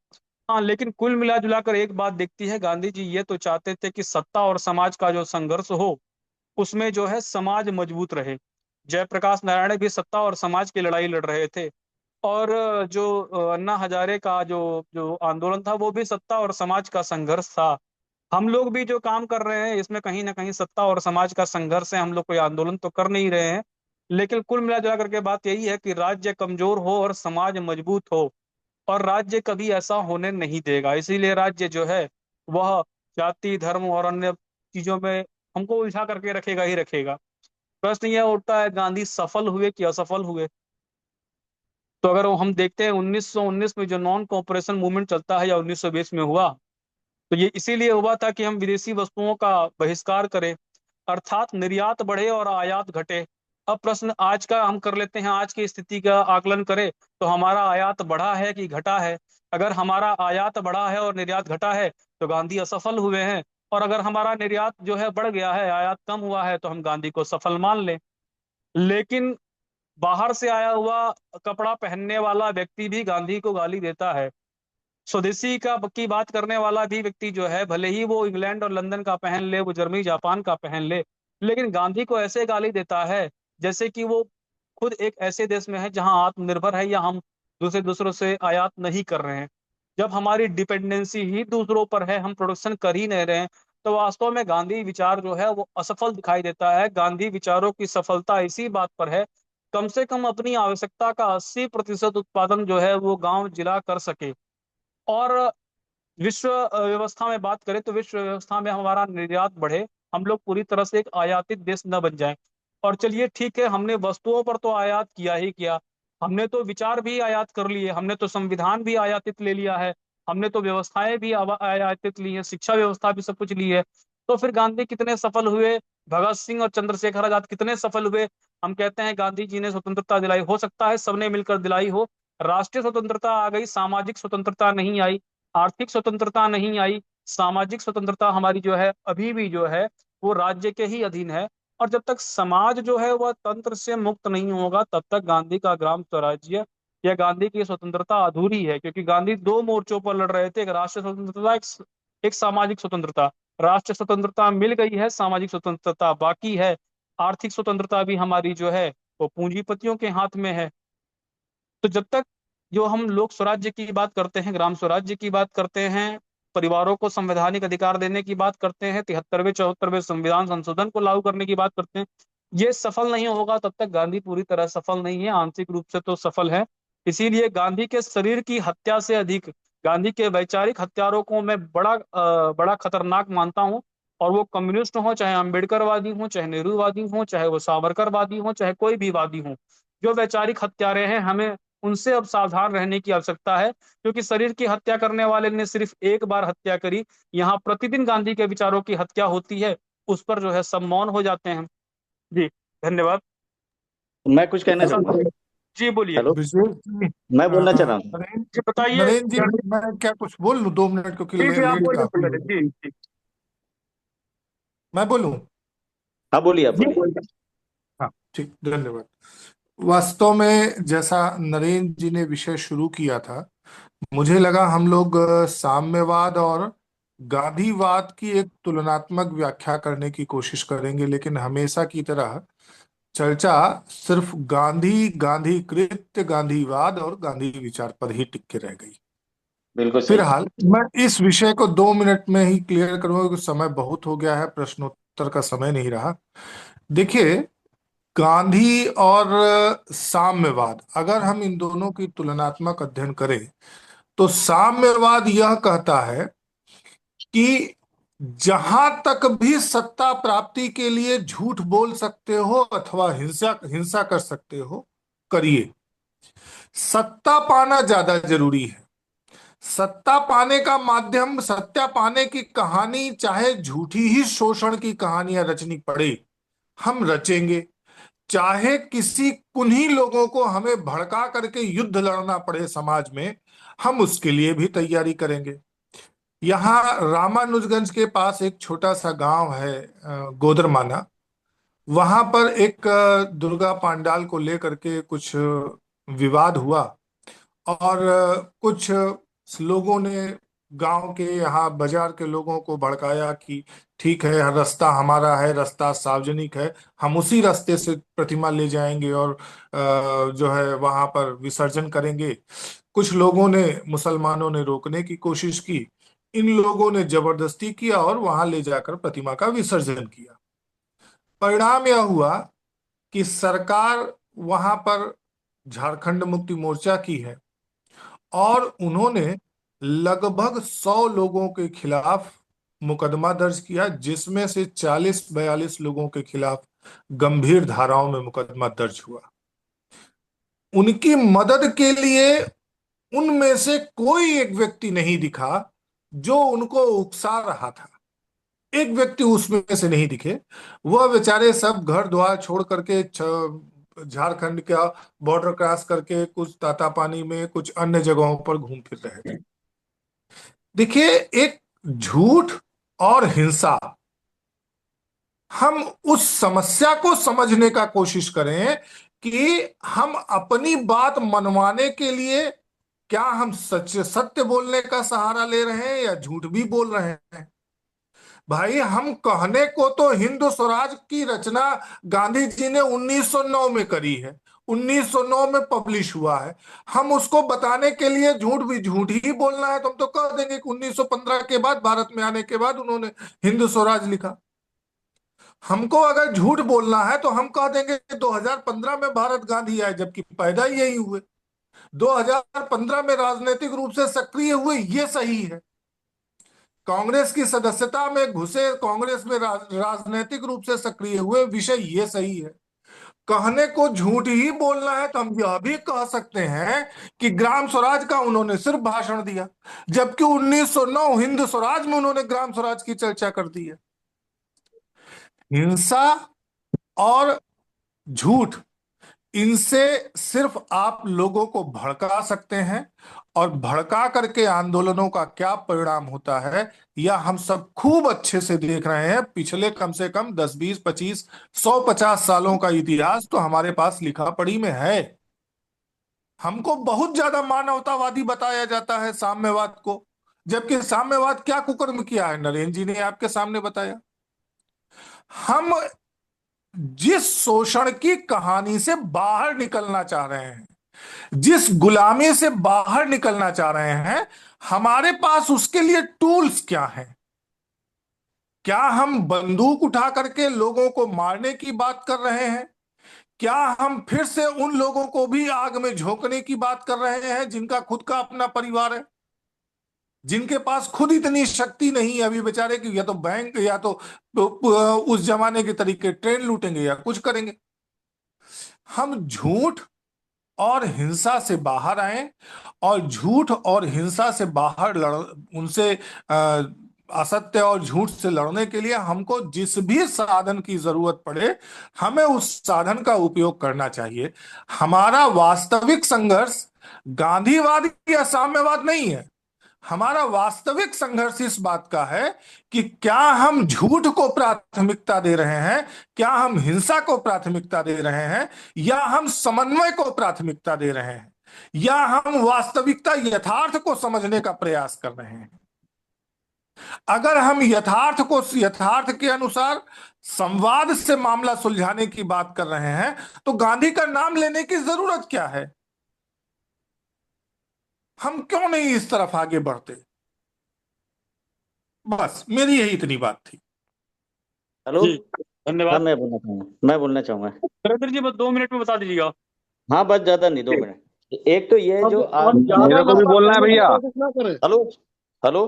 Speaker 2: हाँ, लेकिन कुल मिला जुलाकर एक बात दिखती है, गांधी जी ये तो चाहते थे कि सत्ता और समाज का जो संघर्ष हो उसमें जो है समाज मजबूत रहे। जयप्रकाश नारायण भी सत्ता और समाज की लड़ाई लड़ रहे थे। और जो अन्ना हजारे का जो जो आंदोलन था वो भी सत्ता और समाज का संघर्ष था। हम लोग भी जो काम कर रहे हैं इसमें कहीं ना कहीं सत्ता और समाज का संघर्ष है। हम लोग कोई आंदोलन तो कर नहीं रहे हैं, लेकिन कुल मिला जुला करके बात यही है कि राज्य कमजोर हो और समाज मजबूत हो, और राज्य कभी ऐसा होने नहीं देगा। इसीलिए राज्य जो है वह जाति धर्म और अन्य चीजों में हमको उलझा करके रखेगा ही रखेगा। प्रश्न यह उठता है, गांधी सफल हुए कि असफल हुए? तो अगर हम देखते हैं 1919 में जो नॉन कॉपरेशन मूवमेंट चलता है या 1920 में हुआ, तो ये इसीलिए हुआ था कि हम विदेशी वस्तुओं का बहिष्कार करें, अर्थात निर्यात बढ़े और आयात घटे। अब प्रश्न आज का हम कर लेते हैं, आज की स्थिति का आकलन करें तो हमारा आयात बढ़ा है कि घटा है? अगर हमारा आयात बढ़ा है और निर्यात घटा है तो गांधी असफल हुए हैं, और अगर हमारा निर्यात जो है बढ़ गया है, आयात कम हुआ है, तो हम गांधी को सफल मान लें। लेकिन बाहर से आया हुआ कपड़ा पहनने वाला व्यक्ति भी गांधी को गाली देता है। स्वदेशी का की बात करने वाला भी व्यक्ति जो है, भले ही वो इंग्लैंड और लंदन का पहन ले, वो जर्मनी जापान का पहन ले, लेकिन गांधी को ऐसे गाली देता है जैसे कि वो खुद एक ऐसे देश में है जहां आत्मनिर्भर है, या हम दूसरों से आयात नहीं कर रहे हैं। जब हमारी डिपेंडेंसी ही दूसरों पर है, हम प्रोडक्शन कर ही नहीं रहे हैं, तो वास्तव में गांधी विचार जो है वो असफल दिखाई देता है। गांधी विचारों की सफलता इसी बात पर है, कम से कम अपनी आवश्यकता का 80% उत्पादन जो है वो गांव जिला कर सके। और विश्व व्यवस्था में बात करें तो विश्व व्यवस्था में हमारा निर्यात बढ़े, हम लोग पूरी तरह से एक आयातित देश न बन जाएं। और चलिए ठीक है, हमने वस्तुओं पर तो आयात किया ही किया, हमने तो विचार भी आयात कर लिए, हमने तो संविधान भी आयातित ले लिया है, हमने तो व्यवस्थाएं भी आयातित ली है, शिक्षा व्यवस्था भी सब कुछ ली है। तो फिर गांधी कितने सफल हुए, भगत सिंह और चंद्रशेखर आजाद कितने सफल हुए? हम कहते हैं गांधी जी ने स्वतंत्रता दिलाई, हो सकता है सबने मिलकर दिलाई हो, राष्ट्रीय स्वतंत्रता आ गई, सामाजिक स्वतंत्रता नहीं आई, आर्थिक स्वतंत्रता नहीं आई। सामाजिक स्वतंत्रता हमारी जो है अभी भी जो है वो राज्य के ही अधीन है, और जब तक समाज जो है वह तंत्र से मुक्त नहीं होगा तब तक गांधी का ग्राम स्वराज्य या गांधी की स्वतंत्रता अधूरी है। क्योंकि गांधी दो मोर्चों पर लड़ रहे थे, एक राष्ट्रीय स्वतंत्रता, एक सामाजिक स्वतंत्रता। राष्ट्रीय स्वतंत्रता मिल गई है, सामाजिक स्वतंत्रता बाकी है। आर्थिक स्वतंत्रता भी हमारी जो है वो पूंजीपतियों के हाथ में है। तो जब तक जो हम लोक स्वराज्य की बात करते हैं, ग्राम स्वराज्य की बात करते हैं, परिवारों को संवैधानिक अधिकार देने की बात करते हैं, 73वें 74वें संविधान संशोधन को लागू करने की बात करते हैं, ये सफल नहीं होगा तब तक गांधी पूरी तरह सफल नहीं है। आंशिक रूप से तो सफल है। इसीलिए गांधी के शरीर की हत्या से अधिक गांधी के वैचारिक हत्यारों को मैं बड़ा खतरनाक मानता हूँ। और वो कम्युनिस्ट हो, चाहे अम्बेडकरवादी हो, चाहे नेहरूवादी हो, चाहे वो सावरकरवादी हो, चाहे कोई भी वादी हो, जो वैचारिक हत्यारे हैं, हमें उनसे अब सावधान रहने की आवश्यकता है। क्योंकि शरीर की हत्या करने वाले ने सिर्फ एक बार हत्या करी, यहाँ प्रतिदिन गांधी के विचारों की हत्या होती है, उस पर जो है सब मौन हो जाते हैं। जी, धन्यवाद।
Speaker 9: मैं कुछ कहना चाहूंगा।
Speaker 2: जी बोलिए।
Speaker 9: हेलो,
Speaker 5: विशेष जी,
Speaker 9: मैं बोलना चाह रहा हूँ।
Speaker 5: नरेंद्र
Speaker 2: जी बताइए।
Speaker 5: नरेंद्र जी, मैं क्या कुछ बोल लूं 2 मिनट, क्योंकि
Speaker 2: जी जी, आप
Speaker 5: लेट
Speaker 2: बोलिए
Speaker 5: काफी हो
Speaker 2: पहले।
Speaker 5: गया।
Speaker 2: जी जी
Speaker 5: मैं बोलूं?
Speaker 9: हाँ बोलिए, आप
Speaker 2: जी
Speaker 9: बोलिए।
Speaker 2: बोलिए।
Speaker 5: हाँ ठीक, धन्यवाद। वास्तव में जैसा नरेंद्र जी ने विषय शुरू किया था, मुझे लगा हम लोग साम्यवाद और गांधीवाद की एक तुलनात्मक व्याख्या करने की कोशिश करेंगे, लेकिन हमेशा की तरह चर्चा सिर्फ गांधी, गांधी कृत्य, गांधीवाद और गांधी विचार पर ही टिक के रह गई।
Speaker 9: बिल्कुल सही।
Speaker 5: फिलहाल मैं इस विषय को 2 मिनट में ही क्लियर करूंगा, क्योंकि समय बहुत हो गया है, प्रश्नोत्तर का समय नहीं रहा। देखिए, गांधी और साम्यवाद, अगर हम इन दोनों की तुलनात्मक अध्ययन करें तो साम्यवाद यह कहता है कि जहां तक भी सत्ता प्राप्ति के लिए झूठ बोल सकते हो अथवा हिंसा हिंसा कर सकते हो, करिए। सत्ता पाना ज्यादा जरूरी है। सत्ता पाने का माध्यम, सत्ता पाने की कहानी चाहे झूठी ही शोषण की कहानियां रचनी पड़े, हम रचेंगे। चाहे किसी कुन्ही लोगों को हमें भड़का करके युद्ध लड़ना पड़े समाज में, हम उसके लिए भी तैयारी करेंगे। यहाँ रामानुजगंज के पास एक छोटा सा गांव है, गोदरमाना। वहां पर एक दुर्गा पांडाल को लेकर के कुछ विवाद हुआ, और कुछ लोगों ने गांव के, यहाँ बाजार के लोगों को भड़काया कि ठीक है, रास्ता हमारा है, रास्ता सार्वजनिक है, हम उसी रास्ते से प्रतिमा ले जाएंगे और जो है वहां पर विसर्जन करेंगे। कुछ लोगों ने, मुसलमानों ने रोकने की कोशिश की, इन लोगों ने जबरदस्ती किया और वहां ले जाकर प्रतिमा का विसर्जन किया। परिणाम यह हुआ कि सरकार वहां पर झारखंड मुक्ति मोर्चा की है और उन्होंने लगभग 100 लोगों के खिलाफ मुकदमा दर्ज किया, जिसमें से 40-42 लोगों के खिलाफ गंभीर धाराओं में मुकदमा दर्ज हुआ। उनकी मदद के लिए उनमें से कोई एक व्यक्ति नहीं दिखा जो उनको उकसा रहा था। एक व्यक्ति उसमें से नहीं दिखे। वह बेचारे सब घर द्वार छोड़ करके झारखंड का बॉर्डर क्रॉस करके कुछ तातापानी में, कुछ अन्य जगहों पर घूम फिर रहे थे। देखिए, एक झूठ और हिंसा, हम उस समस्या को समझने का कोशिश करें कि हम अपनी बात मनवाने के लिए क्या हम सत्य बोलने का सहारा ले रहे हैं या झूठ भी बोल रहे हैं। भाई, हम कहने को तो हिंदू स्वराज की रचना गांधी जी ने 1909 में करी है, 1909 में पब्लिश हुआ है। हम उसको बताने के लिए झूठ ही बोलना है तो हम तो कह देंगे कि 1915 के बाद, भारत में आने के बाद उन्होंने हिंदू स्वराज लिखा। हमको अगर झूठ बोलना है तो हम कह देंगे 2015 में भारत गांधी आए, जबकि पैदा ही यही हुए। 2015 में राजनीतिक रूप से सक्रिय हुए, ये सही है। कांग्रेस की सदस्यता में घुसे, कांग्रेस में राजनीतिक रूप से सक्रिय हुए, विषय ये सही है। कहने को झूठ ही बोलना है तो हम यह भी कह सकते हैं कि ग्राम स्वराज का उन्होंने सिर्फ भाषण दिया, जबकि 1909 हिंद स्वराज में उन्होंने ग्राम स्वराज की चर्चा कर दी है। हिंसा और झूठ, इनसे सिर्फ आप लोगों को भड़का सकते हैं, और भड़का करके आंदोलनों का क्या परिणाम होता है यह हम सब खूब अच्छे से देख रहे हैं। पिछले कम से कम 10, 20, 25, 150 सालों का इतिहास तो हमारे पास लिखा पढ़ी में है। हमको बहुत ज्यादा मानवतावादी बताया जाता है साम्यवाद को, जबकि साम्यवाद क्या कुकर्म किया है नरेंद्र जी ने आपके सामने बताया। हम जिस शोषण की कहानी से बाहर निकलना चाह रहे हैं, जिस गुलामी से बाहर निकलना चाह रहे हैं, हमारे पास उसके लिए टूल्स क्या हैं? क्या हम बंदूक उठा करके लोगों को मारने की बात कर रहे हैं? क्या हम फिर से उन लोगों को भी आग में झोंकने की बात कर रहे हैं जिनका खुद का अपना परिवार है, जिनके पास खुद इतनी शक्ति नहीं है अभी बेचारे की, या तो बैंक या तो उस जमाने के तरीके ट्रेन लूटेंगे या कुछ करेंगे। हम झूठ और हिंसा से बाहर आए, और झूठ और हिंसा से बाहर उनसे असत्य और झूठ से लड़ने के लिए हमको जिस भी साधन की जरूरत पड़े, हमें उस साधन का उपयोग करना चाहिए। हमारा वास्तविक संघर्ष गांधीवाद या साम्यवाद नहीं है। हमारा वास्तविक संघर्ष इस बात का है कि क्या हम झूठ को प्राथमिकता दे रहे हैं, क्या हम हिंसा को प्राथमिकता दे रहे हैं, या हम समन्वय को प्राथमिकता दे रहे हैं, या हम वास्तविकता यथार्थ को समझने का प्रयास कर रहे हैं। अगर हम यथार्थ के अनुसार संवाद से मामला सुलझाने की बात कर रहे हैं तो गांधी का नाम लेने की जरूरत क्या है? हम क्यों नहीं इस तरफ आगे बढ़ते? बस मेरी यही इतनी बात थी।
Speaker 9: हेलो,
Speaker 2: धन्यवाद।
Speaker 9: हाँ, मैं बोलना चाहूंगा
Speaker 2: सुरेंद्र जी, बस 2 मिनट में बता दीजिएगा।
Speaker 9: हाँ, बस ज्यादा नहीं, 2 मिनट। एक तो ये जो आज
Speaker 1: मेरे को भी बोलना है भैया।
Speaker 9: हेलो हेलो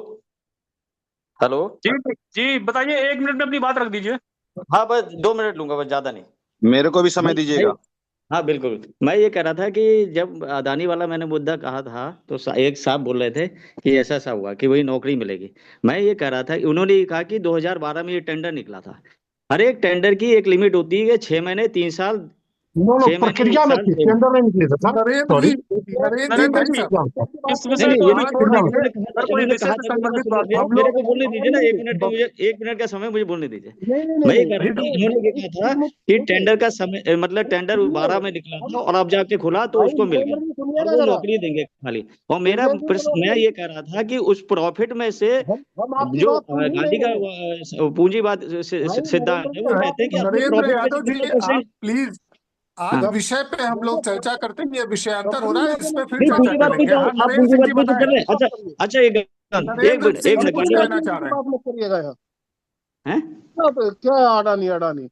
Speaker 9: हेलो
Speaker 2: जी जी, बताइए, 1 मिनट में अपनी बात रख दीजिए।
Speaker 9: हाँ, बस 2 मिनट लूंगा, बस ज्यादा नहीं।
Speaker 13: मेरे को भी समय दीजिएगा।
Speaker 9: हाँ बिल्कुल, मैं ये कह रहा था कि जब अदानी वाला मैंने मुद्दा कहा था तो एक साहब बोल रहे थे कि ऐसा ऐसा हुआ कि वही नौकरी मिलेगी। मैं ये कह रहा था, उन्होंने ये कहा कि 2012 में ये टेंडर निकला था। हर एक टेंडर की एक लिमिट होती है, 6 महीने, 3 साल, 6 महीने,
Speaker 11: प्रक्रिया
Speaker 9: 1
Speaker 11: में
Speaker 9: साल,
Speaker 11: थी,
Speaker 9: 6
Speaker 11: टेंडर नहीं निकले थे सर। सॉरी,
Speaker 2: नरेंद्र जी, इस विषय
Speaker 9: नहीं,
Speaker 2: को
Speaker 9: ये
Speaker 2: अभी
Speaker 9: नहीं,
Speaker 2: छोड़
Speaker 9: इन्होंने
Speaker 2: दीजिए।
Speaker 9: कहा था,
Speaker 2: कोई
Speaker 9: इन्होंने
Speaker 2: विषय
Speaker 9: कहा
Speaker 2: से
Speaker 9: था,
Speaker 2: संबंधित बात
Speaker 9: मेरे
Speaker 2: हो।
Speaker 9: मेरे को बोलने दीजिए ना, 1 मिनट का मुझे, 1 मिनट का समय मुझे बोलने दीजिए। मैं ये कह रहा था, इन्होंने ये कहा था कि टेंडर का समय, मतलब टेंडर 12 में निकला था और अब जाके खुला तो उसको मिल गया और वो नौकरी देंगे खाली। और मेरा प्रश्न, मैं ये कह रहा था कि उस प्रॉफिट में से जो गांधी का पूंजीवाद सिद्धांत है, वो कहते हैं कि अपने
Speaker 5: नरेंद्र
Speaker 9: प्रॉफिट में
Speaker 5: यादव
Speaker 9: से
Speaker 5: जी,
Speaker 9: कितना
Speaker 5: आप
Speaker 9: परसेंट।
Speaker 5: प्लीज, आज
Speaker 9: हाँ,
Speaker 5: विषय पे हम लोग चर्चा करते हैं, ये विषय अंतर हो रहा है, इस पे फिर
Speaker 9: नहीं,
Speaker 5: चर्चा
Speaker 9: पूंजीवाद
Speaker 5: कर
Speaker 9: पे
Speaker 5: लेंगे।
Speaker 9: तो
Speaker 5: हाँ,
Speaker 9: आप
Speaker 5: नरेंद्र सिंह
Speaker 9: पूंजीवाद
Speaker 5: जी
Speaker 9: पे तो कर
Speaker 5: बताएं।
Speaker 9: रहे हैं। अच्छा अच्छा, एक
Speaker 5: नरेंद्र
Speaker 9: मिनट,
Speaker 5: सिंह
Speaker 9: एक
Speaker 5: जी
Speaker 9: मिनट,
Speaker 5: कुछ
Speaker 9: गांधी
Speaker 5: कहना चाह रहे हैं।
Speaker 1: बात मत करिएगा यहाँ।
Speaker 9: हैं?
Speaker 1: क्या अडानी अडानी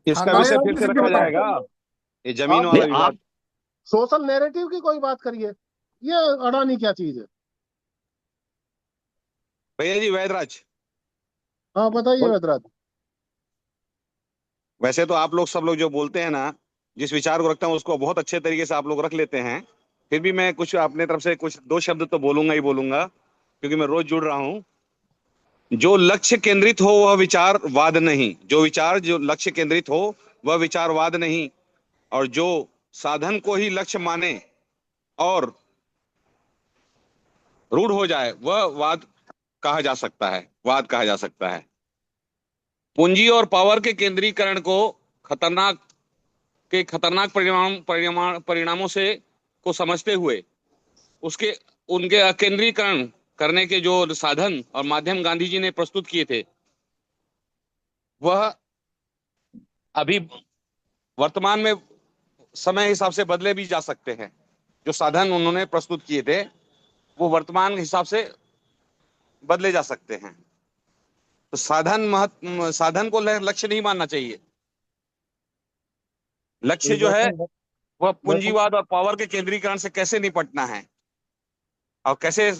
Speaker 13: इसका
Speaker 1: हम
Speaker 13: विषय
Speaker 5: खानदानी
Speaker 13: फिर से
Speaker 5: किसी
Speaker 13: रखा
Speaker 5: भी बताओ।
Speaker 13: जाएगा, ये जमीन
Speaker 1: आप
Speaker 13: वाला
Speaker 9: नहीं, आप
Speaker 13: विवाद।
Speaker 1: सोशल नैरेटिव की कोई बात करिए, ये अडानी क्या चीज है?
Speaker 13: भैया जी वैदराज,
Speaker 1: हाँ बताइए वैदराज।
Speaker 13: वैसे तो आप लोग सब लोग जो बोलते हैं ना, जिस विचार को रखता हूँ उसको बहुत अच्छे तरीके से आप लोग रख लेते हैं। फिर भी मैं कुछ अपने तरफ से कुछ दो शब्द तो बोलूंगा ही बोलूंगा, क्योंकि मैं रोज जुड़ रहा हूँ। जो लक्ष्य केंद्रित हो वह विचारवाद नहीं, जो लक्ष्य केंद्रित हो वह विचारवाद नहीं, और जो साधन को ही लक्ष्य माने और रूढ़ हो जाए वह वाद कहा जा सकता है, वाद कहा जा सकता है। पूंजी और पावर के केंद्रीकरण को खतरनाक परिणामों से को समझते हुए उसके उनके अकेंद्रीकरण करने के जो साधन और माध्यम गांधी जी ने प्रस्तुत किए थे, वह अभी वर्तमान में समय हिसाब से बदले भी जा सकते हैं। जो साधन उन्होंने प्रस्तुत किए थे वो वर्तमान हिसाब से बदले जा सकते हैं। तो साधन को लक्ष्य नहीं मानना चाहिए। लक्ष्य जो है वह पूंजीवाद और पावर के केंद्रीकरण से कैसे निपटना है और कैसे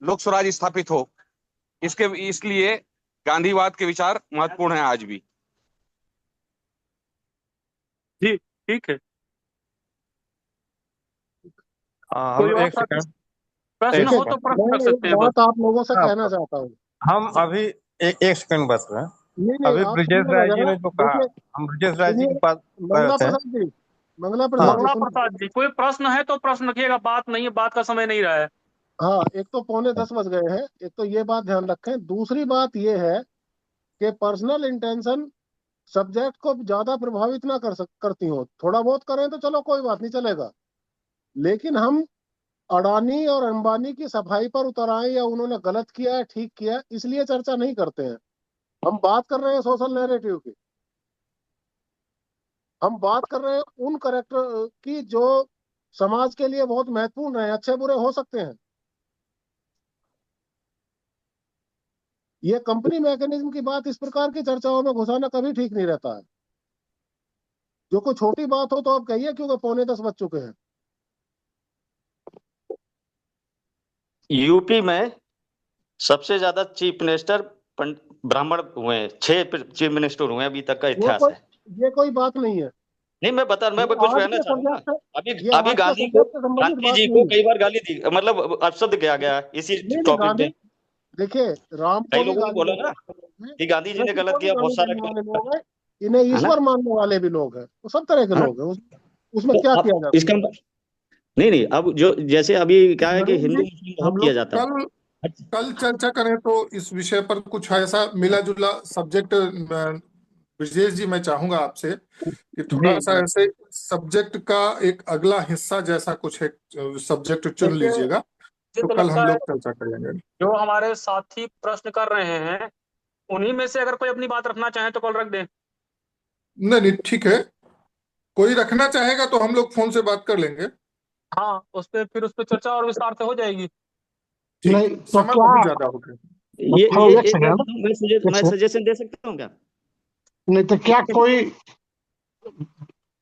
Speaker 13: लोक स्वराज स्थापित हो, इसलिए गांधीवाद के विचार महत्वपूर्ण है आज भी।
Speaker 2: जी ठीक है।
Speaker 4: हम
Speaker 2: कोई और
Speaker 4: एक सेकंड,
Speaker 2: प्रश्न
Speaker 4: एक
Speaker 2: हो
Speaker 4: सेकंड,
Speaker 2: तो प्रश्न कर
Speaker 1: मैं
Speaker 2: सकते
Speaker 1: एक
Speaker 2: हैं बस।
Speaker 1: बात आप लोगों से
Speaker 4: हाँ,
Speaker 1: कहना चाहता हूँ।
Speaker 4: हम अभी एक सेकंड बस रहे।
Speaker 1: नहीं
Speaker 4: अभी
Speaker 1: आप
Speaker 4: ब्रिजेश
Speaker 1: सुनिएगा
Speaker 4: राय जी
Speaker 1: जरा,
Speaker 4: ने जो कहा,
Speaker 1: देखिए
Speaker 4: हम ब्रिजेश राय जी
Speaker 1: सुनिए,
Speaker 4: की बात कर
Speaker 1: मंगला
Speaker 4: रहे थे।
Speaker 1: प्रसाद जी, मंगला
Speaker 4: हाँ,
Speaker 1: प्रसाद जी
Speaker 2: मंगला
Speaker 1: सुनिए।
Speaker 2: प्रसाद जी, कोई प्रश्न है तो प्रश्न रखिएगा, बात नहीं है, बात का समय नहीं रहा है।
Speaker 1: हाँ, एक तो 9:45 बज गए हैं, एक तो ये बात ध्यान रखें। दूसरी बात ये है कि पर्सनल इंटेंशन सब्जेक्ट को ज्यादा प्रभावित ना करती हो। थोड़ा बहुत करें तो चलो कोई बात नहीं, चलेगा। लेकिन हम अडानी और अंबानी की सफाई पर उतर आए या उन्होंने गलत किया है ठीक किया है, इसलिए चर्चा नहीं करते हैं। हम बात कर रहे हैं सोशल नैरेटिव की, हम बात कर रहे हैं उन करेक्टर की जो समाज के लिए बहुत महत्वपूर्ण है, अच्छे बुरे हो सकते हैं। ये कंपनी मैकेनिज्म की बात इस प्रकार की चर्चाओं में घुसाना कभी ठीक नहीं रहता है। जो कोई छोटी बात हो तो आप कहिए, क्योंकि 9:45 बज चुके हैं।
Speaker 9: यूपी में सबसे ज्यादा चीफ मिनिस्टर ब्राह्मण हुए हैं, 6 चीफ मिनिस्टर हुए हैं अभी तक का इतिहास है।
Speaker 1: ये कोई बात नहीं है।
Speaker 9: नहीं, मैं
Speaker 1: ये
Speaker 9: कुछ
Speaker 1: आज
Speaker 9: कहना
Speaker 1: के
Speaker 9: चाह रहा हूँ ना।
Speaker 1: सब्जेक्ट से
Speaker 9: अभी
Speaker 1: ये
Speaker 9: अभी
Speaker 1: आज के सब्जेक्ट से संबंधित
Speaker 9: गांधी
Speaker 1: बात
Speaker 9: जी
Speaker 1: नहीं
Speaker 9: को
Speaker 1: है।
Speaker 9: कई बार गाली दी, मतलब अपशब्द किया गया इसी
Speaker 1: नहीं
Speaker 9: टॉपिक
Speaker 1: गांधी,
Speaker 9: पे।
Speaker 1: देखिए राम
Speaker 9: कई
Speaker 1: को भी
Speaker 9: लोगों ने
Speaker 1: गाली
Speaker 9: बोला
Speaker 1: देने
Speaker 9: ना
Speaker 1: वाले हैं,
Speaker 9: कि गांधी जी ने
Speaker 1: कृष्ण
Speaker 9: गलत
Speaker 1: को भी
Speaker 9: किया, बहुत
Speaker 1: गाली
Speaker 9: सारा
Speaker 1: देने वाले
Speaker 9: गलत,
Speaker 1: लोग हैं, इन्हें
Speaker 9: है ना।
Speaker 1: ईश्वर मानने वाले भी लोग हैं, वो सब तरह के
Speaker 9: हाँ?
Speaker 1: लोग हैं। उसमें
Speaker 9: तो
Speaker 1: क्या
Speaker 9: अब
Speaker 1: किया जा
Speaker 9: इसका
Speaker 1: सकता है?
Speaker 9: नहीं, अब जो जैसे अभी क्या है कि
Speaker 5: नरेंद्र
Speaker 9: हिंदू
Speaker 5: जी,
Speaker 9: मुस्लिम
Speaker 5: हम
Speaker 9: बहुत किया
Speaker 5: लोग
Speaker 9: जाता है।
Speaker 5: कल चर्चा करें तो इस विषय पर कुछ ऐसा मिला जुला सब्जेक्ट। ब्रजेश जी, मैं चाहूंगा आपसे कि थोड़ा
Speaker 2: जी
Speaker 5: सा ऐसे सब्जेक्ट का एक अगला हिस्सा जैसा कुछ एक सब्जेक्ट चुन
Speaker 2: देखिए,
Speaker 5: लीजिएगा,
Speaker 2: मुझे
Speaker 5: तो
Speaker 2: तो
Speaker 5: कल हम
Speaker 2: लगता है
Speaker 5: लोग चर्चा करेंगे।
Speaker 2: जो हमारे साथी प्रश्न कर रहे हैं उन्हीं में से अगर कोई अपनी बात रखना चाहे तो कॉल रख दें।
Speaker 5: नहीं नहीं, ठीक है। कोई रखना चाहेगा तो हम लोग फोन से बात कर लेंगे।
Speaker 2: हाँ, फिर उस पर चर्चा और विस्तार से हो जाएगी।
Speaker 5: ठीक,
Speaker 8: नहीं तो
Speaker 5: समय
Speaker 8: क्या,
Speaker 5: बहुत ज्यादा हो गया।
Speaker 9: ये
Speaker 8: हेलो एक
Speaker 9: एक बात
Speaker 8: सेकंड,
Speaker 9: बताऊं,
Speaker 8: एक
Speaker 9: मैं
Speaker 8: सेकंड।
Speaker 9: सजेशन दे सकता हूँ क्या?
Speaker 8: नहीं तो क्या कोई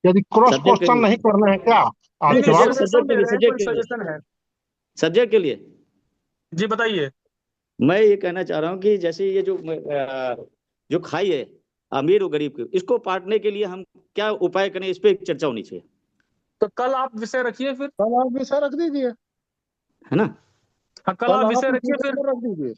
Speaker 8: यदि क्रॉस
Speaker 9: सब्जेक्ट के
Speaker 8: क्वेश्चन
Speaker 9: लिए,
Speaker 8: नहीं करना है क्या
Speaker 2: नहीं
Speaker 8: आज के
Speaker 2: नहीं,
Speaker 8: बाद?
Speaker 2: सजेशन दे रहे हैं, कोई
Speaker 9: सब्जेक्ट के लिए,
Speaker 2: सजेशन है।
Speaker 9: सब्जेक्ट के लिए
Speaker 2: जी बताइए।
Speaker 9: मैं ये कहना चाह रहा हूँ कि जैसे ये जो खाई है अमीर और गरीब की, इसको बांटने के लिए हम क्या उपाय करें, इस पे चर्चा होनी चाहिए,
Speaker 2: तो कल आप विषय रखिए, फिर
Speaker 1: कल आप विषय रख दीजिए,
Speaker 9: है ना।
Speaker 2: हाँ, कल
Speaker 1: कल
Speaker 2: आप
Speaker 1: आप
Speaker 2: विषय
Speaker 1: इस
Speaker 2: रखिए
Speaker 1: विषय
Speaker 2: फिर।
Speaker 1: पर रख दीजिए।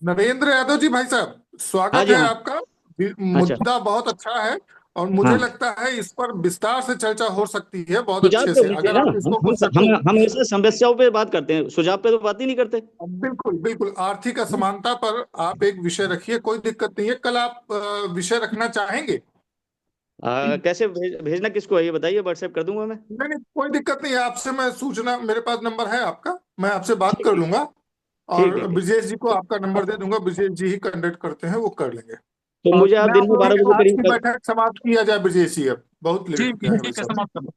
Speaker 5: नरेंद्र यादव जी, भाई साहब,
Speaker 9: हाँ
Speaker 5: स्वागत
Speaker 9: जी,
Speaker 5: है
Speaker 9: हाँ।
Speaker 5: आपका।
Speaker 9: अच्छा,
Speaker 5: मुद्दा बहुत अच्छा है और मुझे
Speaker 9: हाँ,
Speaker 5: लगता है इस पर विस्तार से चर्चा हो सकती है बहुत
Speaker 9: सुझाव
Speaker 5: अच्छे
Speaker 9: पे
Speaker 5: से,
Speaker 9: होनी चाहिए
Speaker 5: अगर
Speaker 9: ना।
Speaker 5: आप इसको कुछ रखें।
Speaker 9: हम हमेशा समस्याओं पे बात करते हैं, सुझाव पे तो बात ही नहीं करते।
Speaker 5: बिल्कुल बिल्कुल, आर्थिक असमानता पर आप एक विषय रखिए, कोई दिक्कत नहीं है। कल आप विषय रखना चाहेंगे?
Speaker 9: कैसे भेजना किसको है ये बताइए, व्हाट्सएप कर दूंगा मैं।
Speaker 5: नहीं नहीं, कोई दिक्कत नहीं है। आपसे मैं सूचना, मेरे पास नंबर है आपका, मैं आपसे बात
Speaker 9: ठीक
Speaker 5: कर
Speaker 9: ठीक
Speaker 5: लूंगा
Speaker 9: ठीक
Speaker 5: और
Speaker 9: ठीक ठीक।
Speaker 5: ब्रजेश जी को आपका नंबर दे दूंगा। ब्रजेश जी ही कंडक्ट करते हैं, वो कर लेंगे।
Speaker 9: तो मुझे आप
Speaker 5: मैं
Speaker 9: दिन में
Speaker 5: आपको
Speaker 9: 12 बजे
Speaker 5: आज की
Speaker 9: करीब
Speaker 5: बैठक समाप्त किया जाए ब्रजेश जी, अब बहुत लेट
Speaker 2: ठीक
Speaker 5: हो
Speaker 2: है,
Speaker 5: गया है
Speaker 2: ठीक
Speaker 5: वैसे।
Speaker 2: है, समाप्त कर दो।